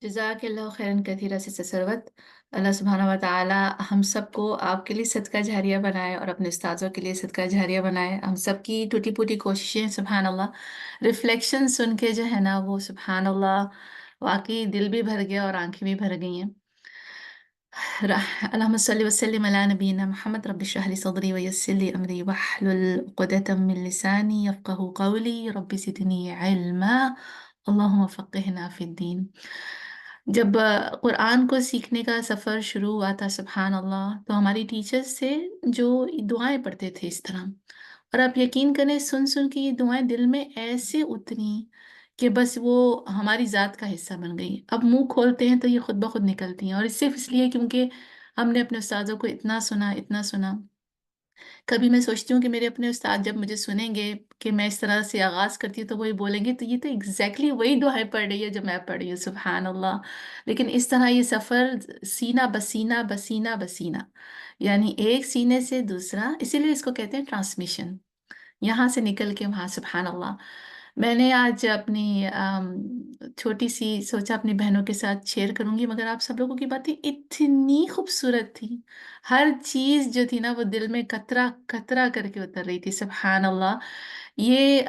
Speaker 13: جزاک اللہ خیرن کثیرہ سسٹر سروت۔ اللہ سبحانہ و تعالی ہم سب کو آپ کے لیے صدقہ جاریہ بنائے اور اپنے استاذوں کے لیے صدقہ جاریہ بنائے۔ ہم سب کی ٹوٹی پوٹی کوششیں سبحان اللہ، ریفلیکشن سن کے جو ہے نا وہ سبحان اللہ واقعی دل بھی بھر گیا اور آنکھیں بھی بھر گئی ہیں۔ اللہم صلی وسلم علی نبینا محمد رب اشرح لی صدری ویسر لی امری واحلل عقدۃ من لسانی یفقہوا قولی رب زدنی علما اللہم فقہنا فی الدین۔ جب قرآن کو سیکھنے کا سفر شروع ہوا تھا سبحان اللہ، تو ہماری ٹیچرز سے جو دعائیں پڑھتے تھے اس طرح، اور آپ یقین کریں سن سن کے یہ دعائیں دل میں ایسے اتری کہ بس وہ ہماری ذات کا حصہ بن گئی۔ اب منہ کھولتے ہیں تو یہ خود بخود نکلتی ہیں، اور صرف اس لیے کیونکہ ہم نے اپنے استاذوں کو اتنا سنا۔ کبھی میں سوچتی ہوں کہ میرے اپنے استاد جب مجھے سنیں گے کہ میں اس طرح سے آغاز کرتی ہوں تو وہی بولیں گے تو یہ تو ایگزیکٹلی وہی دعائیں پڑھ رہی ہے جو میں پڑھ رہی ہوں سبحان اللہ۔ لیکن اس طرح یہ سفر سینہ بسینہ بسینہ بسینہ، یعنی ایک سینے سے دوسرا، اسی لیے اس کو کہتے ہیں ٹرانسمیشن، یہاں سے نکل کے وہاں سبحان اللہ۔ میں نے آج اپنی چھوٹی سی سوچا اپنی بہنوں کے ساتھ شیئر کروں گی، مگر آپ سب لوگوں کی باتیں اتنی خوبصورت تھی، ہر چیز جو تھی نا وہ دل میں قطرہ قطرہ کر کے اتر رہی تھی سبحان اللہ۔ یہ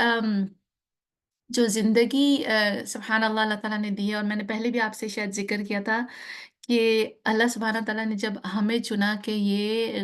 Speaker 13: جو زندگی سبحان اللہ اللہ تعالیٰ نے دی ہے، اور میں نے پہلے بھی آپ سے شاید ذکر کیا تھا کہ اللہ سبحانہ تعالیٰ نے جب ہمیں چنا کہ یہ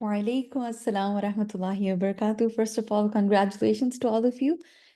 Speaker 14: Walaikum assalam wa rahmatullahi wa barakatuh. First of all, congratulations to all of you.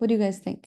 Speaker 14: What do you guys think?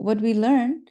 Speaker 14: what we learned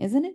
Speaker 14: isn't it?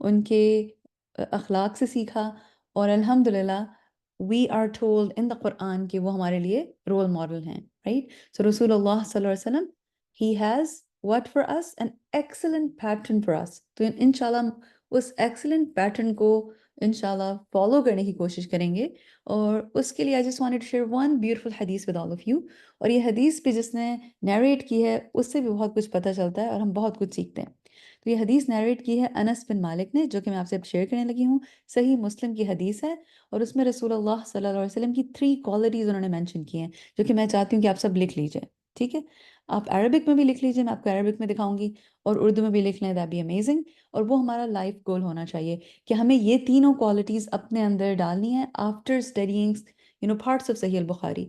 Speaker 14: ان کے اخلاق سے سیکھا، اور الحمدللہ we are told in the Quran کہ وہ ہمارے لیے رول ماڈل ہیں، right? So رسول اللہ صلی اللہ علیہ وسلم he has what for us an excellent pattern for us. تو انشاءاللہ اس excellent pattern کو انشاءاللہ فالو کرنے کی کوشش کریں گے، اور اس کے لیے I just wanted to share one beautiful حدیث with all of you. اور یہ حدیث بھی جس نے نیریٹ کی ہے اس سے بھی بہت کچھ پتہ چلتا ہے اور ہم بہت کچھ سیکھتے ہیں. تو یہ حدیث نیریٹ کی ہے انس بن مالک نے، جو کہ میں آپ سے اب شیئر کرنے لگی ہوں. صحیح مسلم کی حدیث ہے، اور اس میں رسول اللہ صلی اللہ علیہ وسلم کی 3 کوالٹیز انہوں نے مینشن کی ہیں، جو کہ میں چاہتی ہوں کہ آپ سب لکھ لیجئے، ٹھیک ہے؟ آپ عربک میں بھی لکھ لیجئے، میں آپ کو عربک میں دکھاؤں گی، اور اردو میں بھی لکھ لیں، دیٹ بی امیزنگ. اور وہ ہمارا لائف گول ہونا چاہیے کہ ہمیں یہ تینوں کوالٹیز اپنے اندر ڈالنی ہے آفٹر اسٹڈیئنگ پارٹس آف صحیح البخاری.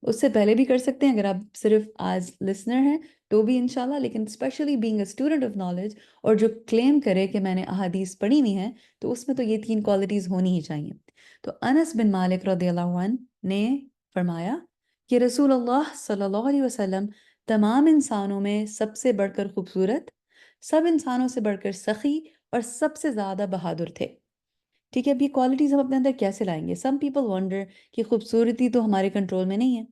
Speaker 14: اس سے پہلے بھی کر سکتے ہیں اگر آپ صرف آج لسنر ہیں تو بھی انشاءاللہ، لیکن specially being a student of knowledge, اور جو کلیم کرے کہ میں نے احادیث پڑھی ہوئی ہیں، تو اس میں تو یہ 3 کوالٹیز ہونی ہی چاہیے. تو انس بن مالک رضی اللہ عنہ نے فرمایا کہ رسول اللہ صلی اللہ علیہ وسلم تمام انسانوں میں سب سے بڑھ کر خوبصورت، سب انسانوں سے بڑھ کر سخی، اور سب سے زیادہ بہادر تھے. ٹھیک ہے، اب یہ کوالٹیز ہم اپنے اندر کیسے لائیں گے؟ سم پیپل ونڈر کہ خوبصورتی تو ہمارے کنٹرول میں نہیں ہے.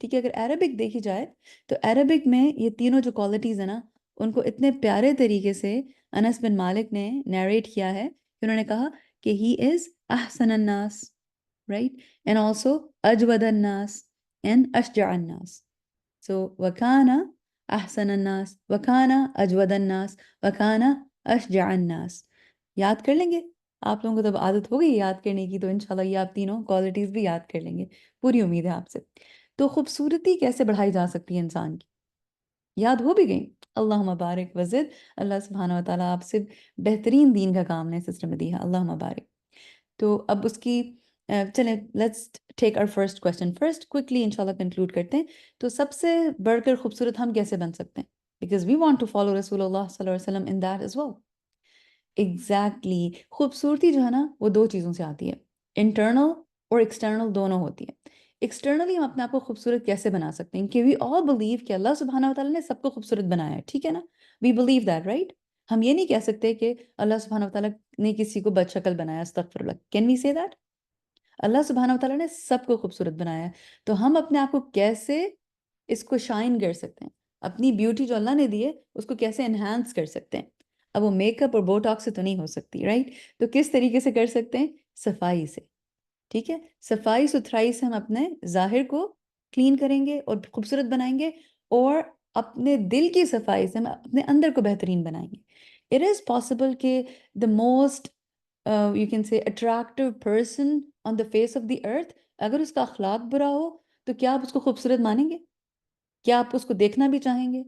Speaker 14: ٹھیک ہے، اگر عربک دیکھی جائے تو عربک میں یہ تینوں جو کوالٹیز ہیں نا، ان کو اتنے پیارے طریقے سے انس بن مالک نے نیریٹ کیا ہے کہ انہوں نے کہا کہ ہی از احسن الناس، right? And also اجود الناس and اشجع الناس. So وکانا احسن الناس، وکانا اجود الناس، وکانا اشجع الناس. یاد کر لیں گے؟ آپ لوگوں کو تو اب عادت ہو گئی یاد کرنے کی، تو انشاءاللہ یہ آپ تینوں کوالٹیز بھی یاد کر لیں گے، پوری امید ہے آپ سے. تو خوبصورتی کیسے بڑھائی جا سکتی ہے انسان کی؟ یاد ہو بھی گئی؟ اللہم بارک وزد. اللہ سبحانہ و تعالیٰ آپ سے بہترین دین کا کام نے سسٹر میں دیا، اللہم بارک. تو اب اس کی چلیں let's take our first question first, quickly انشاءاللہ کنکلوڈ کرتے ہیں. تو سب سے بڑھ کر خوبصورت ہم کیسے بن سکتے ہیں؟ Because we want to follow رسول اللہ صلی اللہ علیہ وسلم in that as well. Exactly, خوبصورتی جو ہے نا وہ 2 چیزوں سے آتی ہے، انٹرنل اور ایکسٹرنل دونوں ہوتی ہے. ایکسٹرنلی ہم اپنے آپ کو خوبصورت کیسے بنا سکتے ہیں؟ کہ وی آل بلیو کہ اللہ سبحانہ وتعالیٰ نے سب کو خوبصورت بنایا ہے، ٹھیک ہے نا؟ We believe that, right? ہم یہ نہیں کہہ سکتے کہ اللہ سبحانہ وتعالیٰ نے کسی کو بد شکل بنایا، استغفر اللہ. کین وی سے دیٹ؟ اللہ سبحانہ وتعالیٰ نے سب کو خوبصورت بنایا ہے. تو ہم اپنے آپ کو کیسے اس کو شائن کر سکتے ہیں؟ اپنی بیوٹی جو اللہ نے دی ہے اس کو کیسے انہانس کر سکتے ہیں؟ اب وہ میک اپ اور بوٹاکس سے تو نہیں ہو سکتی، رائٹ؟ تو کس طریقے سے کر سکتے ہیں؟ صفائی سے. ٹھیک ہے، صفائی ستھرائی سے ہم اپنے ظاہر کو کلین کریں گے اور خوبصورت بنائیں گے، اور اپنے دل کی صفائی سے ہم اپنے اندر کو بہترین بنائیں گے. اٹ از پاسبل کہ the most you can say attractive person on the face of the earth, اگر اس کا اخلاق برا ہو تو کیا آپ اس کو خوبصورت مانیں گے؟ کیا آپ اس کو دیکھنا بھی چاہیں گے؟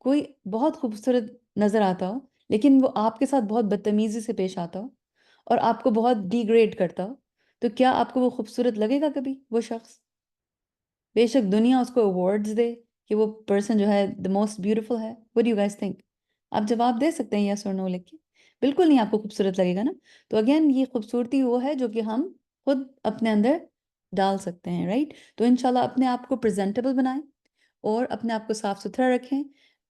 Speaker 14: کوئی بہت خوبصورت نظر آتا ہو لیکن وہ آپ کے ساتھ بہت بدتمیزی سے پیش آتا ہو اور آپ کو بہت ڈی گریڈ کرتا ہو، تو کیا آپ کو وہ خوبصورت لگے گا کبھی وہ شخص؟ بے شک دنیا اس کو ایوارڈز دے کہ وہ پرسن جو ہے the most beautiful ہے. What do you guys think؟ آپ جواب دے سکتے ہیں یس اور نو لکھ کے. بالکل نہیں آپ کو خوبصورت لگے گا نا. تو اگین یہ خوبصورتی وہ ہے جو کہ ہم خود اپنے اندر ڈال سکتے ہیں، رائٹ؟ تو انشاءاللہ اپنے آپ کو پریزنٹیبل بنائیں اور اپنے آپ کو صاف ستھرا رکھیں.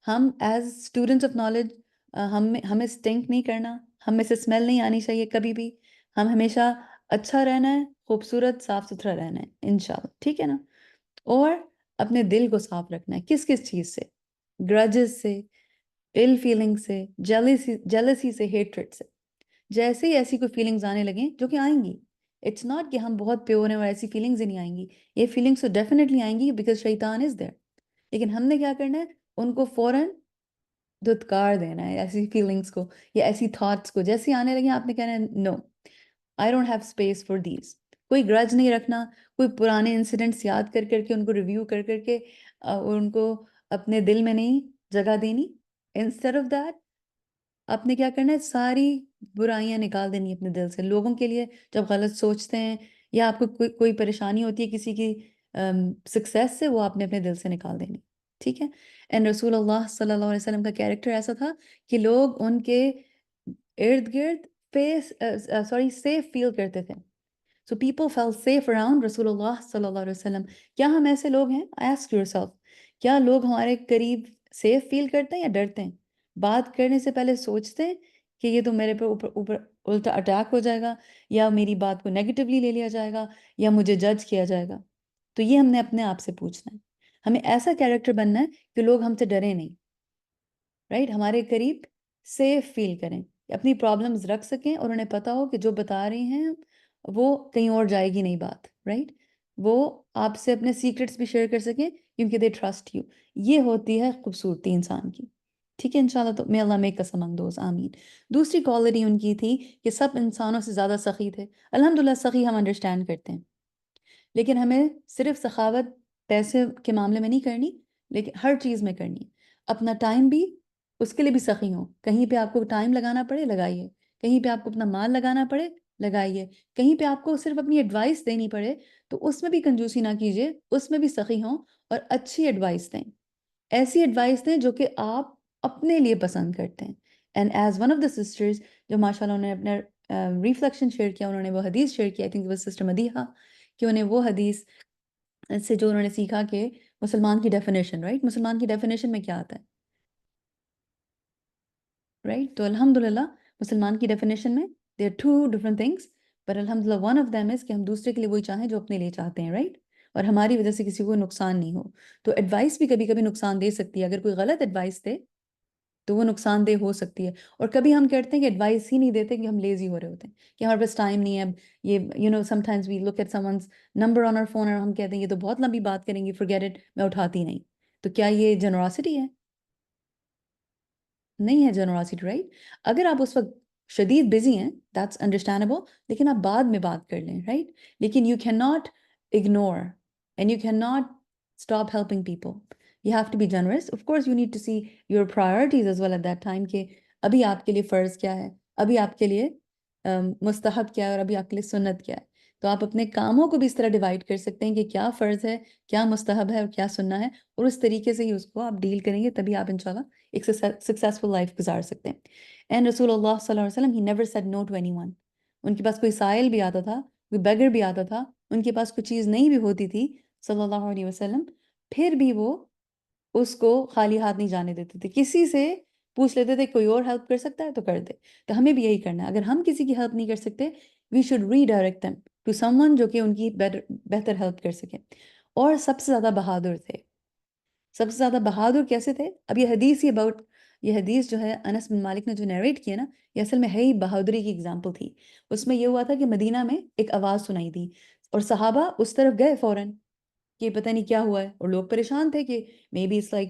Speaker 14: ہم ایز اسٹوڈنٹس آف نالج ہمیں اسٹنک نہیں کرنا، ہمیں سے اسمیل نہیں آنی چاہیے کبھی بھی. ہم ہمیشہ اچھا رہنا ہے، خوبصورت صاف ستھرا رہنا ہے انشاءاللہ، ٹھیک ہے نا؟ اور اپنے دل کو صاف رکھنا ہے. کس کس چیز سے؟ گرجز سے، ill فیلنگ سے، جیلسی سے، ہیٹریٹ سے. جیسے ہی ایسی کوئی فیلنگز آنے لگیں جو کہ آئیں گی، اٹس ناٹ کہ ہم بہت پیور ہیں اور ایسی فیلنگز ہی نہیں آئیں گی. یہ فیلنگس تو ڈیفینیٹلی آئیں گی بیکاز شیطان از دیر. لیکن ہم نے کیا کرنا ہے؟ ان کو فوراً دھتکار دینا ہے، ایسی فیلنگس کو یا ایسی تھاٹس کو. جیسے آنے لگیں آپ نے کہنا ہے no, I don't have space for these. کوئی گرج نہیں رکھنا، کوئی پرانے انسیڈنٹس یاد کر کر کے ان کو ریویو کر کر کے ان کو اپنے دل میں نہیں جگہ دینی. انسٹیڈ آف دیٹ آپ نے کیا کرنا ہے؟ ساری برائیاں نکال دینی اپنے دل سے. لوگوں کے لیے جب غلط سوچتے ہیں یا آپ کو کوئی پریشانی ہوتی ہے کسی کی سکسیس سے، وہ آپ نے اپنے دل سے نکال دینی، ٹھیک ہے؟ اینڈ رسول اللہ صلی اللہ علیہ وسلم کا کیریکٹر ایسا تھا کہ لوگ ان کے ارد گرد سیف فیل کرتے تھے. So people felt safe around رسول اللہ صلی اللہ علیہ وسلم. کیا ہم ایسے لوگ ہیں؟ Ask yourself. کیا لوگ ہمارے قریب سیف فیل کرتے ہیں یا ڈرتے ہیں؟ بات کرنے سے پہلے سوچتے ہیں کہ یہ تو میرے پہ اوپر اوپر الٹا اٹیک ہو جائے گا، یا میری بات کو نیگیٹیولی لے لیا جائے گا، یا مجھے جج کیا جائے گا. تو یہ ہم نے اپنے آپ سے پوچھنا ہے. ہمیں ایسا کیریکٹر بننا ہے کہ لوگ ہم سے ڈریں نہیں، رائٹ؟ ہمارے قریب سیف فیل کریں، اپنی پرابلمز رکھ سکیں، اور انہیں پتا ہو کہ جو بتا رہی ہیں وہ کہیں اور جائے گی نہیں بات، رائٹ؟ وہ آپ سے اپنے سیکرٹس بھی شیئر کر سکیں کیونکہ دے ٹرسٹ یو. یہ ہوتی ہے خوبصورتی انسان کی. ٹھیک ہے انشاءاللہ. تو may Allah make us among those. آمین. دوسری کوالٹی ان کی تھی کہ سب انسانوں سے زیادہ سخی تھے. الحمدللہ سخی ہم انڈرسٹینڈ کرتے ہیں، لیکن ہمیں صرف سخاوت پیسے کے معاملے میں نہیں کرنی، لیکن ہر چیز میں کرنی. اپنا ٹائم بھی اس کے لیے بھی سخی ہوں. کہیں پہ آپ کو ٹائم لگانا پڑے لگائیے، کہیں پہ آپ کو اپنا مال لگانا پڑے لگائیے، کہیں پہ آپ کو صرف اپنی ایڈوائس دینی پڑے تو اس میں بھی کنجوسی نہ کیجیے، اس میں بھی سخی ہوں اور اچھی ایڈوائس دیں. ایسی ایڈوائس دیں جو کہ آپ اپنے لیے پسند کرتے ہیں. And as one of the sisters جو ماشاء اللہ انہوں نے اپنا ریفلیکشن شیئر کیا، انہوں نے وہ حدیث شیئر کیا، آئی تھنک وہ سسٹر مدیحہ، کہ انہیں وہ حدیث سے جو انہوں نے سیکھا کہ مسلمان کی ڈیفینیشن، رائٹ؟ مسلمان کی ڈیفینیشن میں کیا آتا ہے، رائٹ؟ تو الحمدللہ مسلمان کی ڈیفینیشن میں دیر ٹو ڈفرنٹ تھنگس، بٹ الحمدللہ ون آف دیم از کہ ہم دوسرے کے لیے وہی چاہیں جو اپنے لیے چاہتے ہیں، رائٹ؟ اور ہماری وجہ سے کسی کو نقصان نہیں ہو. تو ایڈوائس بھی کبھی کبھی نقصان دے سکتی ہے. اگر کوئی غلط ایڈوائس دے تو وہ نقصان دہ ہو سکتی ہے. اور کبھی ہم کہتے ہیں کہ ایڈوائس ہی نہیں دیتے کہ ہم لیزی ہو رہے ہوتے ہیں، کہ ہمارے پاس ٹائم نہیں ہے. اب یہ sometimes we look at someone's number on our phone اور ہم کہتے ہیں یہ تو بہت لمبی بات کریں گے، forget it، میں اٹھاتی نہیں. تو کیا یہ جنراسٹی ہے؟ نہیں ہے جنراسٹی، رائٹ؟ اگر آپ اس وقت شدید بزی ہیں دیٹس انڈرسٹینڈیبل، لیکن آپ بعد میں بات کر لیں، رائٹ؟ لیکن you can not ignore and you can not stop helping people. You have to be generous. Of course, you need to see your priorities as well at that time کہ ابھی آپ کے لیے فرض کیا ہے، ابھی آپ کے لیے مستحب کیا ہے، اور ابھی آپ کے لیے سنت کیا ہے. تو آپ اپنے کاموں کو بھی اس طرح ڈیوائڈ کر سکتے ہیں کہ کیا فرض ہے، کیا مستحب ہے اور کیا سننا ہے، اور اس طریقے سے ہی اس کو آپ ڈیل کریں گے، تبھی آپ انشاءاللہ ایک سکسیسفل لائف گزار سکتے ہیں. اینڈ رسول اللہ صلی اللہ علیہ وسلم he never said no to anyone. ان کے پاس کوئی سائل بھی آتا تھا، کوئی بیگر بھی آتا تھا، ان کے پاس کوئی چیز نہیں بھی ہوتی تھی صلی اللہ علیہ وسلم، پھر بھی وہ اس کو خالی ہاتھ نہیں جانے دیتے تھے. کسی سے پوچھ لیتے تھے کوئی اور ہیلپ کر سکتا ہے تو کر دے. تو ہمیں بھی یہی کرنا ہے. اگر ہم کسی کی ہیلپ نہیں کر سکتے we should redirect them to someone جو کہ ان کی بہتر ہیلپ کر سکے. اور سب سے زیادہ بہادر تھے. سب سے زیادہ بہادر کیسے تھے؟ اب یہ حدیث جو ہے انس بن مالک نے جو نیریٹ کیا نا، یہ اصل میں ہے ہی بہادری کی اگزامپل تھی. اس میں یہ ہوا تھا کہ مدینہ میں ایک آواز سنائی دی اور صحابہ اس طرف گئے فوراً کہ پتہ نہیں کیا ہوا ہے، اور لوگ پریشان تھے کہ maybe it's like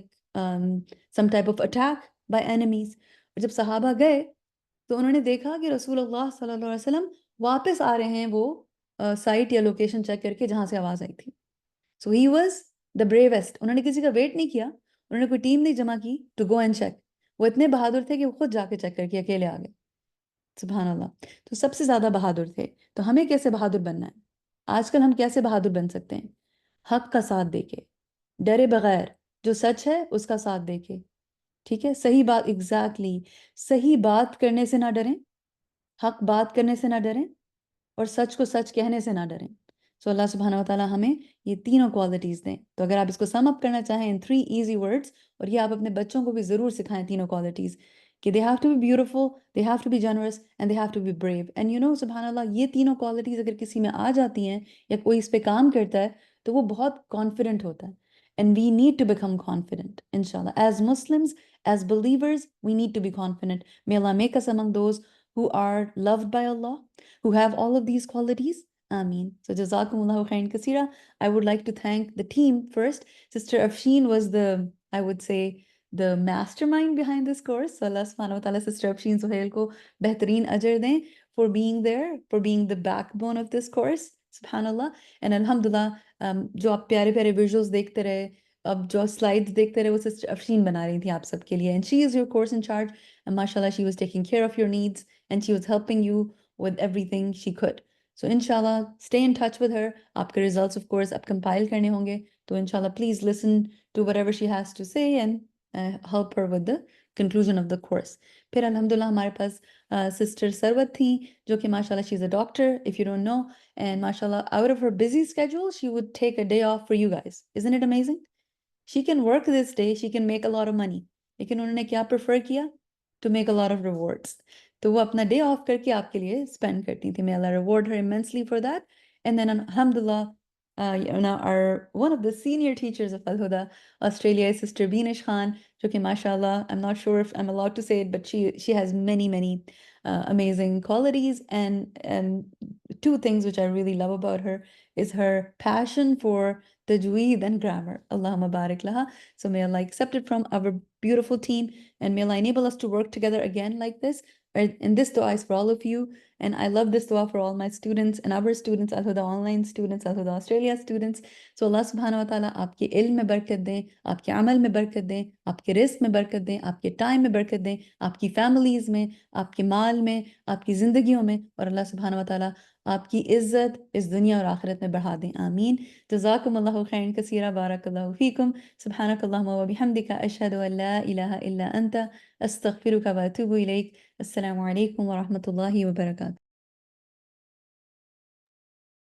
Speaker 14: some type of attack by enemies. اور جب صحابہ گئے تو انہوں نے دیکھا کہ رسول اللہ صلی اللہ علیہ وسلم واپس آ رہے ہیں وہ سائٹ یا لوکیشن چیک کر کے جہاں سے آواز آئی تھی. سو ہی واز دا بریویسٹ. انہوں نے کسی کا ویٹ نہیں کیا، انہوں نے کوئی ٹیم نہیں جمع کی ٹو گو اینڈ چیک. وہ اتنے بہادر تھے کہ وہ خود جا کے چیک کر کے اکیلے آ گئے. سبحان اللہ. تو سب سے زیادہ بہادر تھے. تو ہمیں کیسے بہادر بننا ہے؟ آج کل ہم کیسے بہادر بن سکتے ہیں؟ حق کا ساتھ دے کے، ڈرے بغیر، جو سچ ہے اس کا ساتھ دے کے. ٹھیک ہے؟ صحیح بات، ایگزیکٹلی صحیح بات کرنے سے نہ ڈریں، حق بات کرنے سے نہ ڈریں، اور سچ کو سچ کہنے سے نہ ڈریں. سو اللہ سبحانہ وتعالیٰ ہمیں یہ تینوں کوالٹیز دیں. تو اگر آپ اس کو سم اپ کرنا چاہیں ان 3 ایزی ورڈز، اور یہ آپ اپنے بچوں کو بھی ضرور سکھائیں تینوں کوالٹیز، کہ they have to be beautiful, they have to be generous, and they have to be brave. And you know سبحان اللہ، یہ تینوں کوالٹیز اگر کسی میں آ جاتی ہیں یا کوئی اس پہ کام کرتا ہے تو وہ بہت کانفیڈنٹ ہوتا ہے. And we need to become confident, inshallah. As Muslims, as believers, we need to be confident. May Allah make us among those who are loved by Allah, who have all of these qualities. Ameen. So Jazakumullahu khairan kaseera. I would like to thank the team first. Sister Afshin was I would say, the mastermind behind this course. So Allah subhanahu wa ta'ala Sister Afshin Suhail ko behtareen ajr dein for being there, for being the backbone of this course. Subhanallah. And alhamdulillah, جو آپ پیارے پیارے visuals دیکھتے رہے، اب جو slides دیکھتے رہے، وہ سسٹر افشین بنا رہی تھیں آپ سب کے لیے. And she is your course in charge, and ماشاء اللہ she was taking care of your needs and she was helping you with everything she could. So ان شاء اللہ stay in touch with her. آپ کے results of course اب compile کرنے ہوں گے، تو ان شاء اللہ please listen to whatever she has to say and help her with the conclusion of the course. پھر الحمدللہ ہمارے پاس سسٹر سروت تھیں جو کہ ماشاء اللہ she is a doctor if you don't know. And mashallah, out of her busy schedule, she would take a day off for you guys. Isn't it amazing? She can work this day, she can make a lot of money. Lekin unhone kya prefer kiya? To make a lot of rewards. تو وہ اپنا day of کر کے آپ کے لیے spend کرتی تھی. May Allah reward her immensely for that. And then alhamdulillah, one of the senior teachers of Al-Huda Australia is Sister Beenish Khan, جو کہ mashallah, I'm not sure if I'm allowed to say it, but she has many amazing qualities, and two things which I really love about her is her passion for tajweed and grammar. Allahumma barik laha. So may Allah accept it from our beautiful team, and may Allah enable us to work together again like this. And this dua is for all of you, and I love this dua for all my students and our students, Al-Huda online students, Al-Huda Australia students. So Allah subhanahu wa ta'ala آپ کے علم میں برکت دیں, آپ کے عمل میں برکت دیں, آپ کے رزق میں برکت دیں, آپ کے ٹائم میں برکت دیں, آپ کی فیملیز میں, آپ کے مال میں, آپ کی زندگیوں میں, اور اللہ سبحانہ و تعالیٰ آپ کی عزت اس دنیا اور آخرت میں بڑھا دیں. آمین. جزاکم اللہ خیرا کثیرا. بارک اللہ فیکم. سبحانک اللہم و بحمدک. اشہد ان لا الہ الا انت. استغفرک و اتوب الیک. السلام علیکم ورحمۃ اللہ وبرکاتہ.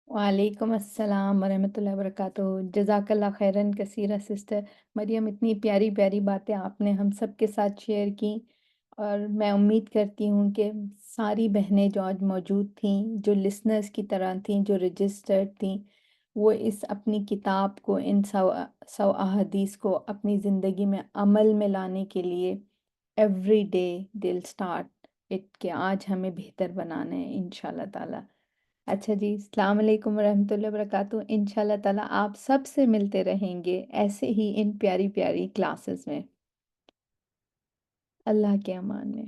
Speaker 4: وعلیکم السلام ورحمۃ اللہ وبرکاتہ. جزاک اللہ خیرن کثیرہ سسٹر مریم. اتنی پیاری پیاری باتیں آپ نے ہم سب کے ساتھ شیئر کی، اور میں امید کرتی ہوں کہ ساری بہنیں جو آج موجود تھیں، جو لسنرز کی طرح تھیں، جو رجسٹرڈ تھیں، وہ اس اپنی کتاب کو، ان سو احادیث کو اپنی زندگی میں عمل میں لانے کے لیے ایوری ڈے دل اسٹارٹ اٹ، کہ آج ہمیں بہتر بنانا ہے انشاءاللہ تعالیٰ. اچھا جی، السلام علیکم ورحمۃ اللہ وبرکاتہ. انشاءاللہ تعالیٰ آپ سب سے ملتے رہیں گے ایسے ہی ان پیاری پیاری کلاسز میں. اللہ کے امان میں.